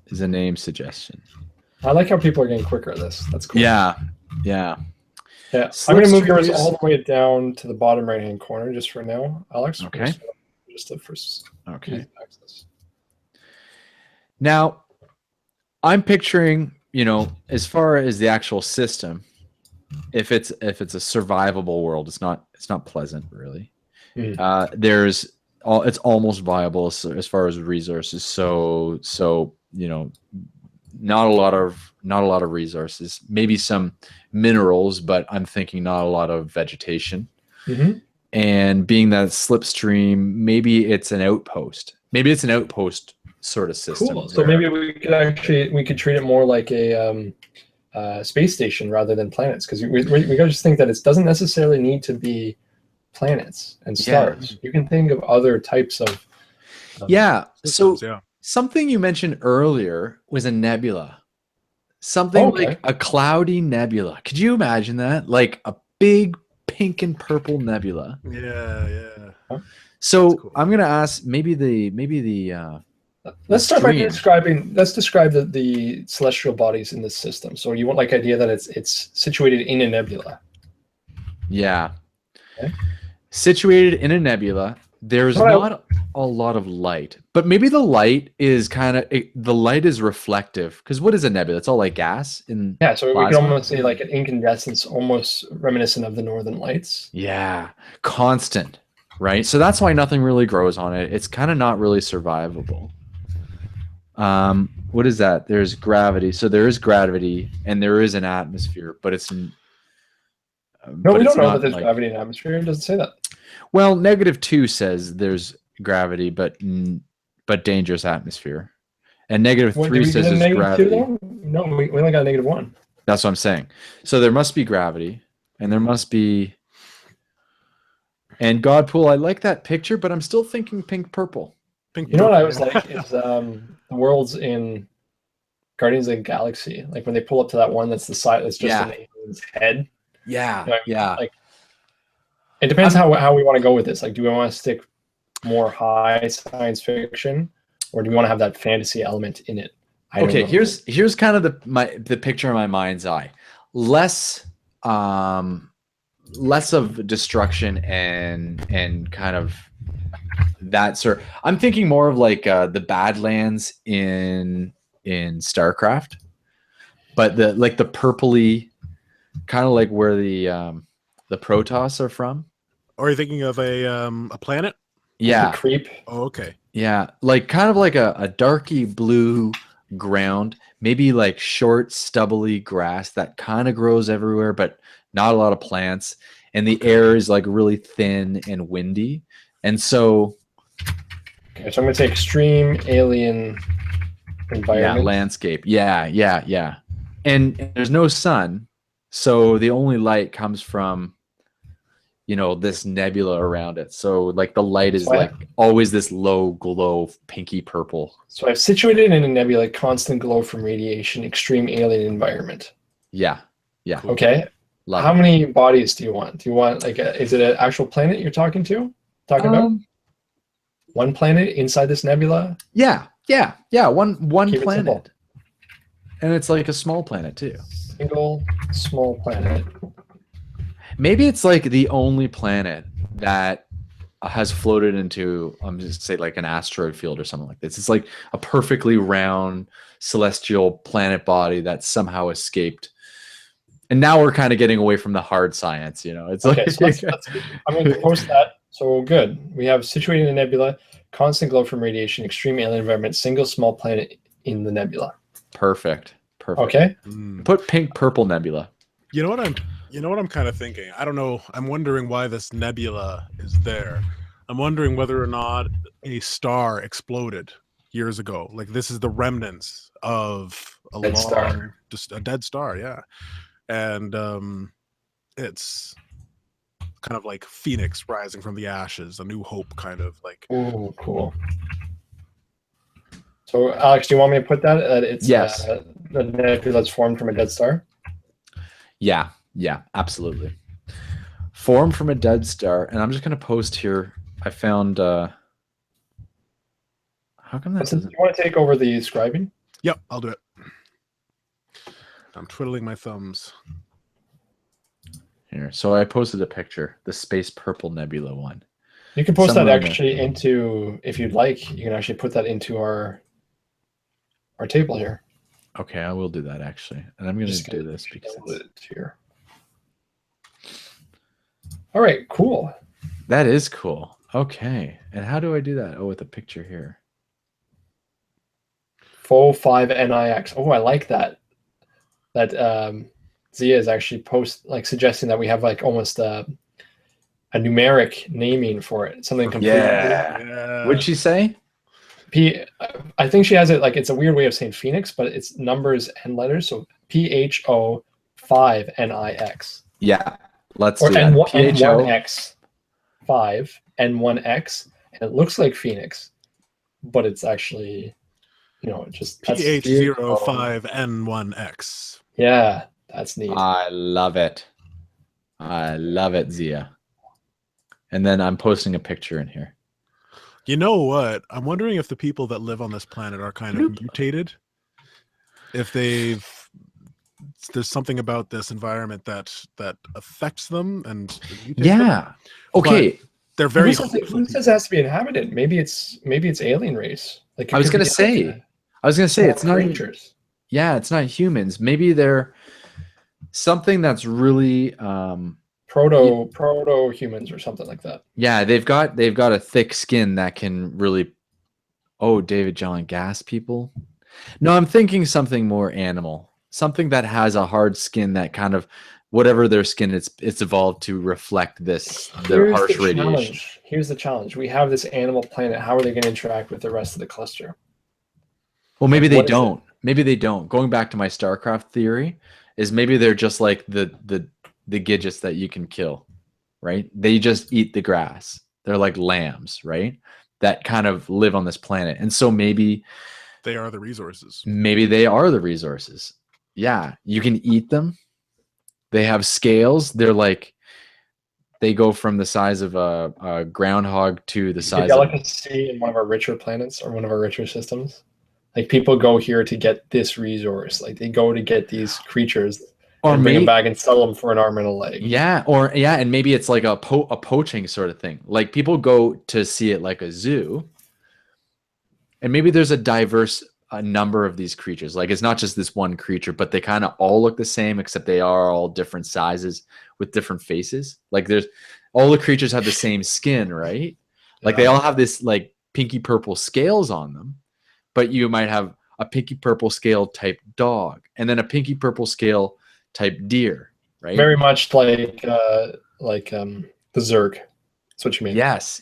is a name suggestion. I like how people are getting quicker at this. That's cool. Yeah. I'm going to move yours all the way down to the bottom right-hand corner just for now, Alex. Okay. Just the first. Okay. Access. Now, I'm picturing, as far as the actual system, if it's a survivable world, it's not pleasant really. It's almost viable as far as resources. So not a lot of resources, maybe some minerals, but I'm thinking not a lot of vegetation. And being that slipstream, maybe it's an outpost. Maybe it's an outpost sort of system. Cool. So maybe we could treat it more like a space station rather than planets, because we gotta just think that it doesn't necessarily need to be planets and stars. You can think of other types of systems, so something you mentioned earlier was a nebula. Something like a cloudy nebula. Could you imagine that? Like a big pink and purple nebula. Yeah. So cool. I'm gonna ask maybe the let's start by describing. Let's describe the celestial bodies in this system. So you want like idea that it's situated in a nebula. Yeah. Okay. Situated in a nebula. There's not a lot of light, but maybe the light is reflective, because what is a nebula? It's all like gas in so plasma. We can almost say like an incandescence, almost reminiscent of the northern lights. Yeah, constant, right? So that's why nothing really grows on it. It's kind of not really survivable. What is that? There's gravity. So there is gravity and there is an atmosphere, but it's no, we don't know that there's gravity in atmosphere. It doesn't say that. Well, -2 says there's gravity, but dangerous atmosphere. And negative What, 3 did we says get a is negative gravity. 2 though? No, we only got a negative 1. That's what I'm saying. So there must be gravity, and there must be. And Godpool, I like that picture, but I'm still thinking pink purple. Pink You know what I purple. was like is the worlds in Guardians of the Galaxy, like when they pull up to that one that's the side that's just an alien's head. Yeah, You know what I mean? yeah. Like, it depends how we want to go with this. Like, do we want to stick more high science fiction, or do we want to have that fantasy element in it? Okay, here's kind of the picture in my mind's eye. Less of destruction and kind of that sort. I'm thinking more of like the Badlands in StarCraft, but the purpley, kind of like where the Protoss are from. Or are you thinking of a planet? Yeah. The creep. Oh, okay. Yeah, like kind of like a darky blue ground, maybe like short, stubbly grass that kind of grows everywhere, but not a lot of plants. And the air is like really thin and windy. And so, Okay, so I'm going to say extreme alien environment. yeah, landscape. Yeah. And there's no sun. So the only light comes from, this nebula around it. So like the light is like always this low glow, pinky purple. So I've situated in a nebula, constant glow from radiation, extreme alien environment. Yeah. Cool. Okay. How many bodies do you want? Do you want is it an actual planet you're talking about? One planet inside this nebula? Yeah. One Keep it planet. simple. And it's like a small planet too. Single small planet. Maybe it's like the only planet that has floated into, I'm just say like an asteroid field or something like this. It's like a perfectly round celestial planet body that somehow escaped. And now we're kind of getting away from the hard science, It's Okay, like so I'm going to post that. So good. We have situated in a nebula, constant glow from radiation, extreme alien environment, single small planet in the nebula. Perfect. Okay. Put pink purple nebula. You know what I'm kind of thinking? I don't know. I'm wondering why this nebula is there. I'm wondering whether or not a star exploded years ago. Like this is the remnants of a dead star, yeah. And it's kind of like Phoenix rising from the ashes, a new hope kind of like. Oh, cool. So Alex, do you want me to put that? It's yes. The nebula that's formed from a dead star? Yeah, absolutely. Formed from a dead star. And I'm just going to post here. I found... how come that doesn't... Do you want to take over the scribing? Yep, I'll do it. I'm twiddling my thumbs. Here. So I posted a picture. The Space Purple Nebula one. You can post that actually into... If you'd like, you can actually put that into our table here. Okay, I will do that actually. And I'm going to do this because it's here. All right, cool. That is cool. Okay. And how do I do that? Oh, with a picture here. Pho1x. Oh, I like that. That Zia is actually suggesting that we have like almost a numeric naming for it. Something completely. Yeah. What'd she say? I think she has it like it's a weird way of saying Phoenix, but it's numbers and letters. So Pho5NIX. Yeah, let's do that. N1X 5 N1X, and it looks like Phoenix, but it's actually, just PH05N1X. Yeah, that's neat. I love it, Zia. And then I'm posting a picture in here. You know what? I'm wondering if the people that live on this planet are kind of mutated. If there's something about this environment that affects them and yeah. Okay. But they're very. Who says it has to be inhabited? Maybe it's alien race. Like I was gonna say it's not creatures. Yeah, it's not humans. Maybe they're something that's really proto humans or something like that. Yeah, they've got a thick skin that can really. Oh, David John gas people. No, I'm thinking something more animal, something that has a hard skin that kind of whatever their skin it's evolved to reflect their harsh radiation. Here's the challenge: we have this animal planet. How are they going to interact with the rest of the cluster? Well, maybe they don't. Maybe they don't. Going back to my StarCraft theory, is maybe they're just like the Gidgets that you can kill, right? They just eat the grass. They're like lambs, right? That kind of live on this planet. And so maybe they are the resources. Maybe they are the resources. Yeah, you can eat them. They have scales. They're like, they go from the size of a groundhog to the size of... delicacy in one of our richer planets or one of our richer systems. Like people go here to get this resource. Like they go to get these creatures or bring them back and sell them for an arm and a leg. Yeah, and maybe it's like a poaching sort of thing. Like people go to see it like a zoo. And maybe there's a diverse number of these creatures. Like it's not just this one creature, but they kind of all look the same, except they are all different sizes with different faces. Like there's all the creatures have the same skin, right? Like they all have this like pinky purple scales on them, but you might have a pinky purple scale type dog and then a pinky purple scale type deer, right? Very much like the Zerg. That's what you mean. Yes.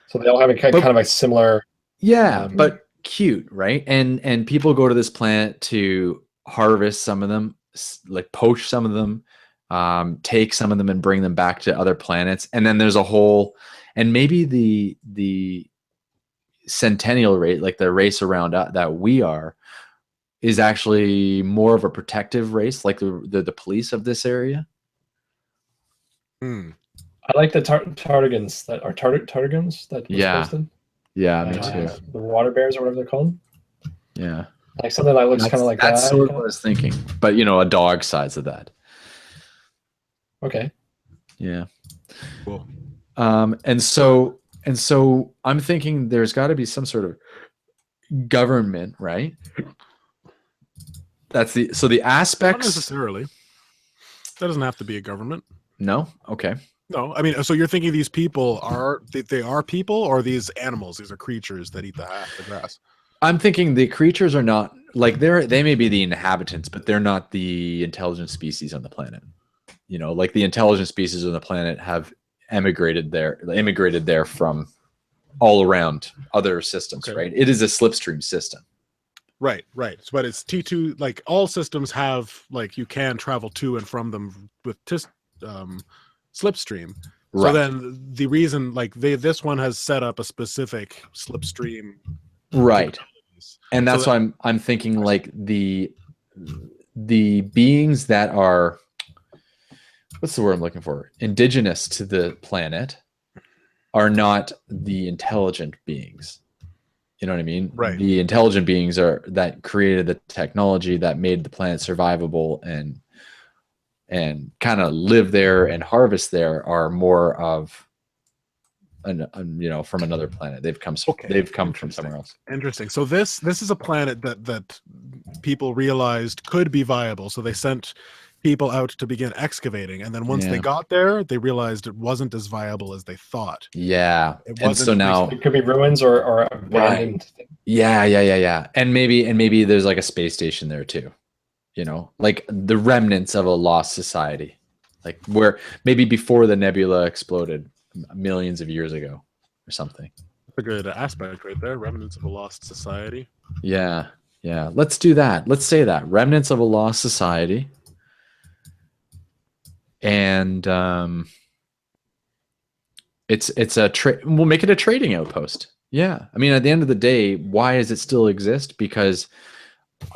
So they all have kind of a similar... Yeah, but cute, right? And people go to this planet to harvest some of them, like poach some of them, take some of them and bring them back to other planets. And then there's a whole, and maybe the centennial race, like the race around that we are, is actually more of a protective race, like the police of this area. I like the Tardigans that are Tardigans that was posted. Yeah, me too. The water bears or whatever they're called. Yeah. Like something that looks kind of like that. That's sort of what I was thinking. But, a dog size of that. Okay. Yeah. Cool. And so I'm thinking there's got to be some sort of government, right? That's the aspects. Not necessarily. That doesn't have to be a government. No? Okay. No, I mean, so you're thinking these people they are people, or these animals? These are creatures that eat the grass. I'm thinking the creatures are not like they may be the inhabitants, but they're not the intelligent species on the planet. Like the intelligent species on the planet have immigrated there from all around other systems, right? It is a slipstream system. Right. But it's T2, like all systems have, like you can travel to and from them with slipstream. Right. So then the reason, like this one has set up a specific slipstream. Right. And that's why I'm thinking like the beings that are, what's the word I'm looking for? Indigenous to the planet are not the intelligent beings. You know what I mean? Right. The intelligent beings are that created the technology that made the planet survivable and kind of live there and harvest there are more of from another planet. They've come from somewhere else. Interesting. So this is a planet that people realized could be viable. So they sent people out to begin excavating, and then once they got there, they realized it wasn't as viable as they thought. Yeah. And so now it could be ruins or abandoned. Right. Yeah. And maybe there's like a space station there too. Like the remnants of a lost society, like where maybe before the nebula exploded millions of years ago or something. That's a good aspect right there. Remnants of a lost society. Yeah. Let's do that. Let's say that. Remnants of a lost society. And we'll make it a trading outpost. Yeah. I mean, at the end of the day, why does it still exist? Because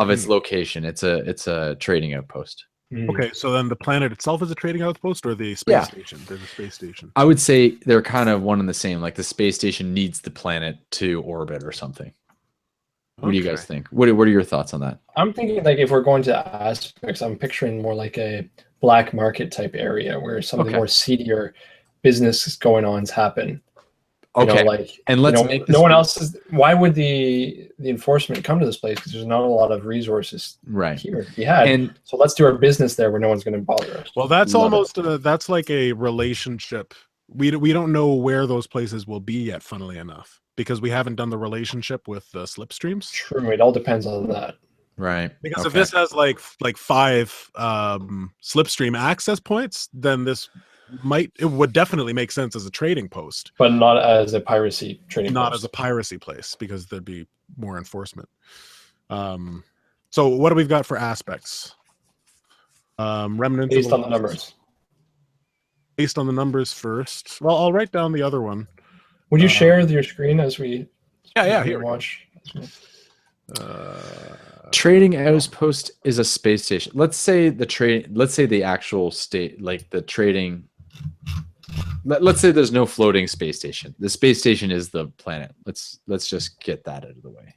of its location. It's a trading outpost. Okay, so then the planet itself is a trading outpost, or the space station? There's a space station. I would say they're kind of one and the same. Like the space station needs the planet to orbit or something. What do you guys think? What are your thoughts on that? I'm thinking like if we're going to aspects, I'm picturing more like a black market type area where some of the more seedier business going ons happen. Okay. And let's make this one else is. Why would the enforcement come to this place? Because there's not a lot of resources here to be had. So let's do our business there where no one's going to bother us. Well, that's that's like a relationship. We don't know where those places will be yet, funnily enough, because we haven't done the relationship with the slipstreams. True. It all depends on that. Right. Because if this has like 5 slipstream access points, then it would definitely make sense as a trading post, but not as a piracy trading not as a piracy place, because there'd be more enforcement. So what do we've got for aspects? Remnant Based of on the numbers. Based on the numbers first. Well, I'll write down the other one. Would you share your screen as we here we watch? Trading outpost is a space station. Let's say the actual state, like the trading. Let's say there's no floating space station. The space station is the planet. Let's just get that out of the way.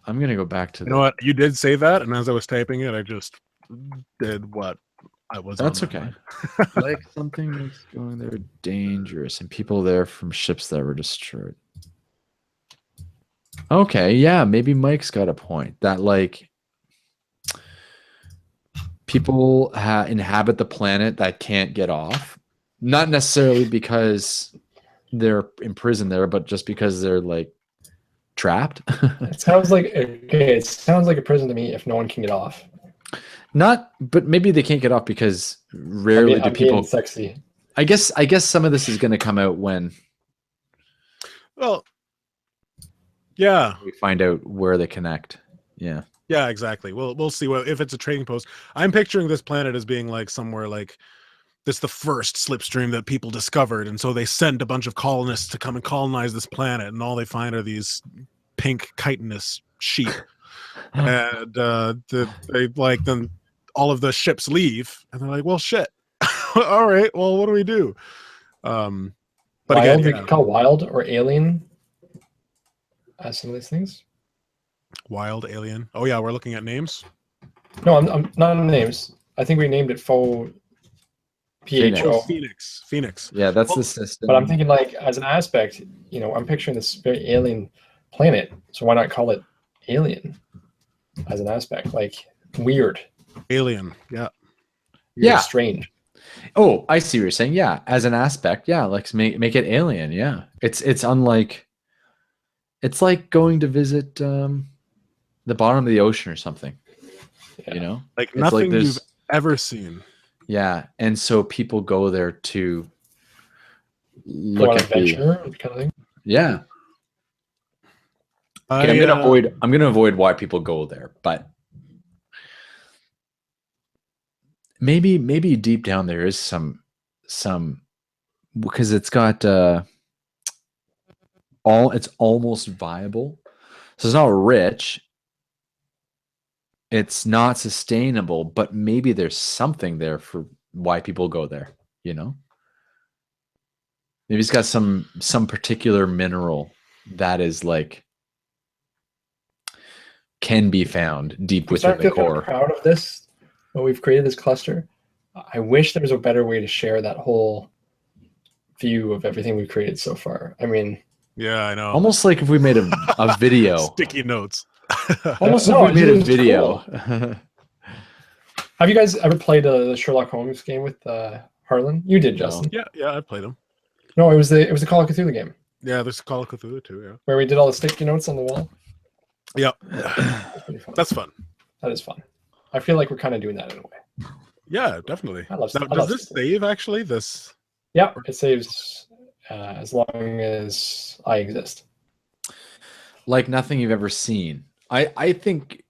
I'm gonna go back to. You know what? You did say that, and as I was typing it, I just did what I was. That's okay. Like something that's going there dangerous, and people there from ships that were destroyed. Okay, yeah, maybe Mike's got a point. That like people inhabit the planet that can't get off, not necessarily because they're imprisoned there, but just because they're like trapped. It sounds like it sounds like a prison to me if no one can get off. But maybe they can't get off because rarely do people. Sexy. I guess some of this is going to come out when. Well. Yeah. We find out where they connect. Yeah. Yeah, exactly. We'll see if it's a trading post. I'm picturing this planet as being like somewhere like this, the first slipstream that people discovered, and so they sent a bunch of colonists to come and colonize this planet, and all they find are these pink chitinous sheep, and then all of the ships leave, and they're like, well, shit. All right, well, what do we do? But wild, again, we could call wild or alien as some of these things. Wild, alien. Oh yeah, we're looking at names. No, I'm not on names. I think we named it Pho. PHO. Phoenix. Yeah, that's the system. But I'm thinking like as an aspect, I'm picturing this very alien planet. So why not call it alien as an aspect? Like weird. Alien. Yeah. Yeah. Strange. Oh, I see what you're saying. Yeah, as an aspect. Yeah, like make it alien. Yeah, it's unlike. It's like going to visit the bottom of the ocean or something. Yeah. Like it's nothing you've ever seen. Yeah, and so people go there to look at adventure kind of thing. Yeah. Okay, I'm gonna avoid why people go there, but maybe deep down there is some because it's got it's almost viable. So it's not rich. It's not sustainable, but maybe there's something there for why people go there, Maybe it's got some particular mineral that is like can be found deep within the core. I'm proud of this, what we've created, this cluster. I wish there was a better way to share that whole view of everything we've created so far. I mean, yeah, I know. Almost like if we made a video. Sticky notes. Almost like we made a video. Cool. Have you guys ever played the Sherlock Holmes game with Harlan? You did, Justin. Yeah, I played them. No, it was the Call of Cthulhu game. Yeah, there's Call of Cthulhu too. Yeah, where we did all the sticky notes on the wall. Yeah, that's fun. That is fun. I feel like we're kind of doing that in a way. Yeah, definitely. Does this save actually? This? Yeah, it saves as long as I exist. Like nothing you've ever seen. I think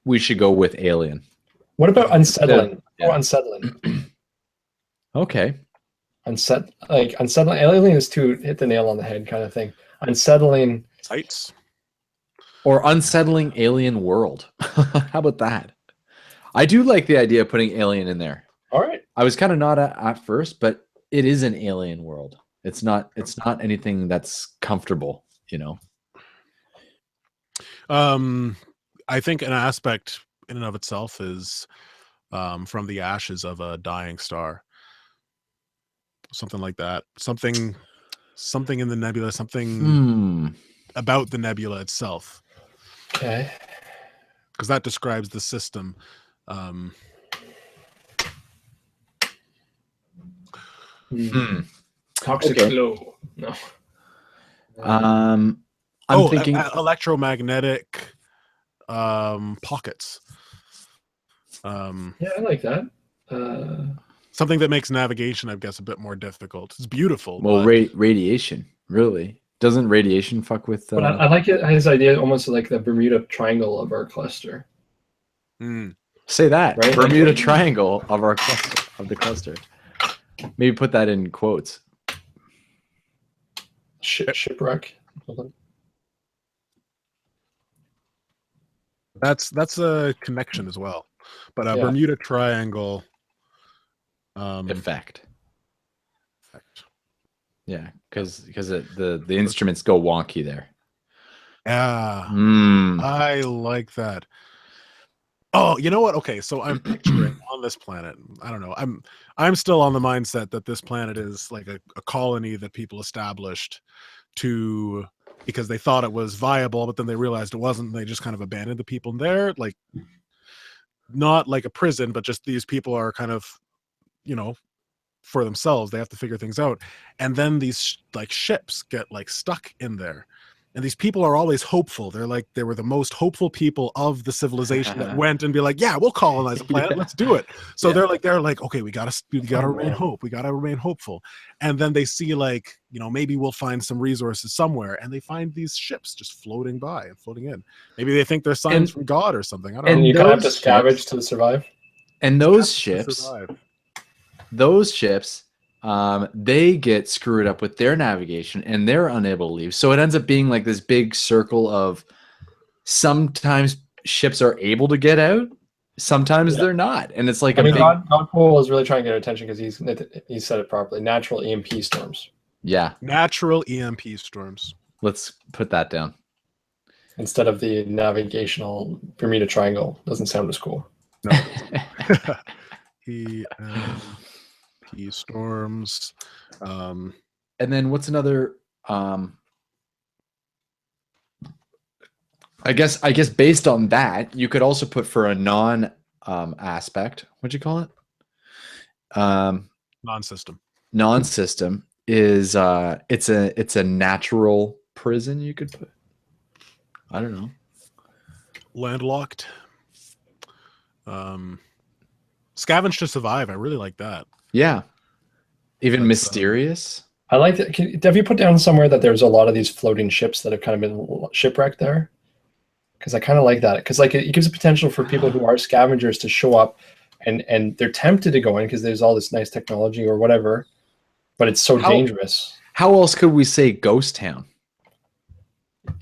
we should go with alien. What about unsettling? Yeah. Or unsettling. Okay. Unsettling. Alien is to hit the nail on the head kind of thing. Unsettling. Sites. Or unsettling alien world. How about that? I do like the idea of putting alien in there. All right. I was kind of not at first, but it is an alien world. It's not anything that's comfortable, I think an aspect in and of itself is from the ashes of a dying star. Something like that. Something in the nebula, something about the nebula itself. Okay. Because that describes the system. Toxic flow. No. I'm thinking electromagnetic pockets. Yeah, I like that. Something that makes navigation, I guess, a bit more difficult. It's beautiful. Well, but... radiation, really. Doesn't radiation fuck with... But I like his idea almost like the Bermuda Triangle of our cluster. Say that. Right? Bermuda Triangle of our cluster, of the cluster. Maybe put that in quotes. Shipwreck. That's a connection as well. But Bermuda Triangle effect. Yeah, because the instruments go wonky there. Yeah, I like that. Oh, you know what? Okay, so I'm picturing on this planet. I don't know. I'm still on the mindset that this planet is like a colony that people established because they thought it was viable, but then they realized it wasn't. And they just kind of abandoned the people there, like not like a prison, but just these people are kind of, for themselves. They have to figure things out, and then these like ships get like stuck in there. And these people are always hopeful. They were the most hopeful people of the civilization that went and be like, yeah, we'll colonize a planet. Let's do it. So they're like, okay, we gotta remain hope. We gotta remain hopeful. And then they see like, maybe we'll find some resources somewhere. And they find these ships just floating by and floating in. Maybe they think they're signs from God or something. I don't know. And you kind of have to scavenge to survive. And those ships, they get screwed up with their navigation and they're unable to leave. So it ends up being like this big circle of sometimes ships are able to get out, sometimes they're not. And it's like Godpool is really trying to get attention because he said it properly. Natural EMP storms. Yeah. Natural EMP storms. Let's put that down. Instead of the navigational Bermuda Triangle. Doesn't sound as cool. No. Storms. And then what's another I guess based on that, you could also put for a non aspect, what'd you call it? Non-system. Non-system is it's a natural prison, you could put. I don't know. Landlocked. Scavenge to survive. I really like that. Yeah. Even mysterious. I like that. Have you put down somewhere that there's a lot of these floating ships that have kind of been shipwrecked there? Because I kind of like that. Because like it gives a potential for people who are scavengers to show up and they're tempted to go in because there's all this nice technology or whatever, but it's so dangerous. How else could we say ghost town?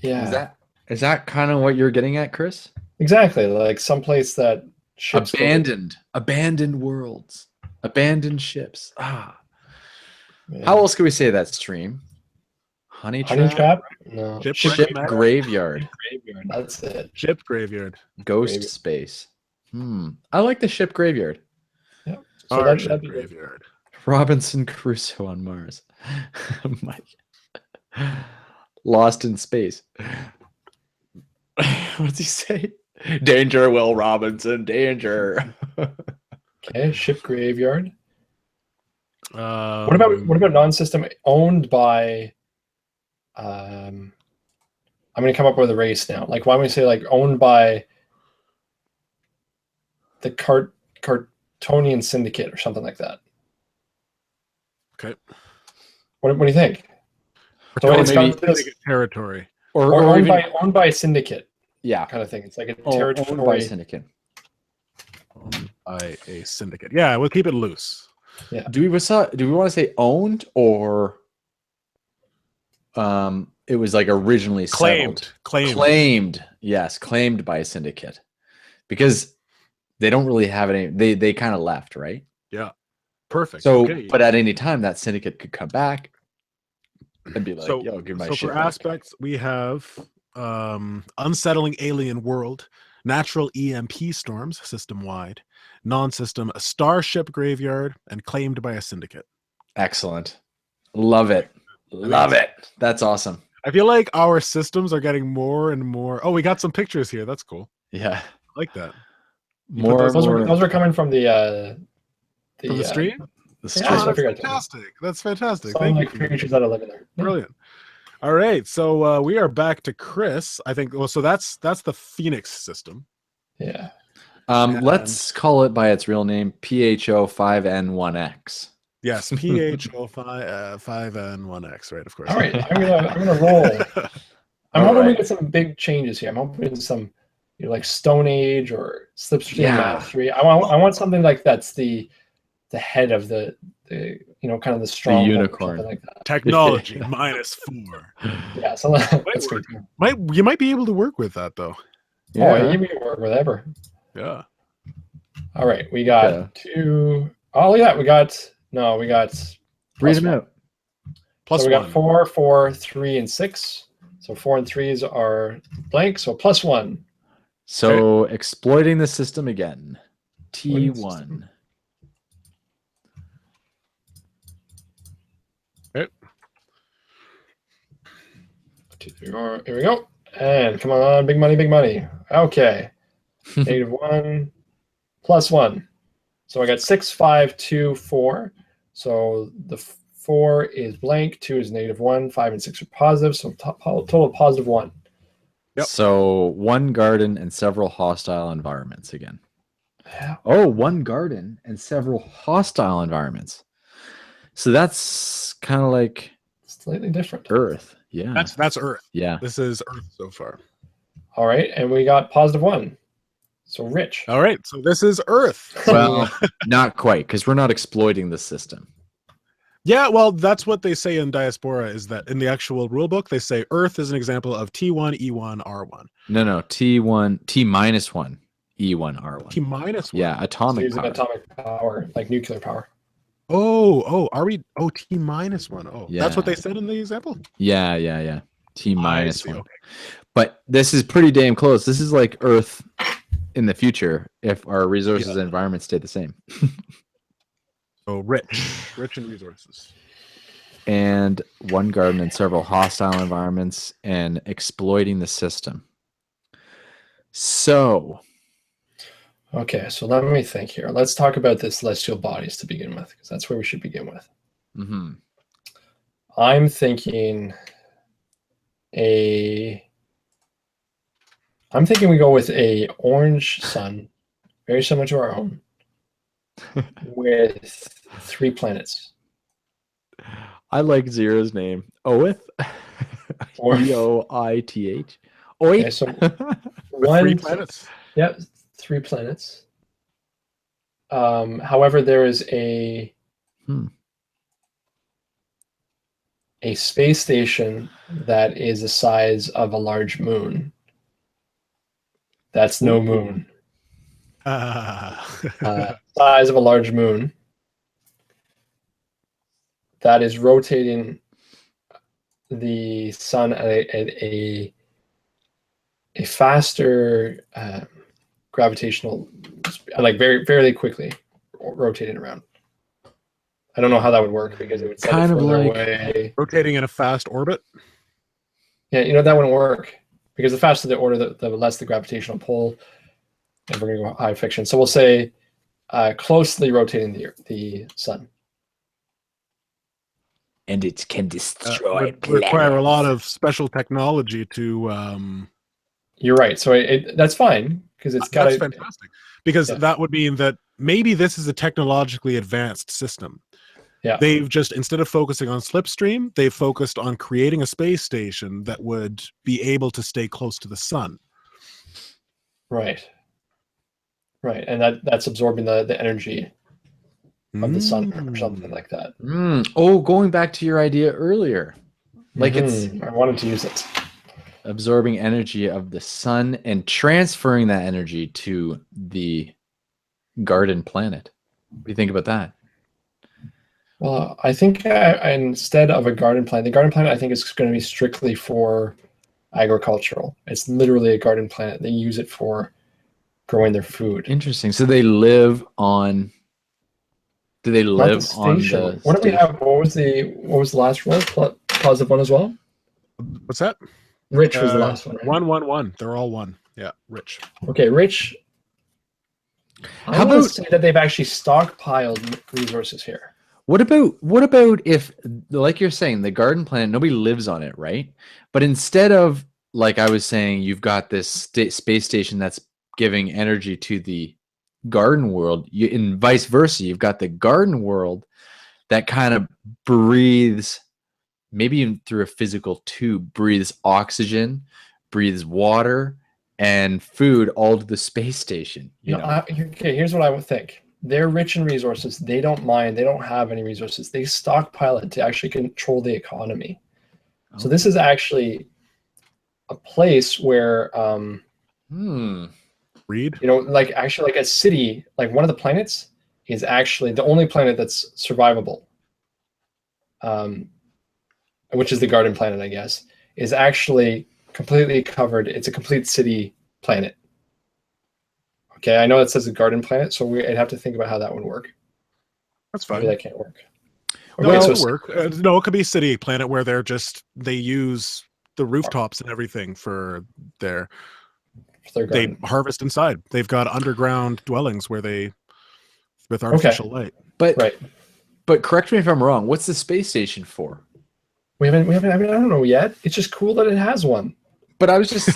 Yeah. Is that kind of what you're getting at, Chris? Exactly. Like someplace that ships abandoned worlds. Abandoned ships. Yeah. How else could we say that stream? Honey trap? No. Ship graveyard. Graveyard. That's it. Ship graveyard. Ghost space. I like the ship graveyard. Yeah. So that'd be graveyard. Robinson Crusoe on Mars. Lost in space. What's he say? Danger, Will Robinson, danger. Okay, ship graveyard. What about non-system owned by? I'm going to come up with a race now. Like, why don't we say like owned by the Cartonian Syndicate or something like that? Okay. What do you think? So it's syndicate territory, or owned by a syndicate. Yeah, kind of thing. It's like a territory owned by a syndicate. By a syndicate. Yeah, we'll keep it loose. Yeah. Do we want to say owned or it was like originally settled? Claimed. Yes, claimed by a syndicate. Because they don't really have any they kind of left, right? Yeah. Perfect. So but at any time that syndicate could come back and be like, give my shit. So for aspects, we have unsettling alien world, natural EMP storms system-wide, non-system, a starship graveyard, and claimed by a syndicate. Excellent. Love it. Love it. That's awesome. I feel like our systems are getting more and more. Oh, we got some pictures here. That's cool. Yeah. I like that. Those are coming from the stream? The stream. Oh, that's fantastic. That's fantastic. Thank you. Creatures that are living there. Brilliant. All right. So we are back to Chris. I think so that's the Phoenix system. Yeah. Let's call it by its real name, PHO5N1X. Yes, PHO5N1X, right? Of course. All right, I'm gonna roll. I'm hoping we get some big changes here. I'm hoping some, like Stone Age or Slipstream Math 3. I want something like that's the head of the kind of the strong unicorn, something like that. Technology -4. Yeah, so that's great. You might be able to work with that though. Yeah, you can work with whatever. Yeah. All right, we got 2. Oh, yeah, we got. Read them out. So we got 4, 4, 3, and 6. So 4 and 3s are blank. So +1. So exploiting the system again. T1. Okay. Here we go. And come on, big money, big money. Okay. -1, +1. So I got 6, 5, 2, 4. So the 4 is blank, 2 is -1, 5 and 6 are positive. So total +1. Yep. So 1 garden and several hostile environments again. Yeah. Oh, 1 garden and several hostile environments. So that's kind of like Slightly different. Earth. Yeah. That's Earth. Yeah. This is Earth so far. All right, and we got +1. So rich. All right, so this is Earth. Well, not quite, because we're not exploiting the system. Yeah, well, that's what they say in Diaspora, is that in the actual rule book, they say Earth is an example of T1, E1, R1. No, T1, T-1, E1, R1. T-1? Yeah, atomic using power. atomic power, like nuclear power. Are we? Oh, T-1. Oh, Yeah. That's what they said in the example? Yeah. T-1. I see, okay. But this is pretty damn close. This is like Earth in the future if our resources and environment stay the same. So rich in resources. And 1 garden and several hostile environments and exploiting the system. So... Okay, so let me think here. Let's talk about the celestial bodies to begin with, because that's where we should begin with. Mm-hmm. I'm thinking we go with a orange sun, very similar to our own, with 3 planets. I like Zero's name. Oith. E-O-I-T-H. Oith. Okay, so 3 planets. Yep, 3 planets. However, there is a space station that is the size of a large moon. That's no moon. Size of a large moon that is rotating the sun at a faster gravitational, like very quickly rotating around. I don't know how that would work because it would send kind it of further like away. Rotating in a fast orbit. Yeah, that wouldn't work because the faster the order, the less the gravitational pull. And we're going to go high fiction. So we'll say closely rotating the sun. And it can destroy would require a lot of special technology to. You're right. So that's fine because it's got. That's fantastic because that would mean that maybe this is a technologically advanced system. Yeah. They've just, instead of focusing on slipstream, they've focused on creating a space station that would be able to stay close to the sun. Right. Right, and that's absorbing the energy of the sun or something like that. Oh, going back to your idea earlier, like I wanted to use it. Absorbing energy of the sun and transferring that energy to the garden planet. What do you think about that? Well, I think instead of a garden planet, the garden planet I think is going to be strictly for agricultural. It's literally a garden planet. They use it for growing their food. Interesting. So they live on. Do they live on the? What do we have? What was the last roll? +1 as well. What's that? Rich was the last one. Right? 1. They're all 1. Yeah, rich. Okay, rich. How about say that they've actually stockpiled resources here? What about if, like you're saying, the garden planet, nobody lives on it, right? But instead of, like I was saying, you've got this space station that's giving energy to the garden world, in vice versa, you've got the garden world that kind of breathes, maybe even through a physical tube, breathes oxygen, breathes water and food all to the space station. You know? Okay, here's what I would think. They're rich in resources. They don't mind. They don't have any resources. They stockpile it to actually control the economy. So this is actually a place where, Read? you know, like actually like a city, like one of the planets is actually the only planet that's survivable, which is the garden planet, I guess, is actually completely covered. It's a complete city planet. Okay, I know it says a garden planet, so I'd have to think about how that would work. That's fine. Maybe that can't work. No, Okay, it so could work. No, it could be city planet where they use the rooftops and everything for their they harvest inside. They've got underground dwellings where they with artificial light. But correct me if I'm wrong. What's the space station for? We haven't. I mean, I don't know yet. It's just cool that it has one. But I was just.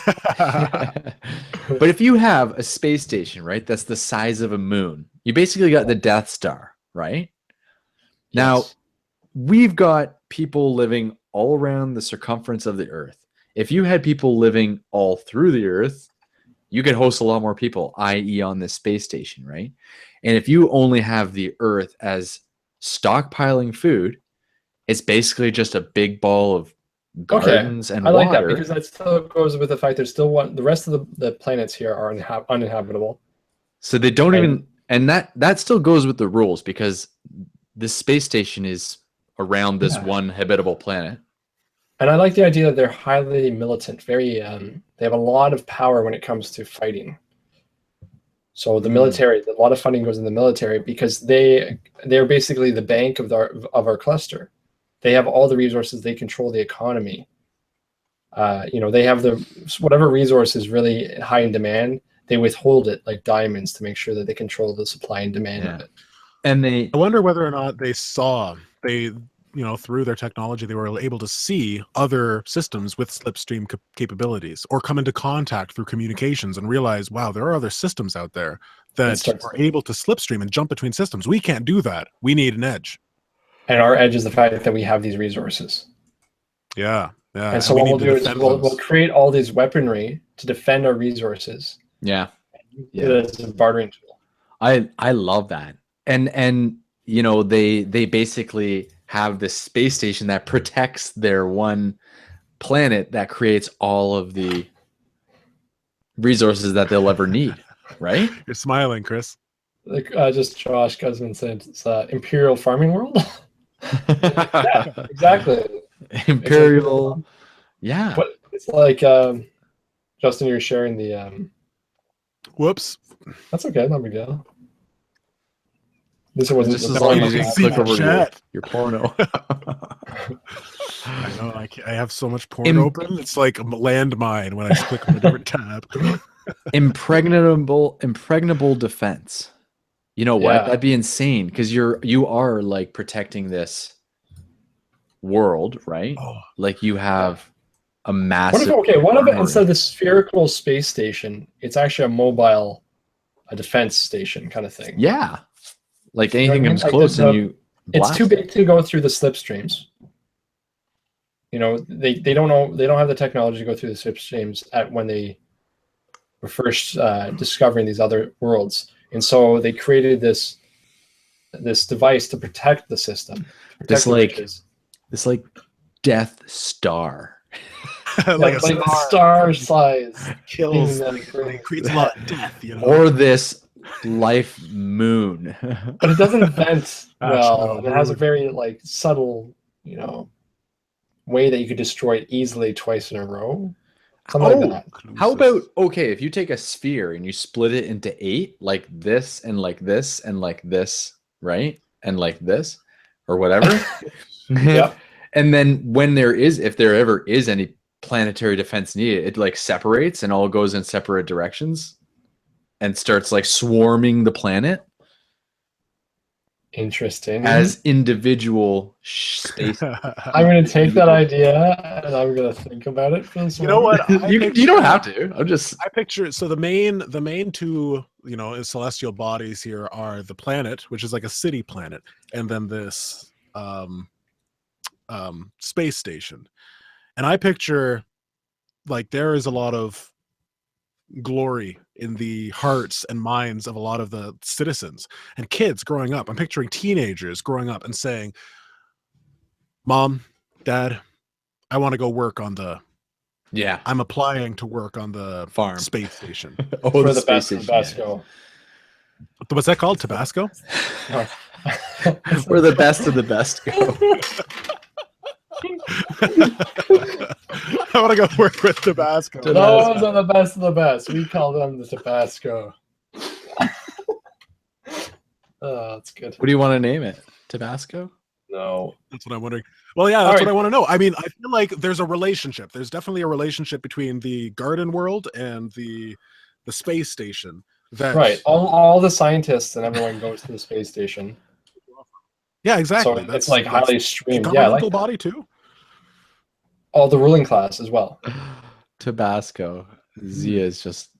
But if you have a space station, right, that's the size of a moon, you basically got the Death Star, right? Now, we've got people living all around the circumference of the Earth. If you had people living all through the Earth, you could host a lot more people, i.e. on this space station, right? And if you only have the Earth as stockpiling food, it's basically just a big ball of gardens and water. I like that because that still goes with the fact there's still the rest of the planets here are uninhabitable. So they don't even, and that still goes with the rules because the space station is around this one habitable planet. And I like the idea that they're highly militant, very they have a lot of power when it comes to fighting. So the military, a lot of funding goes in the military because they're basically the bank of our cluster. They have all the resources. They control the economy. You know, they have whatever resource is really high in demand. They withhold it like diamonds to make sure that they control the supply and demand of it. And I wonder whether or not through their technology, they were able to see other systems with slipstream capabilities or come into contact through communications and realize, wow, there are other systems out there that are able to slipstream and jump between systems. We can't do that. We need an edge. And our edge is the fact that we have these resources. Yeah. And so what we'll do is we'll create all these weaponry to defend our resources. Yeah. As a bartering tool. I love that. And you know, they basically have this space station that protects their one planet that creates all of the resources that they'll ever need, right? You're smiling, Chris. Like just Josh Guzman said, it's Imperial Farming World. Yeah, exactly. Imperial. Yeah. But it's like Justin, you're sharing the whoops. That's okay, not a big deal. This wasn't just as long as you can click over your porno. I know. I have so much porn open. It's like a landmine when I click on a different tab. Impregnable defense. You know what? That'd be insane because you are like protecting this world, right? Like you have a massive. What if instead of the spherical space station, it's actually a mobile, defense station kind of thing? Yeah. Like anything comes close and you blast it's too big to go through the slipstreams. You know, they don't know, they don't have the technology to go through the slipstreams when they were first discovering these other worlds. And so they created this device to protect the system. This Death Star. like a star size kills, creates a lot of death, you know? Or this life moon. But it doesn't vent well. It has a very subtle, way that you could destroy it easily twice in a row. Something like that. How about, if you take a sphere and you split it into 8, like this and like this and like this, right? And like this or whatever. Yep. And then if there ever is any planetary defense needed, it separates and all goes in separate directions and starts swarming the planet. Interesting. as individual space. I'm going to take that idea and I'm going to think about it for this You know what? You don't have to. I'm just. I picture so the main two, celestial bodies here are the planet, which is like a city planet, and then this space station. And I picture like there is a lot of glory in the hearts and minds of a lot of the citizens and kids growing up. I'm picturing teenagers growing up and saying, "Mom, Dad, I want to go work on the I'm applying to work on the farm space station." For the best of Tabasco. What's that called? Tabasco? Where the best of the best go. I want to go work with Tabasco. Those are the best of the best. We call them the Tabasco. Oh, that's good. What do you want to name it? Tabasco? No. That's what I'm wondering. Well, yeah, that's what I want to know. I mean, I feel like there's a relationship. There's definitely a relationship between the garden world and the space station. Right. All the scientists and everyone goes to the space station. Yeah, exactly. So it's like highly streamed. Yeah, like body too. All the ruling class as well. Tabasco. Zia is just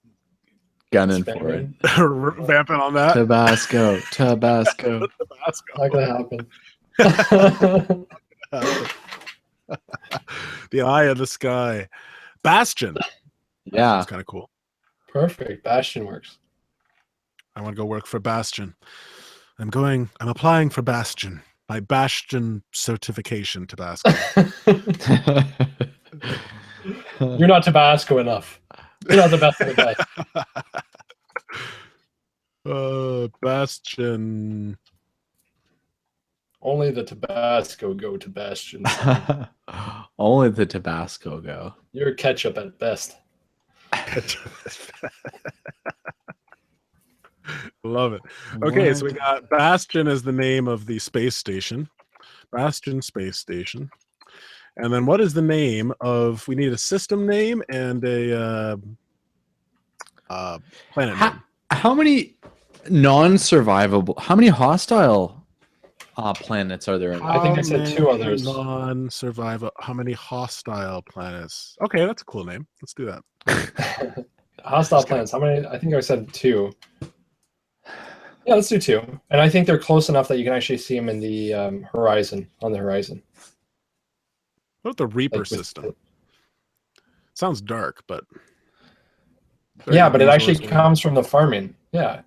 gunning for it. Vamping on that. Tabasco. Tabasco. Not gonna happen. The eye of the sky. Bastion. Yeah. That's kind of cool. Perfect. Bastion works. I want to go work for Bastion. I'm applying for Bastion. My Bastion certification, Tabasco. You're not Tabasco enough. You're not the best of the best. Bastion. Only the Tabasco go to Bastion. Only the Tabasco go. You're ketchup at best. Love it. Okay, so we got Bastion as the name of the space station. Bastion Space Station. And then what is the name of, we need a system name and a planet name. How many non-survivable, how many hostile planets are there in I think I said 2 others. Non-survivable, how many hostile planets? Okay, that's a cool name. Let's do that. Hostile planets, how many? I think I said 2. Yeah, let's do 2. And I think they're close enough that you can actually see them in the horizon, on the horizon. What about the Reaper system? Sounds dark, but... Yeah, but it actually comes from the farming. Yeah.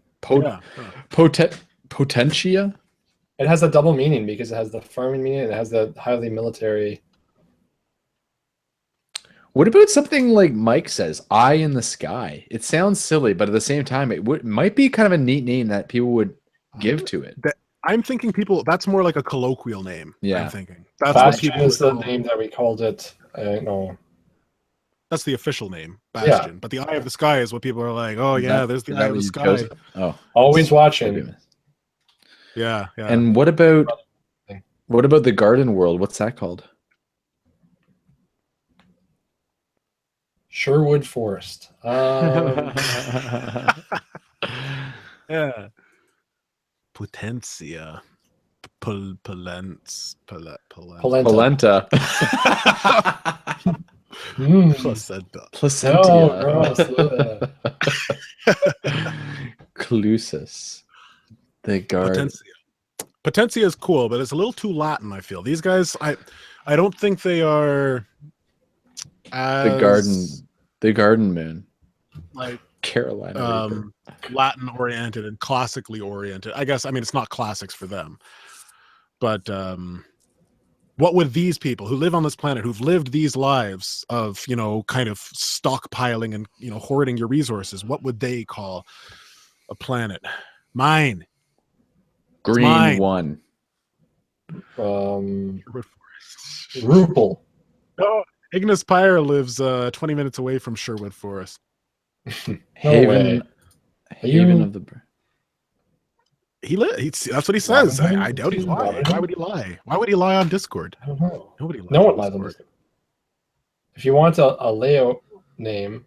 Potentia? It has a double meaning because it has the farming meaning and it has the highly military... What about something like Mike says, eye in the sky? It sounds silly, but at the same time, it might be kind of a neat name that people would give to it. I'm thinking that's more like a colloquial name. Yeah. I'm thinking. That's Bastion what is the name that we called it. No. That's the official name, Bastion. Yeah. But the eye of the sky is what people are like, oh, yeah, there's the eye of the sky. Oh. Always watching. Yeah. And what about the garden world? What's that called? Sherwood Forest. Yeah. Potentia. Polenta. Placenta. Oh, gross. Clusis. The garden. Potentia is cool, but it's a little too Latin, I feel. These guys, I don't think they are as... The garden moon. Like Carolina. Latin oriented and classically oriented. I guess, I mean, it's not classics for them. But what would these people who live on this planet, who've lived these lives of, kind of stockpiling and, hoarding your resources, what would they call a planet? Mine. Green one. Rupel. Oh, Ignis Pyre lives 20 minutes away from Sherwood Forest. Haven of the... That's what he says. I doubt he's lying. Why would he lie? Why would he lie on Discord? I don't know. No one lies on Discord. If you want a layout name,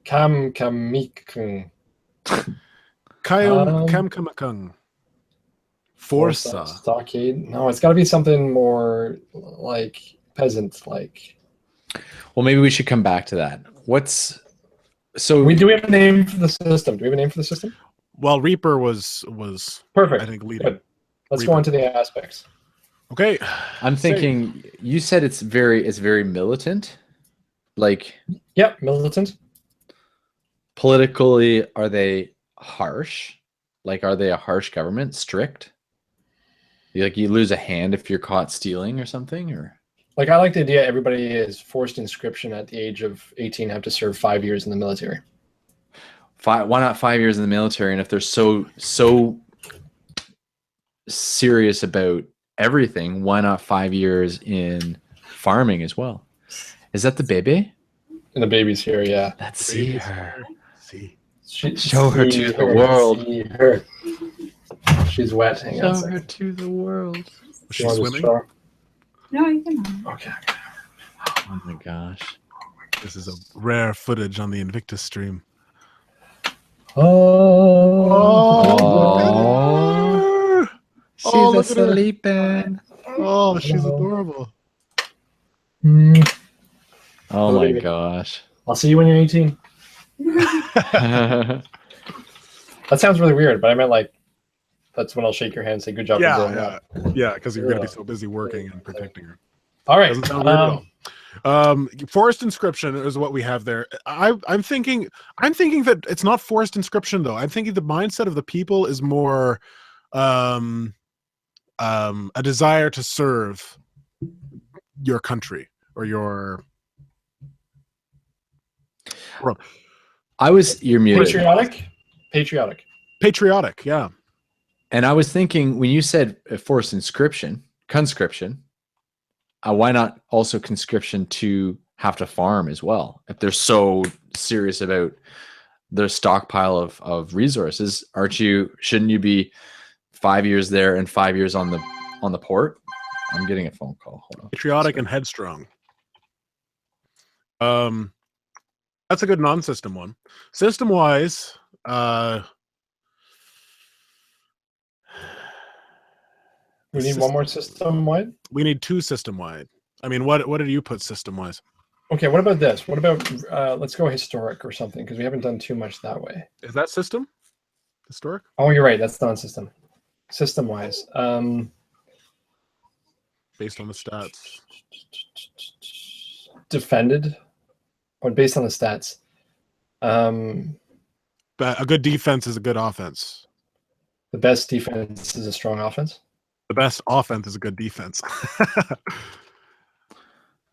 Kamkamikung. Kamkamakung. Forza. Stockade. No, it's got to be something more like peasant-like. Well, maybe we should come back to that. So Do we have a name for the system? Do we have a name for the system? Well, Reaper was Perfect. I think leading. Good. Let's Reaper. go on to the aspects. Okay. I'm thinking you said it's very militant. Like, Yep, militant. politically, are they harsh? Like, are they a harsh government? Strict? Like, you lose a hand if you're caught stealing or something? Or Like, I like the idea everybody is forced inscription at the age of 18, have to serve 5 years in the military. why not 5 years in the military? And if they're so serious about everything, why not 5 years in farming as well? Is that the baby? And the baby's here, yeah. Let's see her. See. Show her to the world. See her. She's wet. Hang on a Show second. her to the world. Was she You want to swimming? show her? No, you can. Okay. Oh my gosh. This is a rare footage on the Invictus stream. Oh, she's look at her. sleeping. Oh, she's adorable. Oh my gosh. I'll see you when you're 18. That sounds really weird, but I meant like that's when I'll shake your hand and say good job for doing that. Yeah, because you're gonna be so busy working and protecting her. All right. Doesn't sound weird at all. Forced inscription is what we have there. I'm thinking that it's not forced inscription though. I'm thinking the mindset of the people is more a desire to serve your country or your world. You're muted. Patriotic. Yeah. And I was thinking when you said forced conscription, why not also conscription to have to farm as well? If they're so serious about their stockpile of resources, shouldn't you be 5 years there and 5 years on the port? I'm getting a phone call. Hold on. Patriotic and headstrong. That's a good non-system one. System-wise, We need one more system-wide? we need two system-wide. I mean, what did you put system-wise? Okay, what about this? What about, let's go historic or something, because we haven't done too much that way. Is that system? Historic? Oh, you're right. That's non-system. System-wise. Based on the stats. Defended, or based on the stats. But a good defense is a good offense. The best defense is a strong offense. The best offense is a good defense.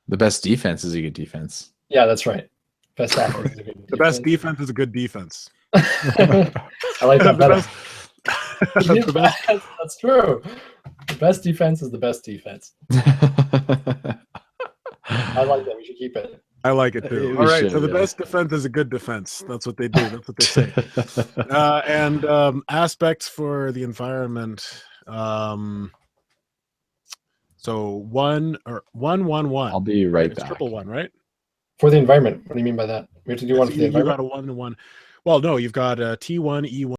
The best defense is a good defense. Yeah, that's right. Best offense is a good defense. The best defense is a good defense. I like that better. The best. That's true. The best defense is the best defense. I like that. We should keep it. I like it too. We All right, should, so the yeah. best defense is a good defense. That's what they do. That's what they say. And aspects for the environment. So one. I'll be right It's back. triple one, right? For the environment. What do you mean by that? We have to do one for the You got environment? a 1-1. Well, no, you've got T1, E1,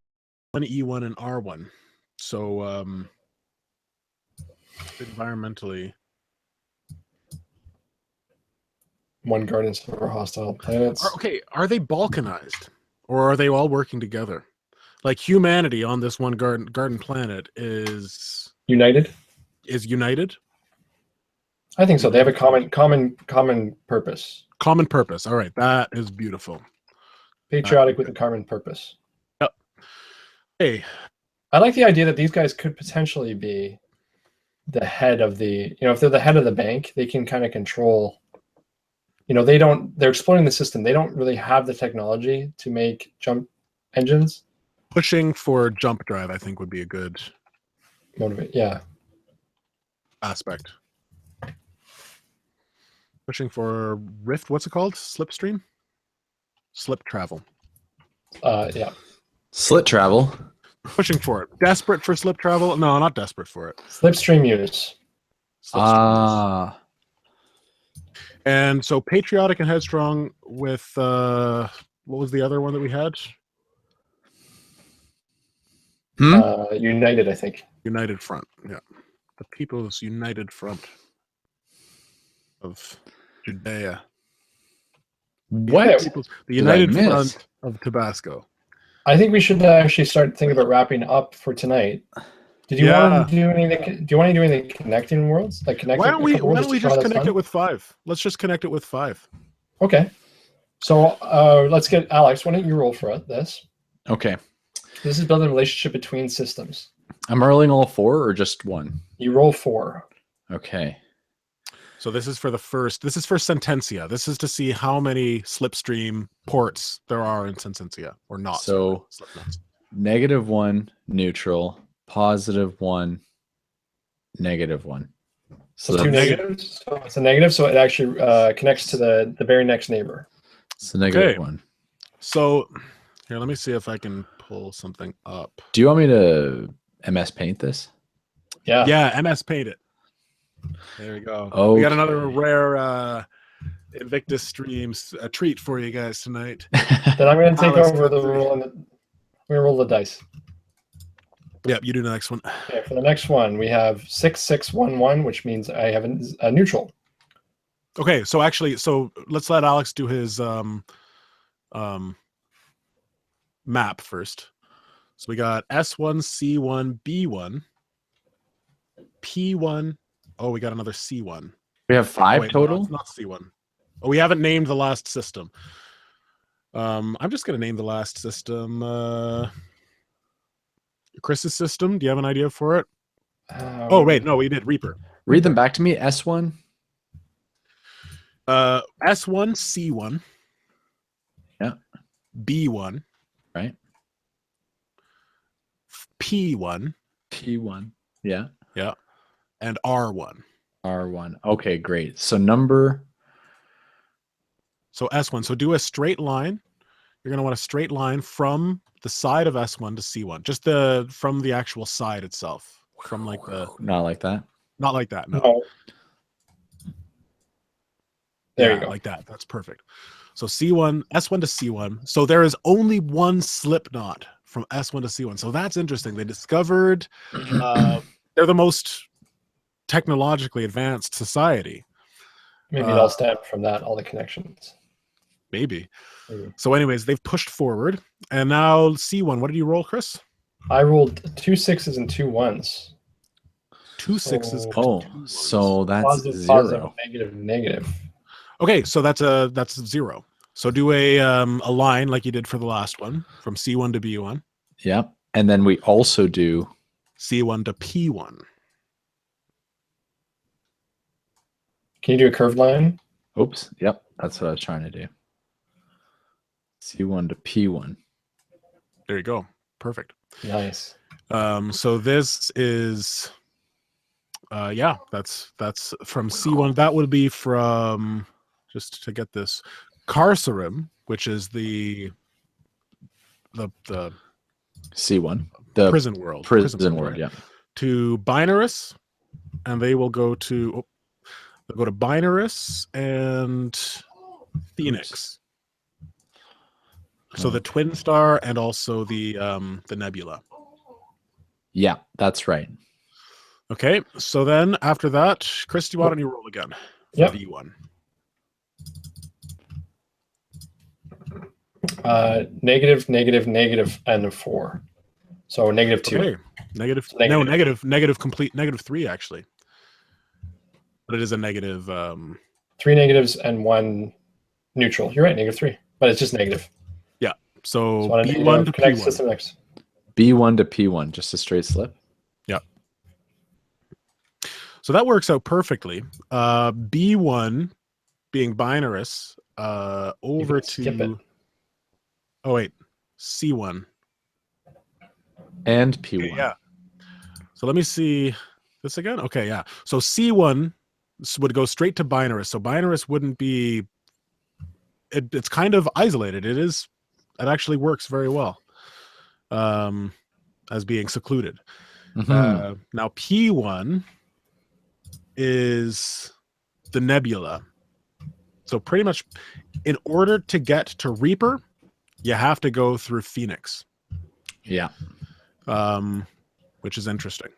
E1, and R1. So environmentally, One garden for hostile planets. are they balkanized, or are they all working together? Like humanity on this one garden planet is United? united. I think so. They have a common purpose. Common purpose. All right, that is beautiful. Patriotic with a common purpose. Yep. Hey, I like the idea that these guys could potentially be the head of the, if they're the head of the bank, they can kind of control, they're exploiting the system. They don't really have the technology to make jump engines. pushing for jump drive, I think, would be a good Motivate. Yeah. aspect. Pushing for Rift, what's it called? Slipstream? Slip travel. Yeah. Slit travel. Pushing for it. Desperate for slip travel? No, not desperate for it. Slipstream use. Ah. And so patriotic and headstrong with what was the other one that we had? United, I think. United Front. Yeah. The People's United Front of Judea. What? The United Front of Tabasco. I think we should actually start thinking about wrapping up for tonight. Did you want to do anything? Do you want to do anything connecting worlds? Like connecting? Why don't we just connect it with 5? Let's just connect it with 5. Okay. So let's get Alex. Why don't you roll for this? Okay. This is building a relationship between systems. I'm rolling all 4 or just 1? You roll 4. Okay. So this is for the first. This is for Sententia. This is to see how many slipstream ports there are in Sententia, or not. So -1 neutral, +1 -1. So 2 negatives. So it's a negative. So it actually connects to the very next neighbor. So -1. So here, let me see if I can pull something up. Do you want me to MS Paint this? Yeah. Yeah, MS Paint it. There we go. Okay. We got another rare Invictus streams treat for you guys tonight. Then I'm going to take over the roll. We're going to roll the dice. Yep, you do the next one. Okay, for the next one, we have 6, 6, 1, 1, which means I have a neutral. Okay, so actually, let's let Alex do his map first. So we got S1, C1, B1, P1. Oh, we got another C1. We have 5 total? No, it's not C1. Oh, we haven't named the last system. I'm just going to name the last system. Chris's system. Do you have an idea for it? Oh, wait. No, we did Reaper. Read them back to me. S1. S1, C1. Yeah. B1. Right. P1. P1. Yeah. Yeah. And R1. R1. Okay, great. So number. So S1. So do a straight line. You're going to want a straight line from the side of S1 to C1. Just from the actual side itself. From like the. Not like that. Not like that. No. No. There you go. Like that. That's perfect. So S1 to C1. So there is only one slip knot from S1 to C1. So that's interesting. They discovered they're the most technologically advanced society. Maybe it all stemmed from that, all the connections. Maybe. So anyways, they've pushed forward. And now C1. What did you roll, Chris? I rolled 2 6s and 2 1s. 2 6s. Oh, so that's Positive, 0. positive, negative, negative. Okay, so that's 0. So do a line like you did for the last one, from C1 to B1. Yep. And then we also do C1 to P1. Can you do a curved line? Oops. Yep. That's what I was trying to do. C1 to P1. There you go. Perfect. Nice. So this is that's from C1. That would be from, just to get this, Carcerum, which is the C1. The prison world. Prison world, right? yeah. To Binarus, and they will go to Binarus and Phoenix. So the twin star and also the nebula. Yeah, that's right. Okay, so then after that, Chris, why don't you roll again? Yep. V1. Negative, negative, negative, and a 4. So -2. Okay. Negative. No, negative complete, -3 actually. But it is a negative. 3 negatives and 1 neutral. You're right, -3. But it's just negative. Yeah. So B1 to connects P1. system next. B1 to P1, just a straight slip. Yeah. So that works out perfectly. B1 being Binarus over skip to. it. Oh wait, C1 and P1. Okay, yeah. So let me see this again. Okay, yeah. So C1 would go straight to Binarus. So Binarus wouldn't be. It's kind of isolated. It actually works very well. As being secluded. Mm-hmm. Now P1 is the nebula. So pretty much in order to get to Reaper, you have to go through Phoenix. Yeah. Which is interesting.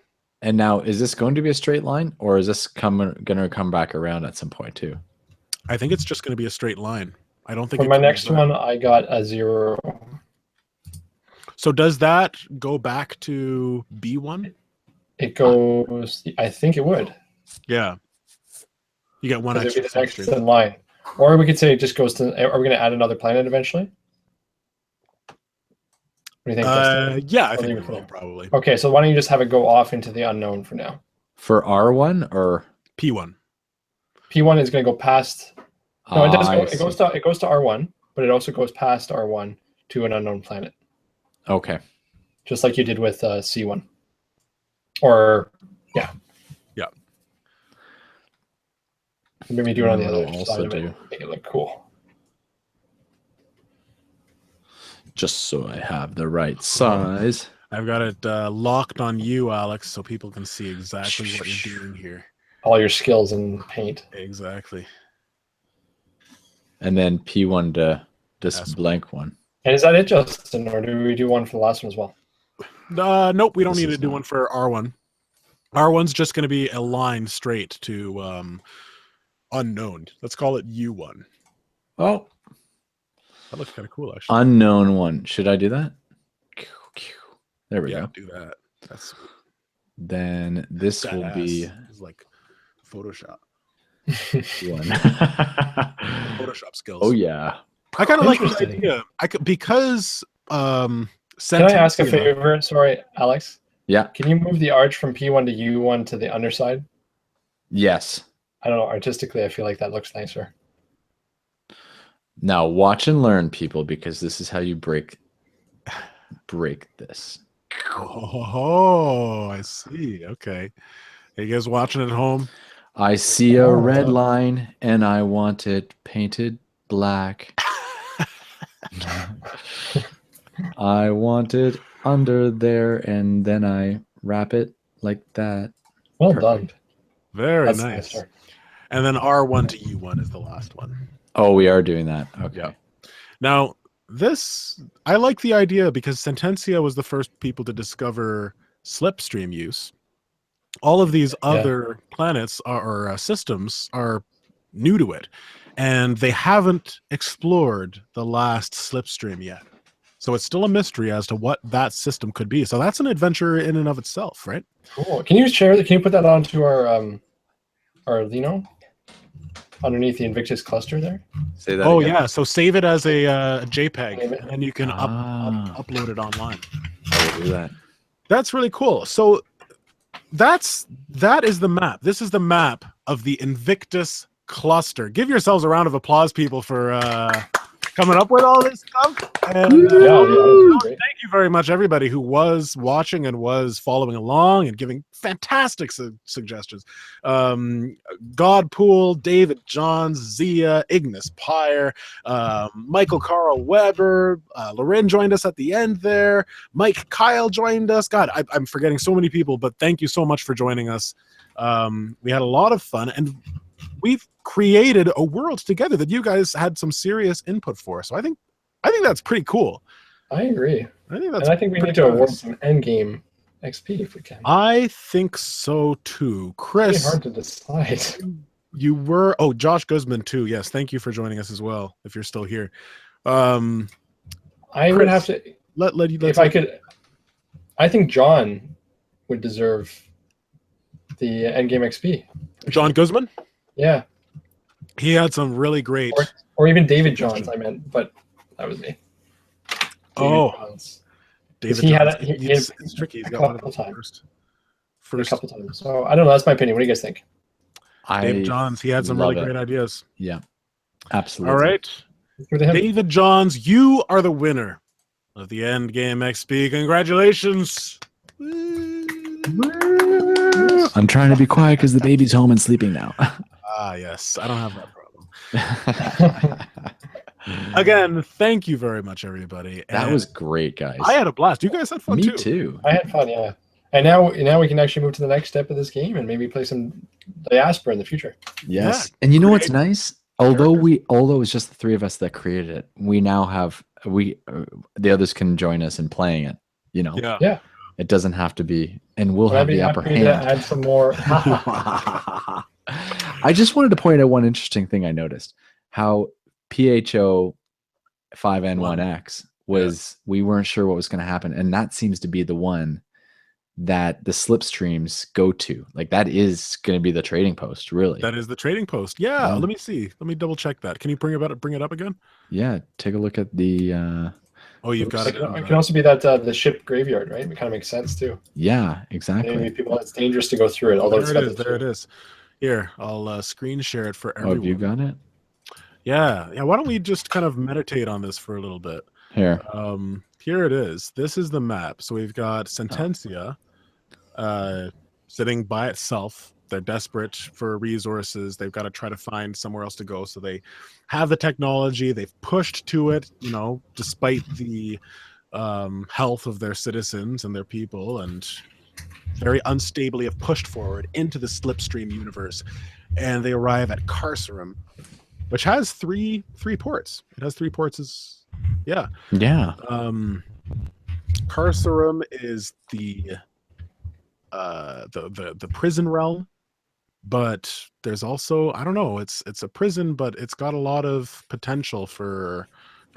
And now, is this going to be a straight line, or is this going to come back around at some point too? I think it's just going to be a straight line. I don't think For my next one, I got a 0. So does that go back to B1? It goes. I think it would. Yeah. You get one It'd be extra the next in line. Or we could say it just goes to. Are we going to add another planet eventually? What do you think? Justin? Yeah, I think we will probably. Okay, so why don't you just have it go off into the unknown for now? For R1 or P1? P1 is going to go past. No, it does. I It goes to R1, but it also goes past R1 to an unknown planet, Okay. just like you did with C1. Or yeah. Yeah. Maybe do it on the I'll other also side of do. it. Make it look cool. Just so I have the right size. I've got it locked on you, Alex, so people can see exactly what you're doing here. All your skills in paint. Exactly. And then P1 to this Yes. blank one. And is that it, Justin, or do we do one for the last one as well? Nope, we don't This need to is do not- one for R1. R1's just going to be a line straight to unknown. Let's call it U1. Oh, That looks kind of cool, actually. unknown one. Should I do that? There we Yeah, go. do that. That's Then this will be It's like Photoshop. one. Photoshop skills. Oh yeah. I kind of like the Interesting. idea. because Can I ask a Sententia- favor? Sorry, Alex. Yeah. Can you move the arch from P1 to U1 to the underside? Yes. I don't know. Artistically, I feel like that looks nicer. Now watch and learn, people, because this is how you break this. Oh, I see. Okay. Are you guys watching at home? I see a red line and I want it painted black. I want it under there and then I wrap it like that. Well Perfect. done. Very That's nice. nicer. And then R1 to U1 is the last one. Oh, we are doing that. Okay. Yeah. Now, this, I like the idea because Sententia was the first people to discover slipstream use. All of these other planets or systems are new to it, and they haven't explored the last slipstream yet. So it's still a mystery as to what that system could be. So that's an adventure in and of itself, right? Cool. Can you share that? Can you put that onto our Lino underneath the Invictus cluster there? Say that Oh again. yeah, so save it as a JPEG, Save it. and then you can upload it online. I will do that. That's really cool. So that is the map. This is the map of the Invictus cluster. Give yourselves a round of applause, people, for coming up with all this stuff. And, That's great. thank you very much, everybody who was watching and was following along and giving fantastic suggestions. Godpool, David Johns, Zia, Ignis Pyre, Michael Carl Weber, Loren joined us at the end there. Mike Kyle joined us. God, I'm forgetting so many people, but thank you so much for joining us. We had a lot of fun, and we've created a world together that you guys had some serious input for. So I think that's pretty cool. I agree. I think that's And I think we need pretty to award nice. some endgame XP if we can. I think so too. It's Chris, hard to decide. you were Josh Guzman too. Yes, thank you for joining us as well. If you're still here, I would Chris, have to. let's If I could, I think John would deserve the endgame XP. John Guzman. Yeah, He had some really great. or even David Johns. I meant, but that was me. Oh. Johns. David he had Johns. a- he it's, had it's tricky. He's a got one of couple the times. A first. couple times. So I don't know. That's my opinion. What do you guys think? David Johns. He had some love really it. great ideas. Yeah. Absolutely. All right. Who the hell? David Johns, you are the winner of the Endgame XP. Congratulations. I'm trying to be quiet because the baby's home and sleeping now. Ah, yes. I don't have that problem. Again, thank you very much, everybody. That And was great, guys. I had a blast. You guys had fun Me too. too. I had fun. Yeah. And now we can actually move to the next step of this game and maybe play some Diaspora in the future. Yes. Yeah, And you know what's great. nice? Although it's just the three of us that created it, we now have the others can join us in playing it. You know. Yeah. Yeah. It doesn't have to be, and we'll I'd have be the upper happy hand. to add some more. I just wanted to point out one interesting thing I noticed. How PHO5N1X was, we weren't sure what was going to happen. And that seems to be the one that the slipstreams go to. Like that is going to be the trading post, really. That is the trading post. Yeah, let me see. Let me double check that. Can you bring it up again? Yeah, take a look at the oh, you've got it. It can also be that the ship graveyard, right? It kind of makes sense too. Yeah, exactly. Maybe people, it's dangerous to go through it. Although there it is. Here, I'll screen share it for everyone. Oh, have you got it? Yeah. Why don't we just kind of meditate on this for a little bit? Here. Here it is. This is the map. So we've got Sententia sitting by itself. They're desperate for resources. They've got to try to find somewhere else to go. So they have the technology. They've pushed to it, despite the health of their citizens and their people, and very unstably have pushed forward into the slipstream universe. And they arrive at Carcerum, which has three ports. It has 3 ports. Yeah. Carcerum is the prison realm, but there's also, I don't know, it's a prison, but it's got a lot of potential for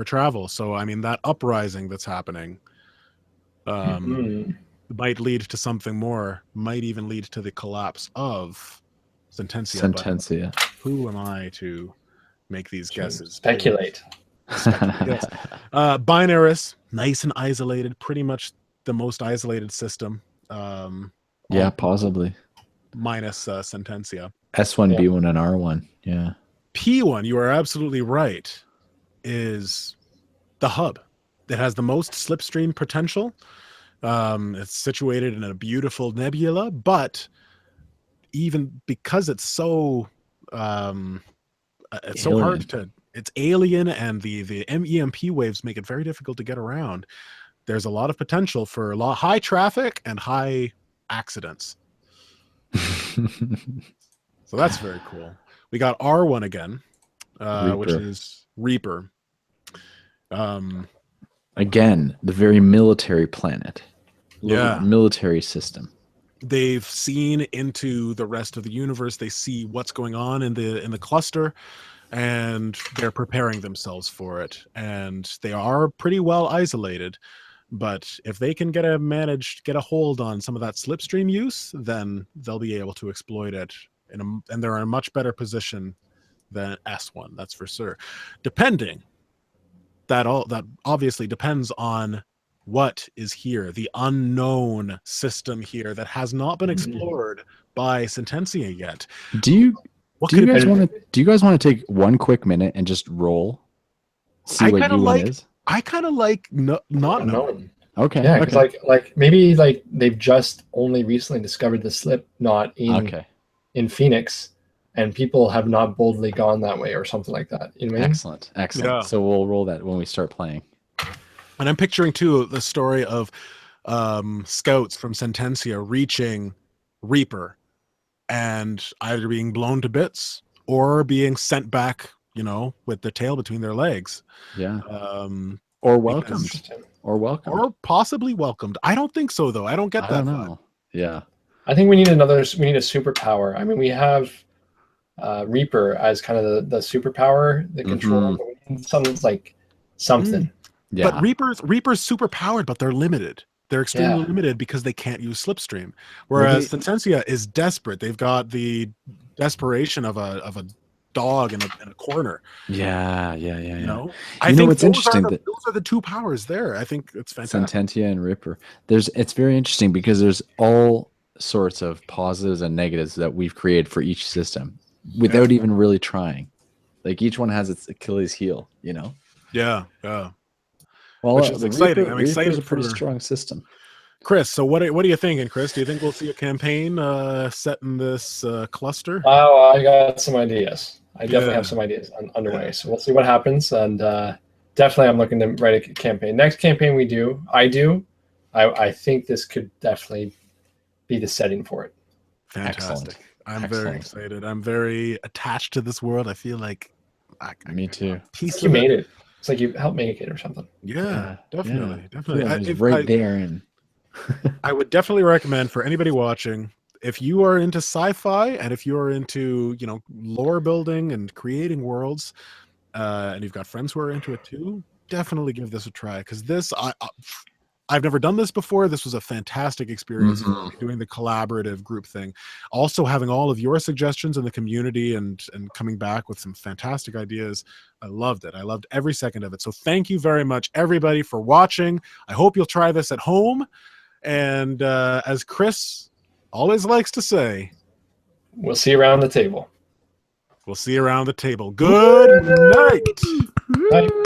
travel. So I mean, that uprising that's happening might lead to something more, might even lead to the collapse of Sententia. Who am I to make these guesses? Speculate. Yes. Binaris, nice and isolated, pretty much the most isolated system. Yeah, possibly. Minus Sententia. S1, B1, and R1. Yeah. P1, you are absolutely right, is the hub. It has the most slipstream potential. It's situated in a beautiful nebula, but even because it's so it's so hard to, it's alien, and the EMP waves make it very difficult to get around. There's a lot of potential for high traffic and high accidents. So that's very cool. We got R1 again, which is Reaper. Again, the very military planet. Military system. They've seen into the rest of the universe. They see what's going on in the cluster, and they're preparing themselves for it. And they are pretty well isolated. But if they can get a hold on some of that slipstream use, then they'll be able to exploit it, and they're in a much better position than S1. That's for sure. That obviously depends on what is here, the unknown system here that has not been explored by Sententia yet. Do you guys want to take one quick minute and just roll? See what U1 is? I kind of like not known. Okay. Yeah, because like maybe like they've just only recently discovered the slip knot in Phoenix, and people have not boldly gone that way or something like that. You know what I mean? Excellent. Yeah. So we'll roll that when we start playing. And I'm picturing too the story of scouts from Sententia reaching Reaper and either being blown to bits or being sent back, with the tail between their legs. Yeah. Or welcomed. Or possibly welcomed. I don't think so, though. I don't get that. I don't know. Yeah. I think we need a superpower. I mean, we have Reaper as kind of the superpower, the control. Something's like something. Yeah. But Reaper's super powered, but they're limited. They're extremely limited because they can't use slipstream. Whereas Sententia is desperate. They've got the desperation of a dog in a corner. Yeah. I think what's interesting? Those are the 2 powers there. I think it's fantastic. Sententia and Reaper. It's very interesting because there's all sorts of positives and negatives that we've created for each system without even really trying. Like each one has its Achilles heel, Yeah. Well, which is exciting. I'm excited. It's a pretty strong system. Chris, so what are you thinking, Chris? Do you think we'll see a campaign set in this cluster? Oh, I got some ideas. I definitely have some ideas underway. So we'll see what happens. And definitely I'm looking to write a campaign. Next campaign I think this could definitely be the setting for it. Fantastic. I'm very excited. I'm very attached to this world. I feel like me too. You made it. It's like you helped make it or something. Yeah, definitely. It's right there. And I would definitely recommend for anybody watching, if you are into sci-fi and if you are into, you know, lore building and creating worlds, and you've got friends who are into it too, definitely give this a try. Because this, I've never done this before. This was a fantastic experience for me, doing the collaborative group thing. Also having all of your suggestions in the community and coming back with some fantastic ideas. I loved it. I loved every second of it. So thank you very much, everybody, for watching. I hope you'll try this at home. And as Chris always likes to say, we'll see you around the table. We'll see you around the table. Good night. Bye.